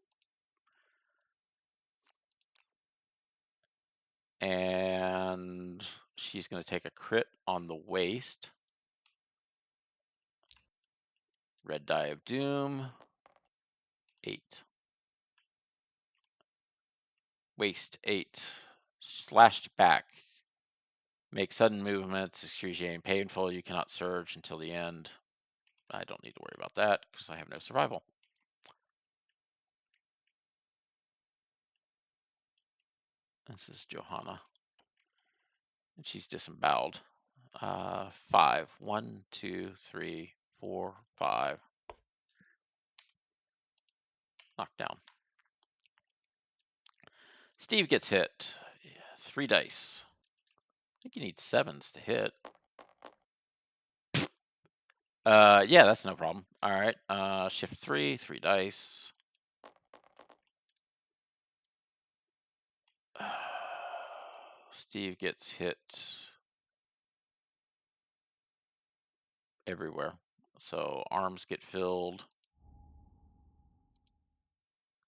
And she's going to take a crit on the waist. Red die of doom. 8. Waist 8. Slashed back. Make sudden movements, excruciating painful. You cannot surge until the end. I don't need to worry about that because I have no survival. This is Johanna. And she's disemboweled. 5. 1, 2, 3, 4, 5. Knocked down. Steve gets hit. 3 dice. I think you need 7s to hit. Yeah, that's no problem. All right. Shift 3, 3 dice. Steve gets hit everywhere. So arms get filled.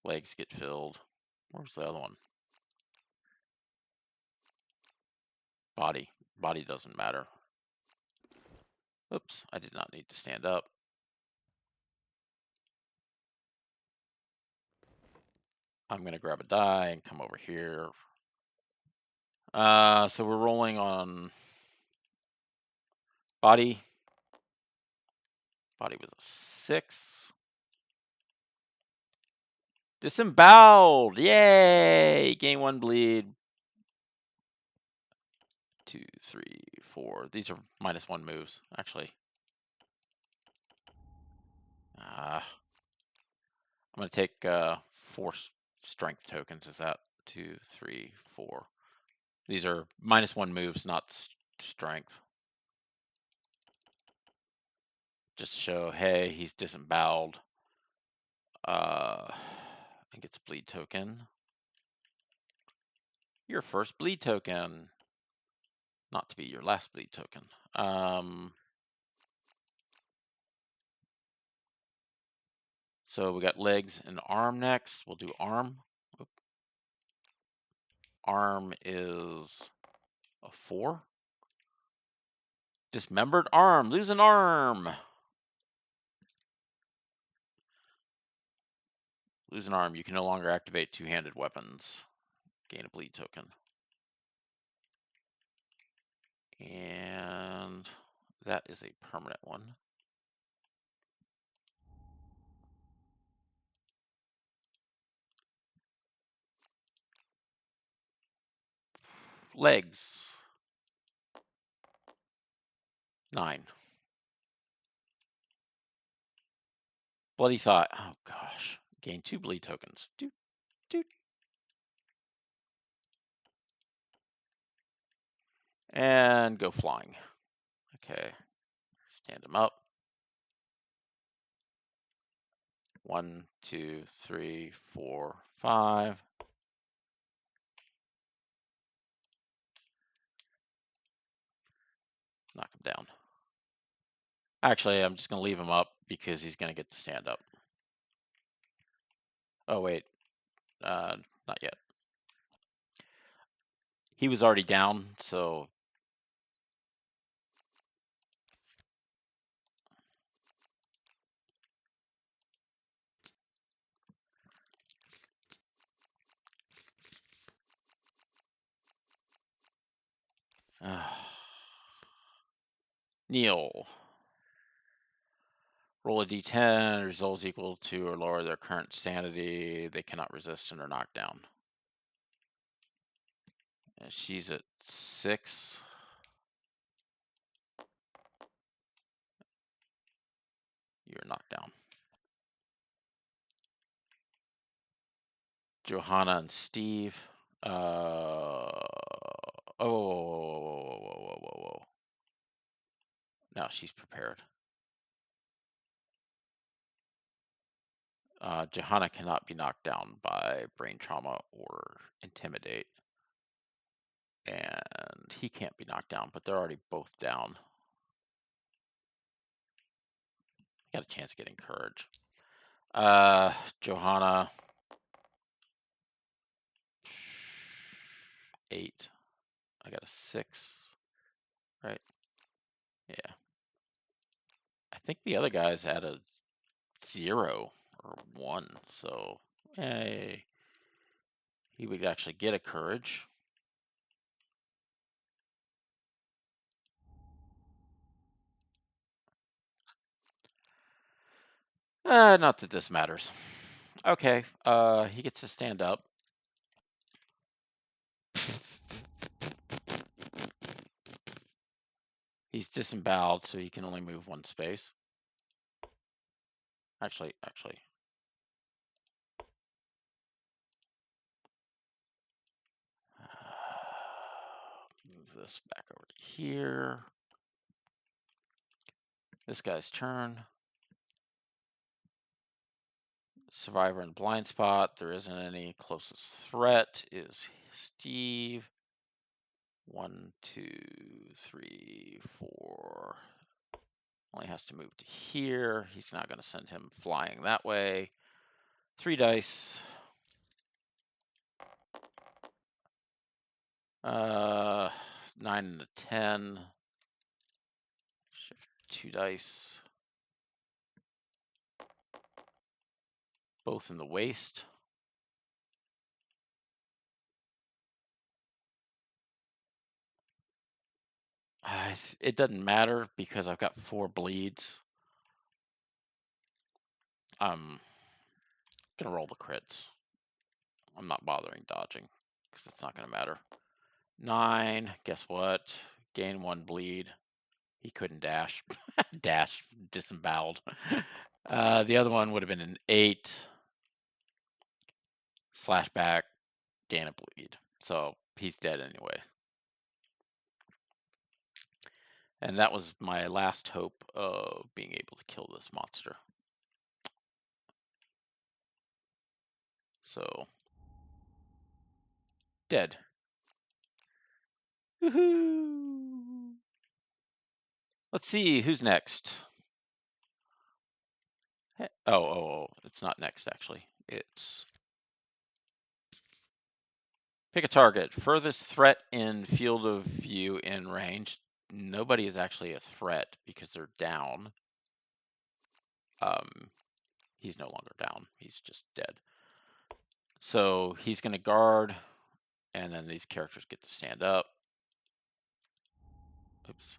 Legs get filled. Where's the other one? Body. Body doesn't matter. Oops, I did not need to stand up. I'm going to grab a die and come over here. So we're rolling on body. Body was a 6. Disemboweled. Yay! Gain 1 bleed. 2, 3, 4. These are -1 moves, actually. I'm going to take 4 strength tokens. Is that 2, 3, 4? These are -1 moves, not strength. Just to show, hey, he's disemboweled. And gets a bleed token. Your first bleed token. Not to be your last bleed token. So we got legs and arm next. We'll do arm. Arm is a 4. Dismembered arm. Lose an arm. Lose an arm. You can no longer activate two-handed weapons. Gain a bleed token. And that is a permanent one. Legs. 9. Bloody Thought. Oh gosh. Gain 2 bleed tokens. Doot, doot. And go flying. Okay. Stand him up. 1, 2, 3, 4, 5. Knock him down. Actually, I'm just going to leave him up because he's going to get to stand up. Oh, wait. Not yet. He was already down, so... Kneel. Roll a d10. Results equal to or lower their current sanity. They cannot resist and are knocked down. And she's at 6. You're knocked down. Johanna and Steve. Whoa. Now she's prepared. Johanna cannot be knocked down by brain trauma or intimidate. And he can't be knocked down, but they're already both down. Got a chance of getting courage. Johanna. 8. I got a 6. Right? Yeah. I think the other guy's at a 0 or 1, so hey, he would actually get a courage. Not that this matters. Okay, he gets to stand up. He's disemboweled, so he can only move 1 space. Actually. Move this back over to here. This guy's turn. Survivor in blind spot. There isn't any. Closest threat is Steve. 1, 2, 3, 4. Only has to move to here. He's not going to send him flying that way. 3 dice. 9 and a 10. Shift 2 dice. Both in the waist. It doesn't matter because I've got 4 bleeds. I'm gonna roll the crits. I'm not bothering dodging because it's not gonna matter. 9. Guess what? Gain 1 bleed. He couldn't dash. Dash, disemboweled. The other one would have been an 8. Slash back, gain a bleed. So he's dead anyway. And that was my last hope of being able to kill this monster. So, dead. Woohoo! Let's see, who's next? Oh, it's not next, actually. It's pick a target. Furthest threat in field of view in range. Nobody is actually a threat because they're down. He's no longer down. He's just dead. So he's going to guard, and then these characters get to stand up. Oops.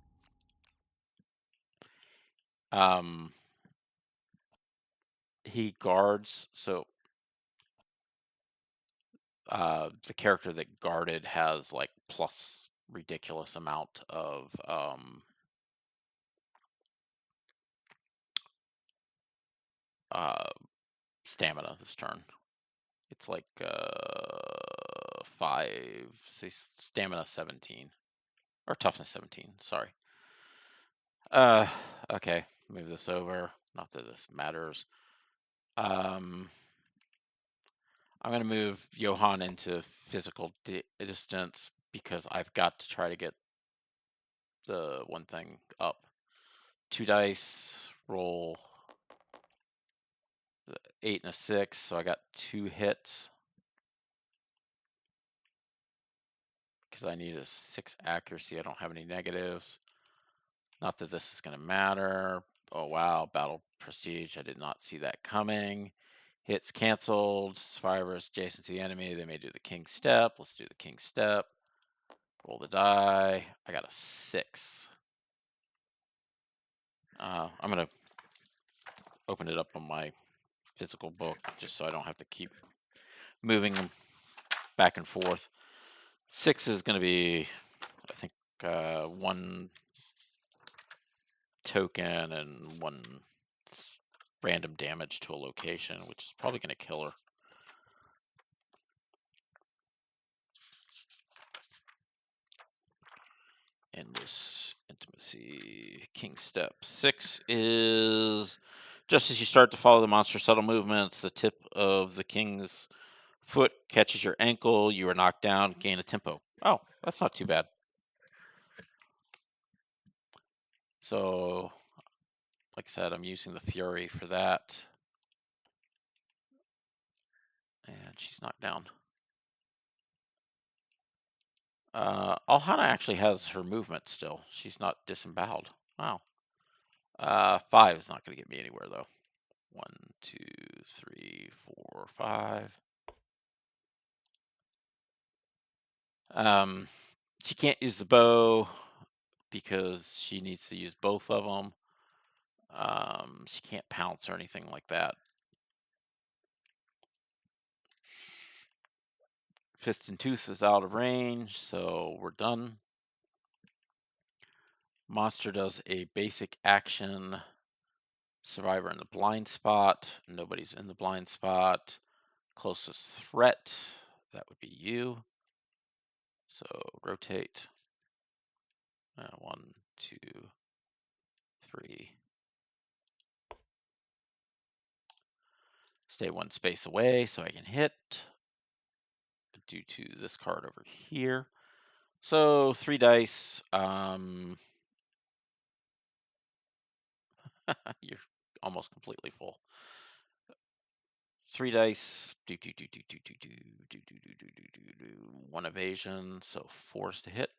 He guards, so the character that guarded has like plus ridiculous amount of stamina this turn. It's like 5, say stamina 17 or toughness 17. Sorry. Okay, move this over. Not that this matters. I'm gonna move Johann into physical distance because I've got to try to get the one thing up. 2 dice, roll 8 and a 6, so I got 2 hits. Because I need a 6 accuracy, I don't have any negatives. Not that this is going to matter. Oh wow, battle prestige, I did not see that coming. Hits canceled, survivors adjacent to the enemy, they may do the king step. Let's do the king step. Roll the die, I got a 6. I'm going to open it up on my physical book just so I don't have to keep moving them back and forth. 6 is going to be, I think, 1 token and 1 random damage to a location, which is probably going to kill her. In this intimacy, king step 6 is just as you start to follow the monster's subtle movements, the tip of the king's foot catches your ankle, you are knocked down, gain a tempo. Oh, that's not too bad. So, like I said, I'm using the fury for that. And she's knocked down. Alhana actually has her movement still. She's not disemboweled. Wow. 5 is not going to get me anywhere, though. 1, 2, 3, 4, 5. She can't use the bow because she needs to use both of them. She can't pounce or anything like that. Fist and Tooth is out of range, so we're done. Monster does a basic action. Survivor in the blind spot. Nobody's in the blind spot. Closest threat, that would be you. So rotate. 1, 2, 3. Stay 1 space away so I can hit due to this card over here. So 3 dice. You're almost completely full. 3 dice. 1 evasion. So force to hit.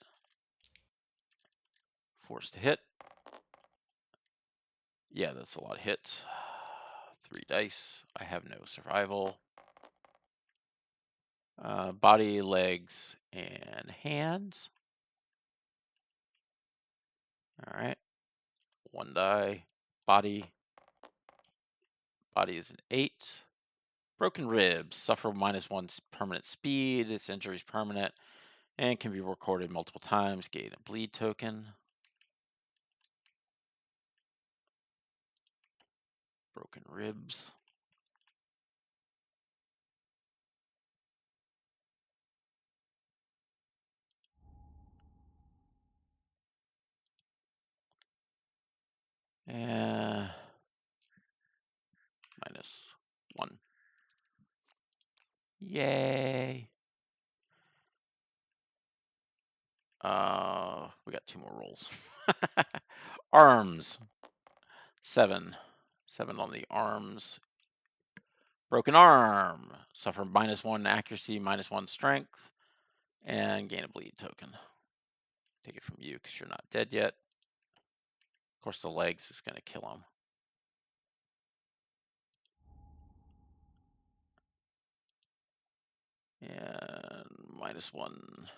Force to hit. Yeah, that's a lot of hits. 3 dice. I have no survival. Body, legs, and hands. All right. 1 die. Body. Body is an 8. Broken ribs. Suffer -1 permanent speed. Its injury is permanent. and can be recorded multiple times. Gain a bleed token. Broken ribs. -1. Yay. We got 2 more rolls. Arms. 7. 7 on the arms. Broken arm. Suffer -1 accuracy, -1 strength, and gain a bleed token. Take it from you because you're not dead yet. Of course, the legs is going to kill him. And -1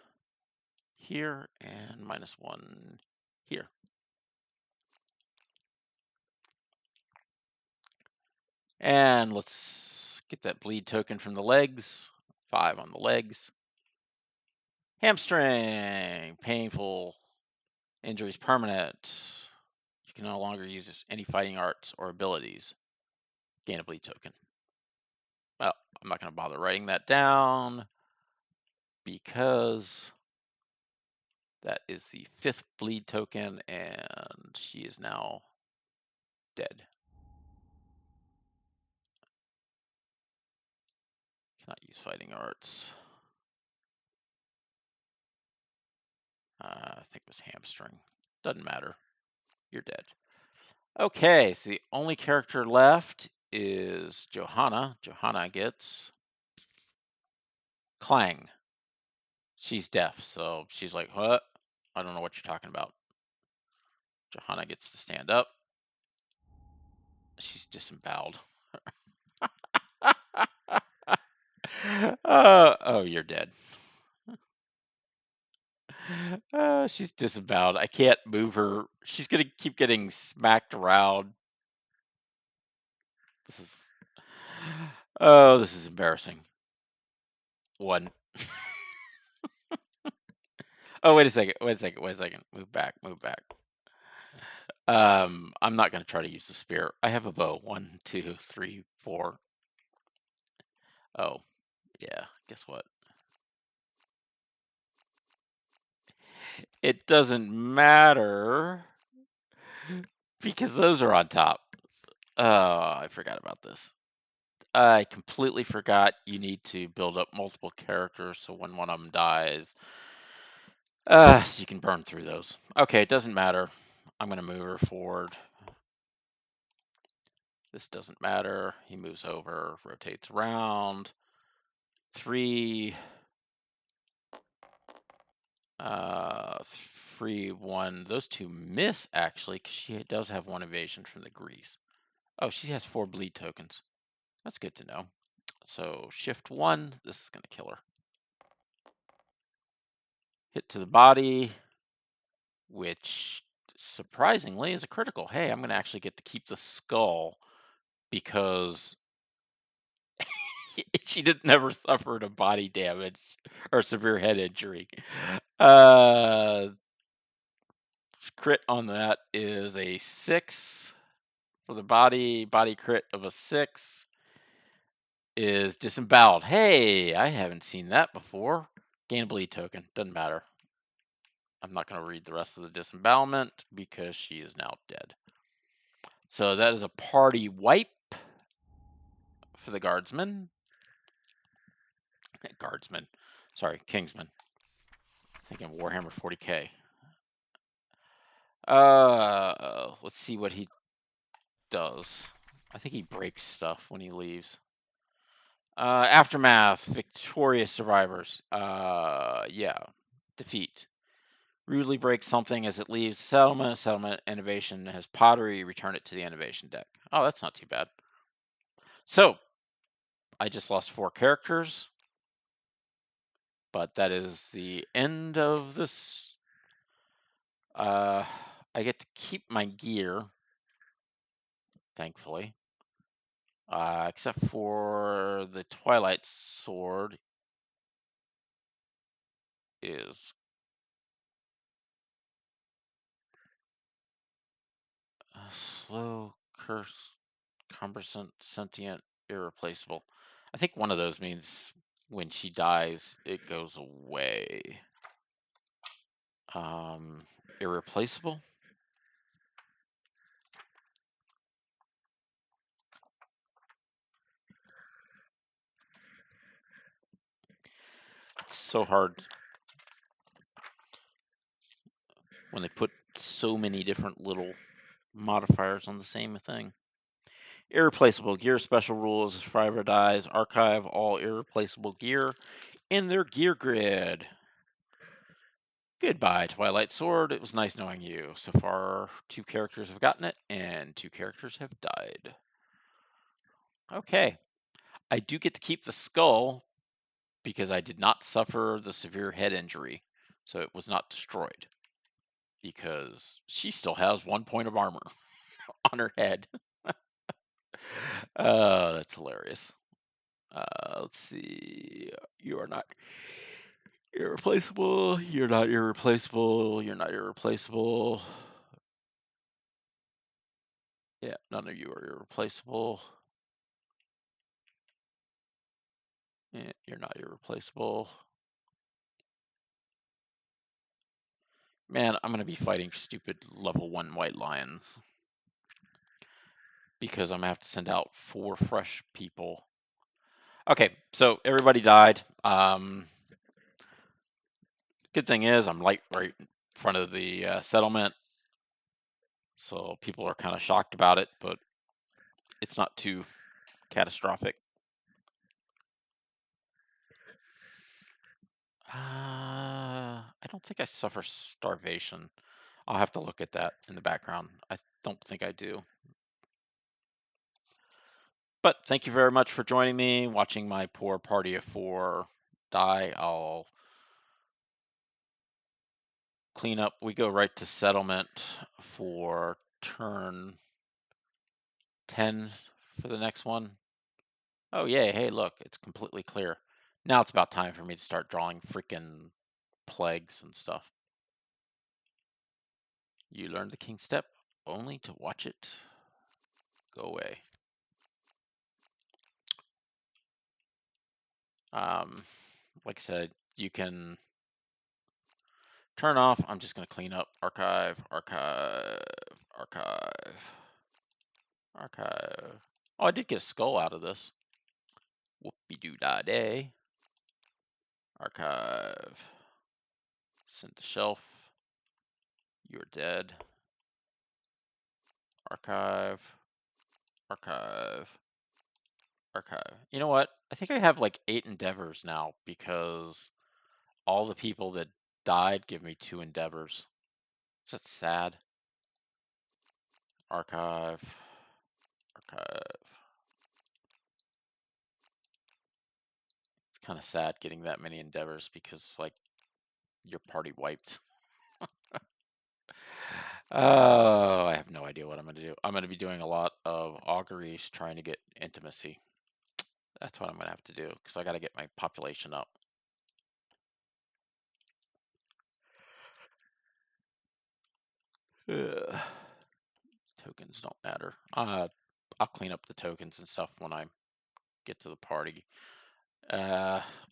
here, and -1 here. And let's get that bleed token from the legs. 5 on the legs. Hamstring. Painful. Injuries permanent. You can no longer use any fighting arts or abilities. Gain a bleed token. Well, I'm not going to bother writing that down because that is the 5th bleed token, and she is now dead. Cannot use fighting arts. I think it was hamstring. Doesn't matter. You're dead. Okay, so the only character left is Johanna. Johanna gets Clang. She's deaf, so she's like, what? I don't know what you're talking about. Johanna gets to stand up. She's disemboweled. Oh, you're dead. She's disemboweled. I can't move her. She's gonna keep getting smacked around. This is. Oh, this is embarrassing. 1. Oh, wait a second. Wait a second. Wait a second. Move back. Move back. I'm not gonna try to use the spear. I have a bow. 1, 2, 3, 4. Oh, yeah. Guess what? It doesn't matter because those are on top. Oh, I forgot about this. I completely forgot you need to build up multiple characters so when one of them dies, so you can burn through those. Okay, it doesn't matter. I'm going to move her forward. This doesn't matter. He moves over, rotates around. 3, 3, 1. Those 2 miss, actually, because she does have 1 evasion from the grease. Oh, she has 4 bleed tokens. That's good to know. So shift 1, this is going to kill her. Hit to the body, which surprisingly is a critical. Hey, I'm going to actually get to keep the skull because she did never suffered a body damage or severe head injury. Crit on that is a 6 for the body. Body crit of a 6 is disemboweled. Hey, I haven't seen that before. Gain a bleed token. Doesn't matter. I'm not going to read the rest of the disembowelment because she is now dead. So that is a party wipe for the guardsman. Guardsman. Sorry, Kingsman. Thinking Warhammer 40K. Let's see what he does. I think he breaks stuff when he leaves. Aftermath, victorious survivors. Yeah, defeat. Rudely breaks something as it leaves settlement. Settlement innovation has pottery. Return it to the innovation deck. Oh, that's not too bad. So, I just lost 4 characters, but that is the end of this. I get to keep my gear, thankfully, except for the Twilight Sword. is slow, curse, cumbersome, sentient, irreplaceable. I think one of those means when she dies, it goes away. Irreplaceable? It's so hard when they put so many different little modifiers on the same thing. Irreplaceable gear special rules. If Fiverr dies, archive all irreplaceable gear in their gear grid. Goodbye, Twilight Sword. It was nice knowing you. So far, 2 characters have gotten it, and 2 characters have died. Okay. I do get to keep the skull because I did not suffer the severe head injury, so it was not destroyed. Because she still has 1 point of armor on her head. That's hilarious. Let's see. You are not irreplaceable. You're not irreplaceable. You're not irreplaceable. Yeah, none of you are irreplaceable. Yeah, you're not irreplaceable. Man, I'm going to be fighting stupid level 1 white lions. Because I'm going to have to send out 4 fresh people. Okay, so everybody died. Good thing is I'm right in front of the settlement. So people are kind of shocked about it, but it's not too catastrophic. I don't think I suffer starvation. I'll have to look at that in the background. I don't think I do. But thank you very much for joining me, watching my poor party of 4 die. I'll clean up. We go right to settlement for turn 10 for the next one. Oh, yay. Hey, look, it's completely clear. Now it's about time for me to start drawing freaking plagues and stuff. You learned the king step only to watch it go away. Like I said, you can turn off. I'm just going to clean up. Archive, archive, archive, archive. Oh, I did get a skull out of this. Whoopie-doo-dah-day. Archive. Send to shelf. You're dead. Archive. Archive. Archive. You know what? I think I have like 8 endeavors now because all the people that died give me 2 endeavors. Is that sad? Archive. Archive. It's kind of sad getting that many endeavors because like your party wiped. Oh, I have no idea what I'm going to do. I'm going to be doing a lot of auguries trying to get intimacy. That's what I'm going to have to do because I got to get my population up. Ugh. Tokens don't matter. I'll clean up the tokens and stuff when I get to the party.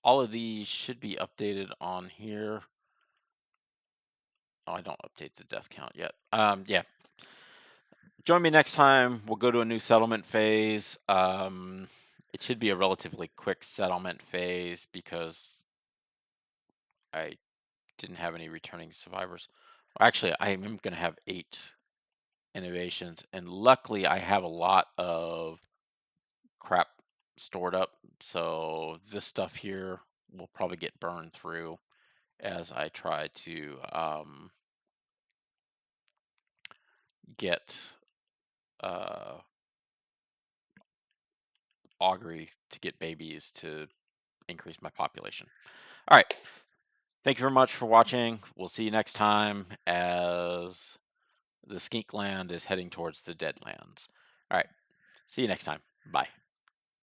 All of these should be updated on here. Oh, I don't update the death count yet. Yeah. Join me next time. We'll go to a new settlement phase. It should be a relatively quick settlement phase because I didn't have any returning survivors. Actually, I am going to have 8 innovations, and luckily I have a lot of crap stored up. So this stuff here will probably get burned through as I try to get augury to get babies to increase my population. All right. Thank you very much for watching. We'll see you next time as the Skink Land is heading towards the Deadlands. All right. See you next time. Bye.